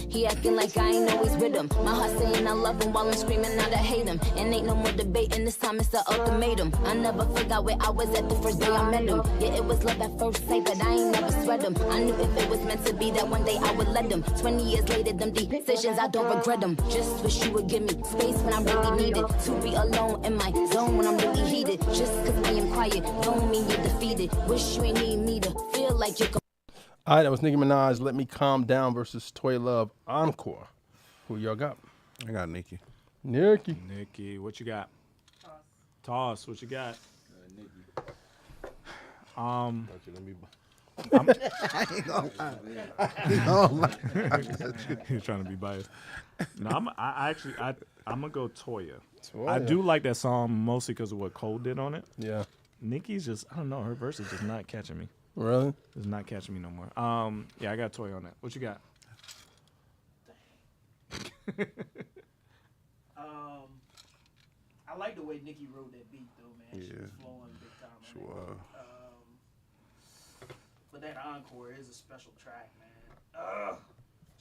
Speaker 21: He acting like I ain't always with him. My heart saying I love him while I'm screaming out I hate him. And ain't no more debating, this time it's the ultimatum. I never forgot where I was at the first day I met him. Yeah, it was love at first sight, but I ain't never sweat him. I knew if it was meant to be that one day I would let him. 20 years later, them decisions, I don't regret them. Just wish you would give me space when I really need it. To be alone in my zone when I'm really heated. Just cause I am quiet, don't mean you're defeated. Wish you ain't need me to feel like you're
Speaker 7: All right, that was Nicki Minaj. Let Me Calm Down versus Toyalove Encore. Who y'all got?
Speaker 8: I got Nicki.
Speaker 7: Nicki.
Speaker 6: Nicki, what you got? Toss, what you got?
Speaker 8: I ain't gonna lie.
Speaker 6: He's trying to be biased. No, I'm gonna go Toya. I do like that song mostly because of what Cole did on it.
Speaker 7: Yeah.
Speaker 6: Nicki's just, I don't know, her verse is just not catching me.
Speaker 7: Really?
Speaker 6: It's not catching me no more. Yeah, I got Toya on that. What you got?
Speaker 20: I like the way Nicki wrote that beat though, man.
Speaker 8: Yeah.
Speaker 20: She was flowing big time.
Speaker 8: Sure.
Speaker 20: But that Encore is a special track, man.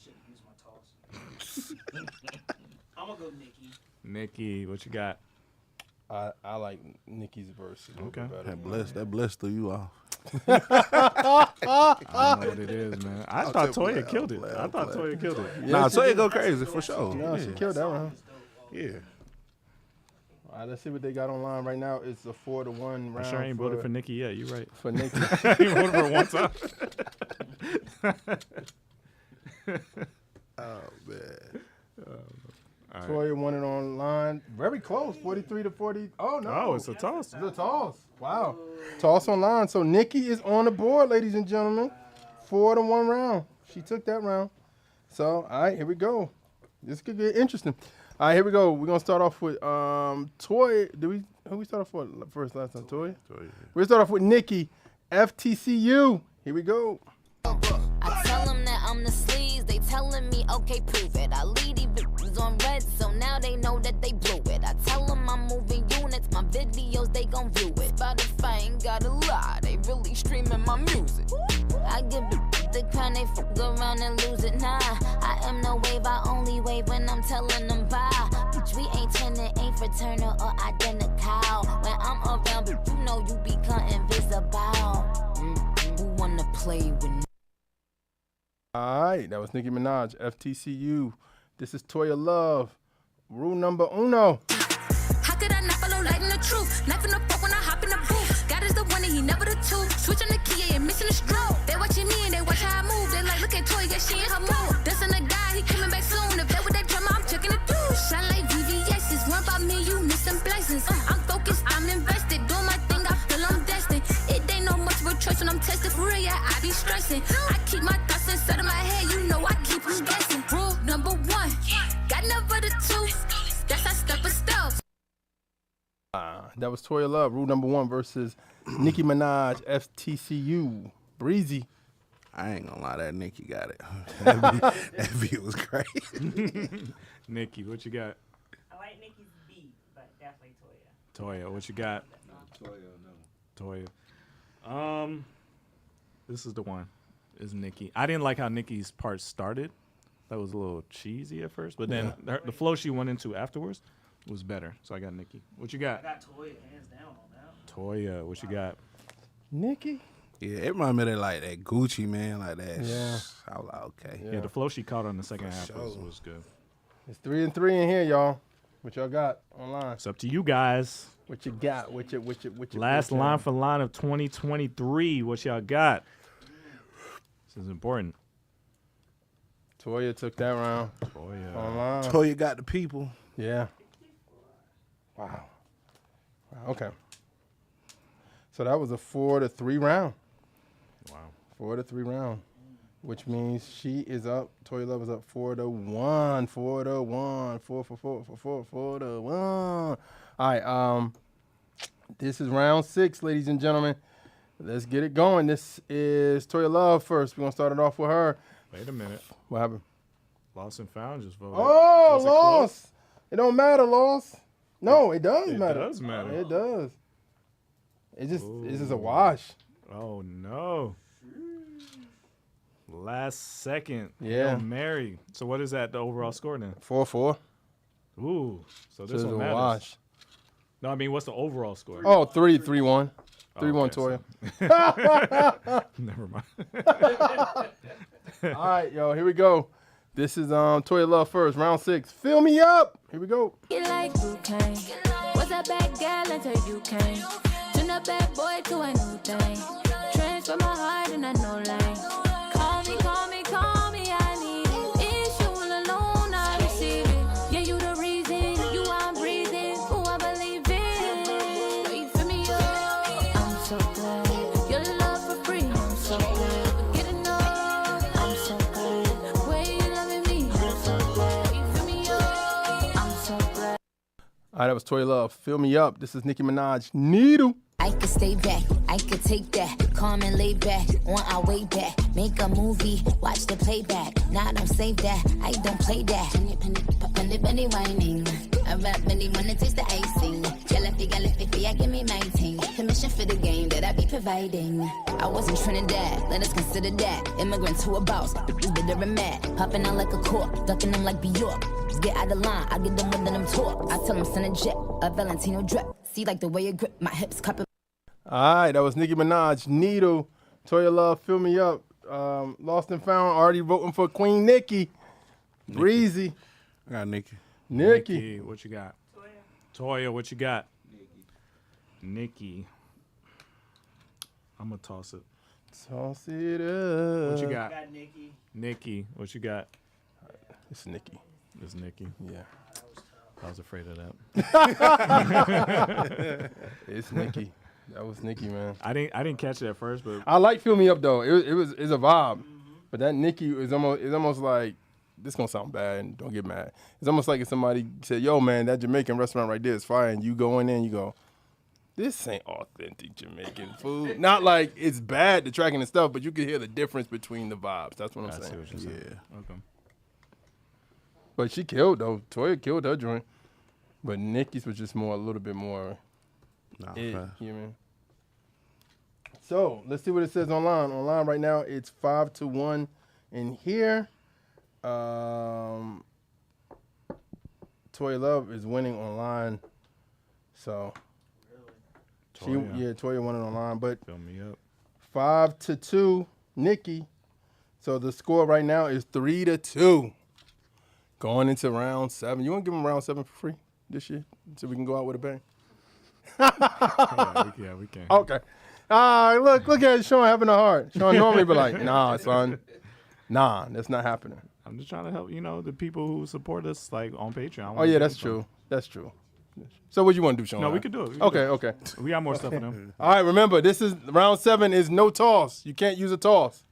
Speaker 20: Should have used my toss. I'm gonna go Nicki.
Speaker 6: Nicki, what you got?
Speaker 7: I like Nicki's verse.
Speaker 6: Okay.
Speaker 8: That bless threw you off.
Speaker 6: I don't know what it is, man. I thought Toya killed it. I thought Toya killed it.
Speaker 8: Nah, Toya go crazy for sure.
Speaker 7: No, she killed that round.
Speaker 8: Yeah.
Speaker 7: All right, let's see what they got online right now. It's a 4-1 round.
Speaker 6: I sure ain't voted for Nicki yet. You right.
Speaker 7: For Nicki.
Speaker 6: You voted for one time.
Speaker 8: Oh, man.
Speaker 6: All right.
Speaker 7: Toya won it online. Very close, 43-40. Oh, no.
Speaker 6: Oh, it's a toss.
Speaker 7: It's a toss. Wow. Toss online. So Nicki is on the board, ladies and gentlemen. 4-1 round. She took that round. So, all right, here we go. This could get interesting. All right, here we go. We're going to start off with Toy. Who we start off with first last time? Toy?
Speaker 8: Toya.
Speaker 7: We're going to start off with Nicki. FTCU. Here we go.
Speaker 21: I tell them that I'm the sleaze, they telling me, okay, prove it. I lead these bitches on red, so now they know that they blew it. I tell them I'm moving units, my videos, they gon' view it. Spotify ain't gotta lie, they really streaming my music. I give the crown, they fuck around and lose it. Nah, I am no wave, I only wave when I'm telling them bye. Bitch, we ain't tenant, ain't fraternal or identical. When I'm around, but you know you become invisible. Who wanna play with me?
Speaker 7: All right, that was Nicki Minaj, FTCU. This is Toyalove. Rule number uno.
Speaker 22: How could I not follow light in the truth? Knife in the fork when I hop in the booth. God is the one and he never the two. Switch on the key and missing the stroke. They watching me and they watch how I move. They like, look at Toy, yeah, she in her move. Dustin the guy, he coming back soon. If that with that drummer, I'm checking the dude. Shine like VVS's. One by me, you missing blessings. I'm focused, I'm invested. Doing my thing, I feel I'm destined. It ain't no much of a choice when I'm tested for real, yeah, I be stressing. I keep my thoughts inside of my head, you know I keep them guessing. Rule number one, got never the two. That's how step a step.
Speaker 7: That was Toyalove, rule number one versus Nicki Minaj, FTCU. Breezy.
Speaker 8: I ain't gonna lie, that Nicki got it. That beat was great.
Speaker 6: Nicki, what you got?
Speaker 1: I like Nicki's beat, but definitely Toya.
Speaker 6: Toya, what you got? Toya. This is the one. Is Nicki. I didn't like how Nicki's part started. That was a little cheesy at first, but then the flow she went into afterwards was better. So I got Nicki. What you got?
Speaker 20: I got Toya hands down on that.
Speaker 6: Toya, what you got?
Speaker 7: Nicki.
Speaker 8: Yeah, it reminded me of like that Gucci, man, like that.
Speaker 7: Yeah.
Speaker 8: I was like, okay.
Speaker 6: Yeah, the flow she caught on the second half
Speaker 8: sure.
Speaker 6: was good.
Speaker 7: It's 3-3 in here, y'all. What y'all got online?
Speaker 6: It's up to you guys.
Speaker 7: What you got? What you
Speaker 6: Last line for line of 2023. What y'all got? This is important.
Speaker 7: Toya took that round.
Speaker 6: Toya.
Speaker 7: Online.
Speaker 8: Toya got the people.
Speaker 7: Yeah. Wow. Okay. So that was a 4-3 round.
Speaker 6: Wow.
Speaker 7: 4-3 round, which means she is up. Toyalove is up 4-1. 4-1. 4-1. All right. This is round 6, ladies and gentlemen. Let's get it going. This is Toyalove first. We're gonna start it off with her.
Speaker 6: Wait a minute.
Speaker 7: What happened?
Speaker 6: Lost and Found just voted.
Speaker 7: Oh,
Speaker 6: Was it
Speaker 7: lost. It don't matter, lost. No, it does
Speaker 6: It
Speaker 7: matter.
Speaker 6: does matter.
Speaker 7: It does. It's just a wash.
Speaker 6: Oh no. Last second.
Speaker 7: Yeah.
Speaker 6: Hail Mary. So what is that, the overall score then?
Speaker 7: 4-4.
Speaker 6: Ooh. So this
Speaker 7: it's
Speaker 6: one
Speaker 7: a
Speaker 6: matters.
Speaker 7: wash.
Speaker 6: No, I mean, what's the overall score?
Speaker 7: Oh, 3-1. 3-1
Speaker 6: okay,
Speaker 7: Toya.
Speaker 6: Never mind.
Speaker 7: All right, yo, here we go. This is Toyalove first, round 6. Fill me up. Here we go.
Speaker 22: Get like cocaine. What's a bad gal until you came? Turn a bad boy to a new thing. Transfer my heart in a no lane. Call me, call me, call me, I need it. It's you alone, I receive it. Yeah, you the reason, you I'm breathing. Who I believe in. Are you feel me up? I'm so glad. Your love for free, I'm so glad. Get enough, I'm so glad. The way you loving me, I'm so glad. You feel me up? I'm so glad.
Speaker 7: All right, that was Toyalove. Fill me up. This is Nicki Minaj. Needle.
Speaker 21: I could stay back, I could take that, calm and lay back, on our way back, make a movie, watch the playback, nah, don't save that, I don't play that, penny whining, I rap many wanna taste the icing, gallify, I give me my ting, permission for the game that I be providing, I was in Trinidad, let us consider that, immigrant to a boss, is bitter and mad, popping out like a cork, ducking them like Bjork, just get out of line, I get them with them talk, I tell them send a jet, a Valentino drip, see like the way you grip, my hips cupping.
Speaker 7: All right, that was Nicki Minaj. Needle. Toyalove, fill me up. Lost and Found, already voting for Queen Nicki. Breezy.
Speaker 8: I got Nicki.
Speaker 7: Nicki.
Speaker 6: What you got? Toya, what you got? Nicki. I'm going to toss it.
Speaker 7: Toss it up.
Speaker 6: What you got?
Speaker 1: Got Nicki.
Speaker 6: Nicki, what you got?
Speaker 7: It's Nicki.
Speaker 6: It's Nicki.
Speaker 7: Yeah.
Speaker 6: I was afraid of that.
Speaker 7: It's Nicki. That was Nicki, man.
Speaker 6: I didn't catch it at first, but
Speaker 7: I like Fill Me Up though. It's a vibe. But that Nicki is almost like, this gonna sound bad and don't get mad. It's almost like if somebody said, yo man, that Jamaican restaurant right there is fire, and you go in there and you go, this ain't authentic Jamaican food. Not like it's bad, the tracking and stuff, but you can hear the difference between the vibes. That's what I'm saying.
Speaker 6: see what you're saying.
Speaker 7: Yeah.
Speaker 6: Okay.
Speaker 7: But she killed though. Toya killed her joint. But Nicki's was just a little bit more.
Speaker 8: Nah,
Speaker 7: you know
Speaker 8: fast.
Speaker 7: what I mean? So let's see what it says online. Online right now it's 5-1 in here. Toyalove is winning online. So Toya won it online, but
Speaker 6: Fill me up.
Speaker 7: 5-2 Nicki. So the score right now is 3-2. Going into round 7. You want to give them round 7 for free this year so we can go out with a bang?
Speaker 6: Yeah, we can.
Speaker 7: Okay. Look at Sean having a heart. Sean normally be like, nah, son. Nah, that's not happening.
Speaker 6: I'm just trying to help, the people who support us like on Patreon.
Speaker 7: Oh, yeah, that's true. That's true. So what you want to do, Sean?
Speaker 6: No, we could do it.
Speaker 7: Okay.
Speaker 6: We got more stuff for them.
Speaker 7: All right, remember, this is round 7 is no toss. You can't use a toss.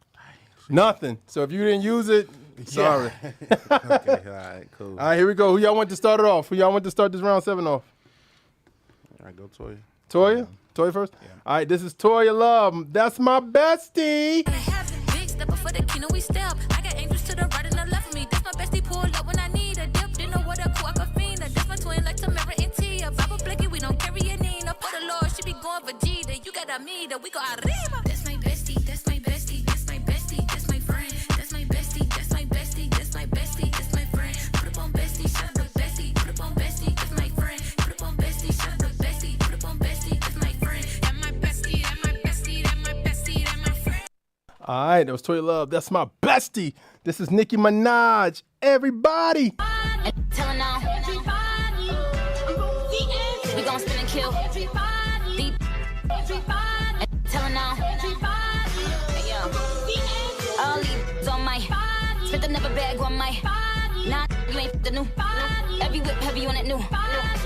Speaker 7: Nothing. So if you didn't use it, sorry.
Speaker 8: Okay, all right, cool.
Speaker 7: All right, here we go. Who y'all want to start it off? Who y'all want to start this round 7 off?
Speaker 8: All right, go Toya.
Speaker 7: Toya? Toya first? Yeah. All right, this is Toyalove. That's my bestie.
Speaker 22: Big stepper for the kingdom, we step. I got angels to the right and the left of me. That's my bestie, pull up when I need a dip. Didn't know what a cool aquafina. That's my twin like Tamara and Tia. Bible Blakey, we don't carry a Nina. For the Lord, she be going for Gita. You got a me that we go arriba. That's my bestie, that's my bestie, that's my bestie, that's my friend. That's my bestie, that's my bestie, that's my bestie, that's my friend. Put up on bestie, shut up bestie. Put up on bestie, that's my friend. Put up on bestie, shut up bestie. Put up on bestie, that's my friend. That my bestie, that my bestie, that my bestie, that my friend.
Speaker 7: All right, that was Toyalove. That's my bestie. This is Nicki Minaj. Everybody.
Speaker 21: Telling on. We gon' spin and kill. Deep. Telling on. Hey, yo. Oh that I never bag on my. Nah, you ain't the new. Every whip heavy on it new.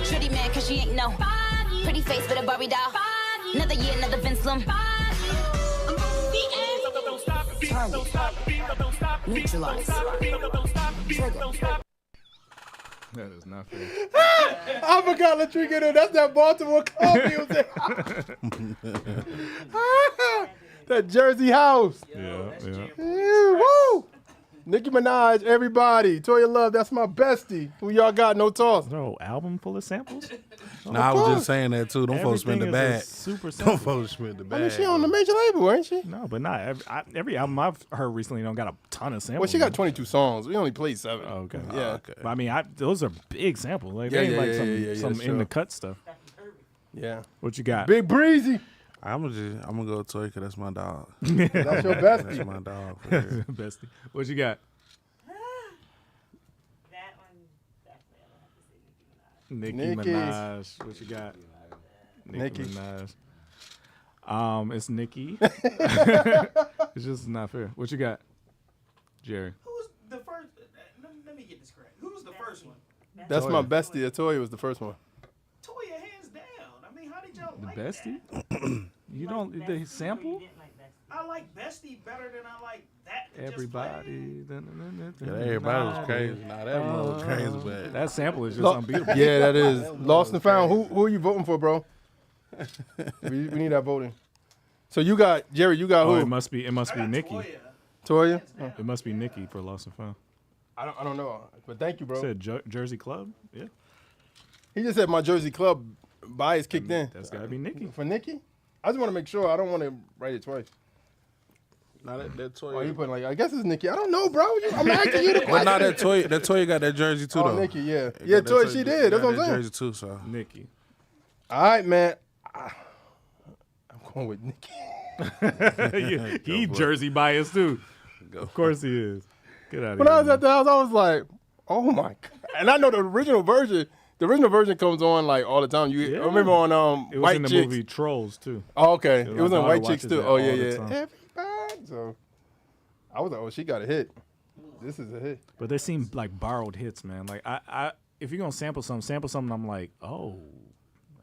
Speaker 21: Shorty man, cause she ain't no. Pretty face with a Barbie doll. Another year, another Vince Lum.
Speaker 11: Neutralize.
Speaker 6: That is not fair.
Speaker 7: I forgot Latrice. That's that Baltimore club music. That Jersey house.
Speaker 6: Yeah.
Speaker 7: Woo! Nicki Minaj, everybody. Toyalove, that's my bestie. Who y'all got? No toss.
Speaker 6: No album full of samples?
Speaker 8: Nah, I was just saying that too. Don't folks spend the
Speaker 6: Everything is a
Speaker 8: bag.
Speaker 6: super
Speaker 8: Don't
Speaker 6: sample.
Speaker 8: folks spend the bag.
Speaker 7: I mean, she on the major label, ain't she?
Speaker 6: No, but not every album I've heard recently don't got a ton of samples.
Speaker 7: Well, she got 22 songs. We only played 7.
Speaker 6: Oh, okay.
Speaker 7: Yeah.
Speaker 8: Okay.
Speaker 6: But I mean, those are big samples. Like,
Speaker 7: Yeah,
Speaker 6: they ain't
Speaker 7: yeah,
Speaker 6: like
Speaker 7: yeah,
Speaker 6: some
Speaker 7: yeah,
Speaker 6: in the
Speaker 7: sure.
Speaker 6: cut stuff.
Speaker 7: Yeah.
Speaker 6: What you got?
Speaker 7: Big Breezy.
Speaker 8: I'm gonna go Toy because that's my dog.
Speaker 7: That's your bestie.
Speaker 8: That's my dog. For real.
Speaker 6: Bestie. What you got?
Speaker 1: That one, definitely, I would have to say Nicki
Speaker 6: Nicki
Speaker 7: Nicki.
Speaker 6: Minaj. What you got?
Speaker 7: Nicki.
Speaker 6: Minaj. It's Nicki. It's just not fair. What you got, Jerry?
Speaker 13: Who's the first? Let me get this correct. Who's the first one?
Speaker 7: That's
Speaker 6: Toya.
Speaker 7: my bestie. Toya was the first one.
Speaker 13: Toya, hands down. I mean, how did y'all
Speaker 6: The
Speaker 13: like
Speaker 6: bestie?
Speaker 13: that?
Speaker 6: You don't the sample?
Speaker 13: I like Bestie better than I like that.
Speaker 6: Everybody.
Speaker 8: Yeah, everybody was crazy. Nah, that one was crazy, but
Speaker 6: That sample is just unbeatable.
Speaker 7: Yeah, that is. Lost and found. Who are you voting for, bro? we need that voting. So you got Jerry. You got who?
Speaker 6: Oh, it must be Nicki.
Speaker 7: Toya. Oh.
Speaker 6: It must be Nicki for Lost and Found.
Speaker 7: I don't know, but thank you, bro.
Speaker 6: Said Jersey Club. Yeah,
Speaker 7: He just said my Jersey Club bias kicked in.
Speaker 6: that's gotta be Nicki.
Speaker 7: For Nicki? I just want to make sure. I don't want to write it twice.
Speaker 8: nah, that Toy.
Speaker 7: Oh, you put like, I guess it's Nicki. I don't know, bro. I'm asking you the
Speaker 8: Well,
Speaker 7: question.
Speaker 8: nah, that Toy got that jersey too,
Speaker 7: Oh,
Speaker 8: though.
Speaker 7: Nicki, yeah.
Speaker 8: Got
Speaker 7: Yeah,
Speaker 8: that
Speaker 7: Toy,
Speaker 8: jersey-
Speaker 7: she did. That's
Speaker 8: got
Speaker 7: what I'm
Speaker 8: that
Speaker 7: saying.
Speaker 8: Jersey too, so.
Speaker 6: Nicki.
Speaker 7: All right, man. I'm going with Nicki.
Speaker 6: Yeah, he Jersey biased too. Of course he is. Get out of
Speaker 7: When
Speaker 6: here.
Speaker 7: I was at the house, I was like, oh my God. And I know the original version comes on like all the time. I remember on
Speaker 6: it was
Speaker 7: White
Speaker 6: in the
Speaker 7: Chicks.
Speaker 6: movie Trolls too.
Speaker 7: Oh, okay. It
Speaker 6: My
Speaker 7: was on
Speaker 6: daughter
Speaker 7: White Chicks
Speaker 6: watches
Speaker 7: too.
Speaker 6: that
Speaker 7: Oh,
Speaker 6: all
Speaker 7: yeah,
Speaker 6: the
Speaker 7: yeah.
Speaker 6: time.
Speaker 7: Everybody. So I was like, oh, she got a hit. This is a hit.
Speaker 6: But they seem like borrowed hits, man. Like I if you're gonna sample something, I'm like, oh,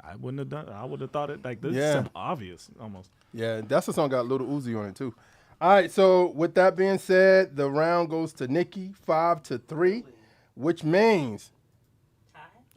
Speaker 6: I wouldn't have done. I would have thought it like this is something obvious almost.
Speaker 7: Yeah, that's the song got Little Uzi on it too. All right, so with that being said, the round goes to Nicki 5-3, which means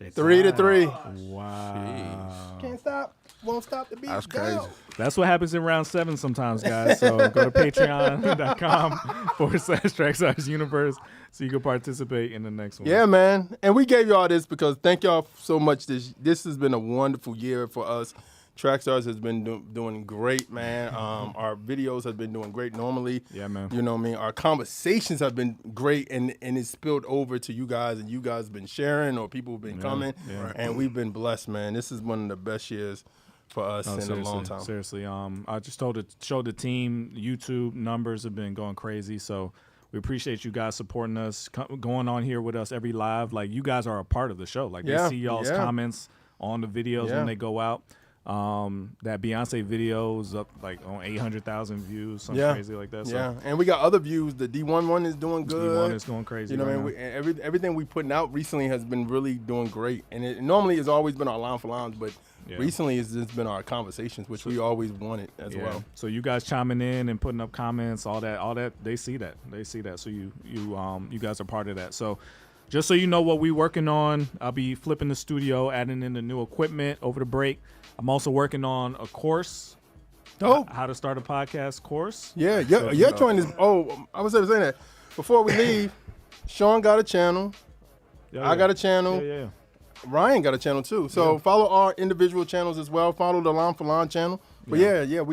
Speaker 7: 3-3.
Speaker 6: Wow.
Speaker 7: Can't stop, won't stop the beat.
Speaker 8: That's
Speaker 7: Go.
Speaker 8: crazy.
Speaker 6: That's what happens in round 7 sometimes, guys. So go to patreon.com/Trackstarz Universe so you can participate in the next one.
Speaker 7: Yeah, man. And we gave y'all this because thank y'all so much. This has been a wonderful year for us. Trackstarz has been doing great, man. Our videos have been doing great normally.
Speaker 6: Yeah, man.
Speaker 7: You know what I mean? Our conversations have been great, and it's spilled over to you guys, and you guys have been sharing, or people have been coming, and we've been blessed, man. This is one of the best years for us in a long time.
Speaker 6: Seriously. I just showed the team, YouTube numbers have been going crazy, so we appreciate you guys supporting us, going on here with us every live. Like, you guys are a part of the show. Like, they see y'all's comments on the videos when they go out. That Beyonce video is up like on 800,000 views, something crazy like that. So.
Speaker 7: Yeah, and we got other views. The D1 one is doing good.
Speaker 6: D1 is going crazy.
Speaker 7: You know what I mean? Everything we putting out recently has been really doing great, and it normally has always been our line for lines, but recently it's just been our conversations, which we always wanted as well.
Speaker 6: So you guys chiming in and putting up comments, all that, they see that. So you guys are part of that. So. Just so you know what we're working on, I'll be flipping the studio, adding in the new equipment over the break. I'm also working on a course.
Speaker 7: Dope.
Speaker 6: How to start a podcast course.
Speaker 7: Yeah, your joint is. Oh, I was saying that before we leave. Sean got a channel. I got a channel.
Speaker 6: Yeah.
Speaker 7: Ryan got a channel too. So follow our individual channels as well. Follow the Line for Line channel. But we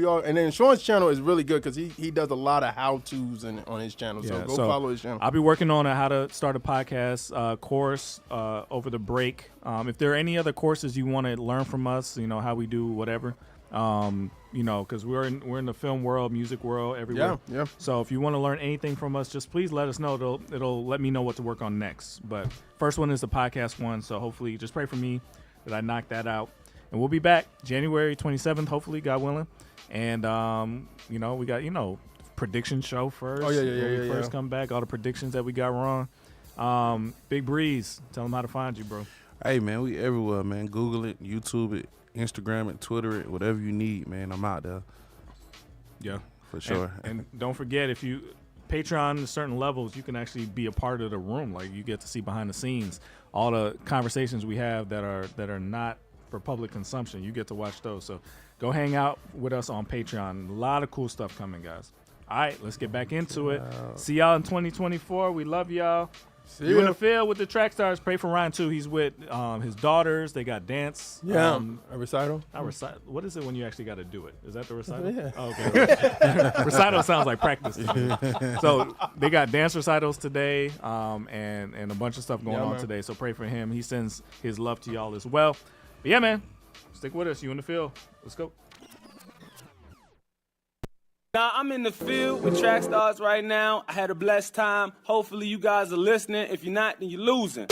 Speaker 7: are. And then Sean's channel is really good because he does a lot of how-tos on his channel. So go follow his channel.
Speaker 6: I'll be working on a how to start a podcast course over the break. If there are any other courses you want to learn from us, how we do whatever, because we're in the film world, music world, everywhere.
Speaker 7: Yeah.
Speaker 6: So if you want to learn anything from us, just please let us know. It'll let me know what to work on next. But first one is the podcast one. So hopefully just pray for me that I knock that out. And we'll be back January 27th, hopefully, God willing. And, we got, prediction show first.
Speaker 7: Oh, yeah,
Speaker 6: when we first come back, all the predictions that we got wrong. Big Breeze, tell them how to find you, bro.
Speaker 8: Hey, man, we everywhere, man. Google it, YouTube it, Instagram it, Twitter it, whatever you need, man. I'm out there.
Speaker 6: Yeah.
Speaker 8: For sure.
Speaker 6: And don't forget, if you Patreon at certain levels, you can actually be a part of the room. Like, you get to see behind the scenes all the conversations we have that are not for public consumption. You get to watch those. So go hang out with us on Patreon. A lot of cool stuff coming, guys. All right, let's get back into it. See y'all in 2024. We love y'all. You in the field with the Trackstarz. Pray for Ryan too. He's with his daughters. They got dance.
Speaker 7: Yeah, a recital.
Speaker 6: What is it when you actually got to do it? Is that the recital?
Speaker 7: Yeah.
Speaker 6: Oh, okay. Recital sounds like practice to me. So they got dance recitals today, and a bunch of stuff going on today. So pray for him. He sends his love to y'all as well. But yeah, man, stick with us. You in the field. Let's go.
Speaker 20: Now, I'm in the field with Trackstarz right now. I had a blessed time. Hopefully you guys are listening. If you're not, then you're losing.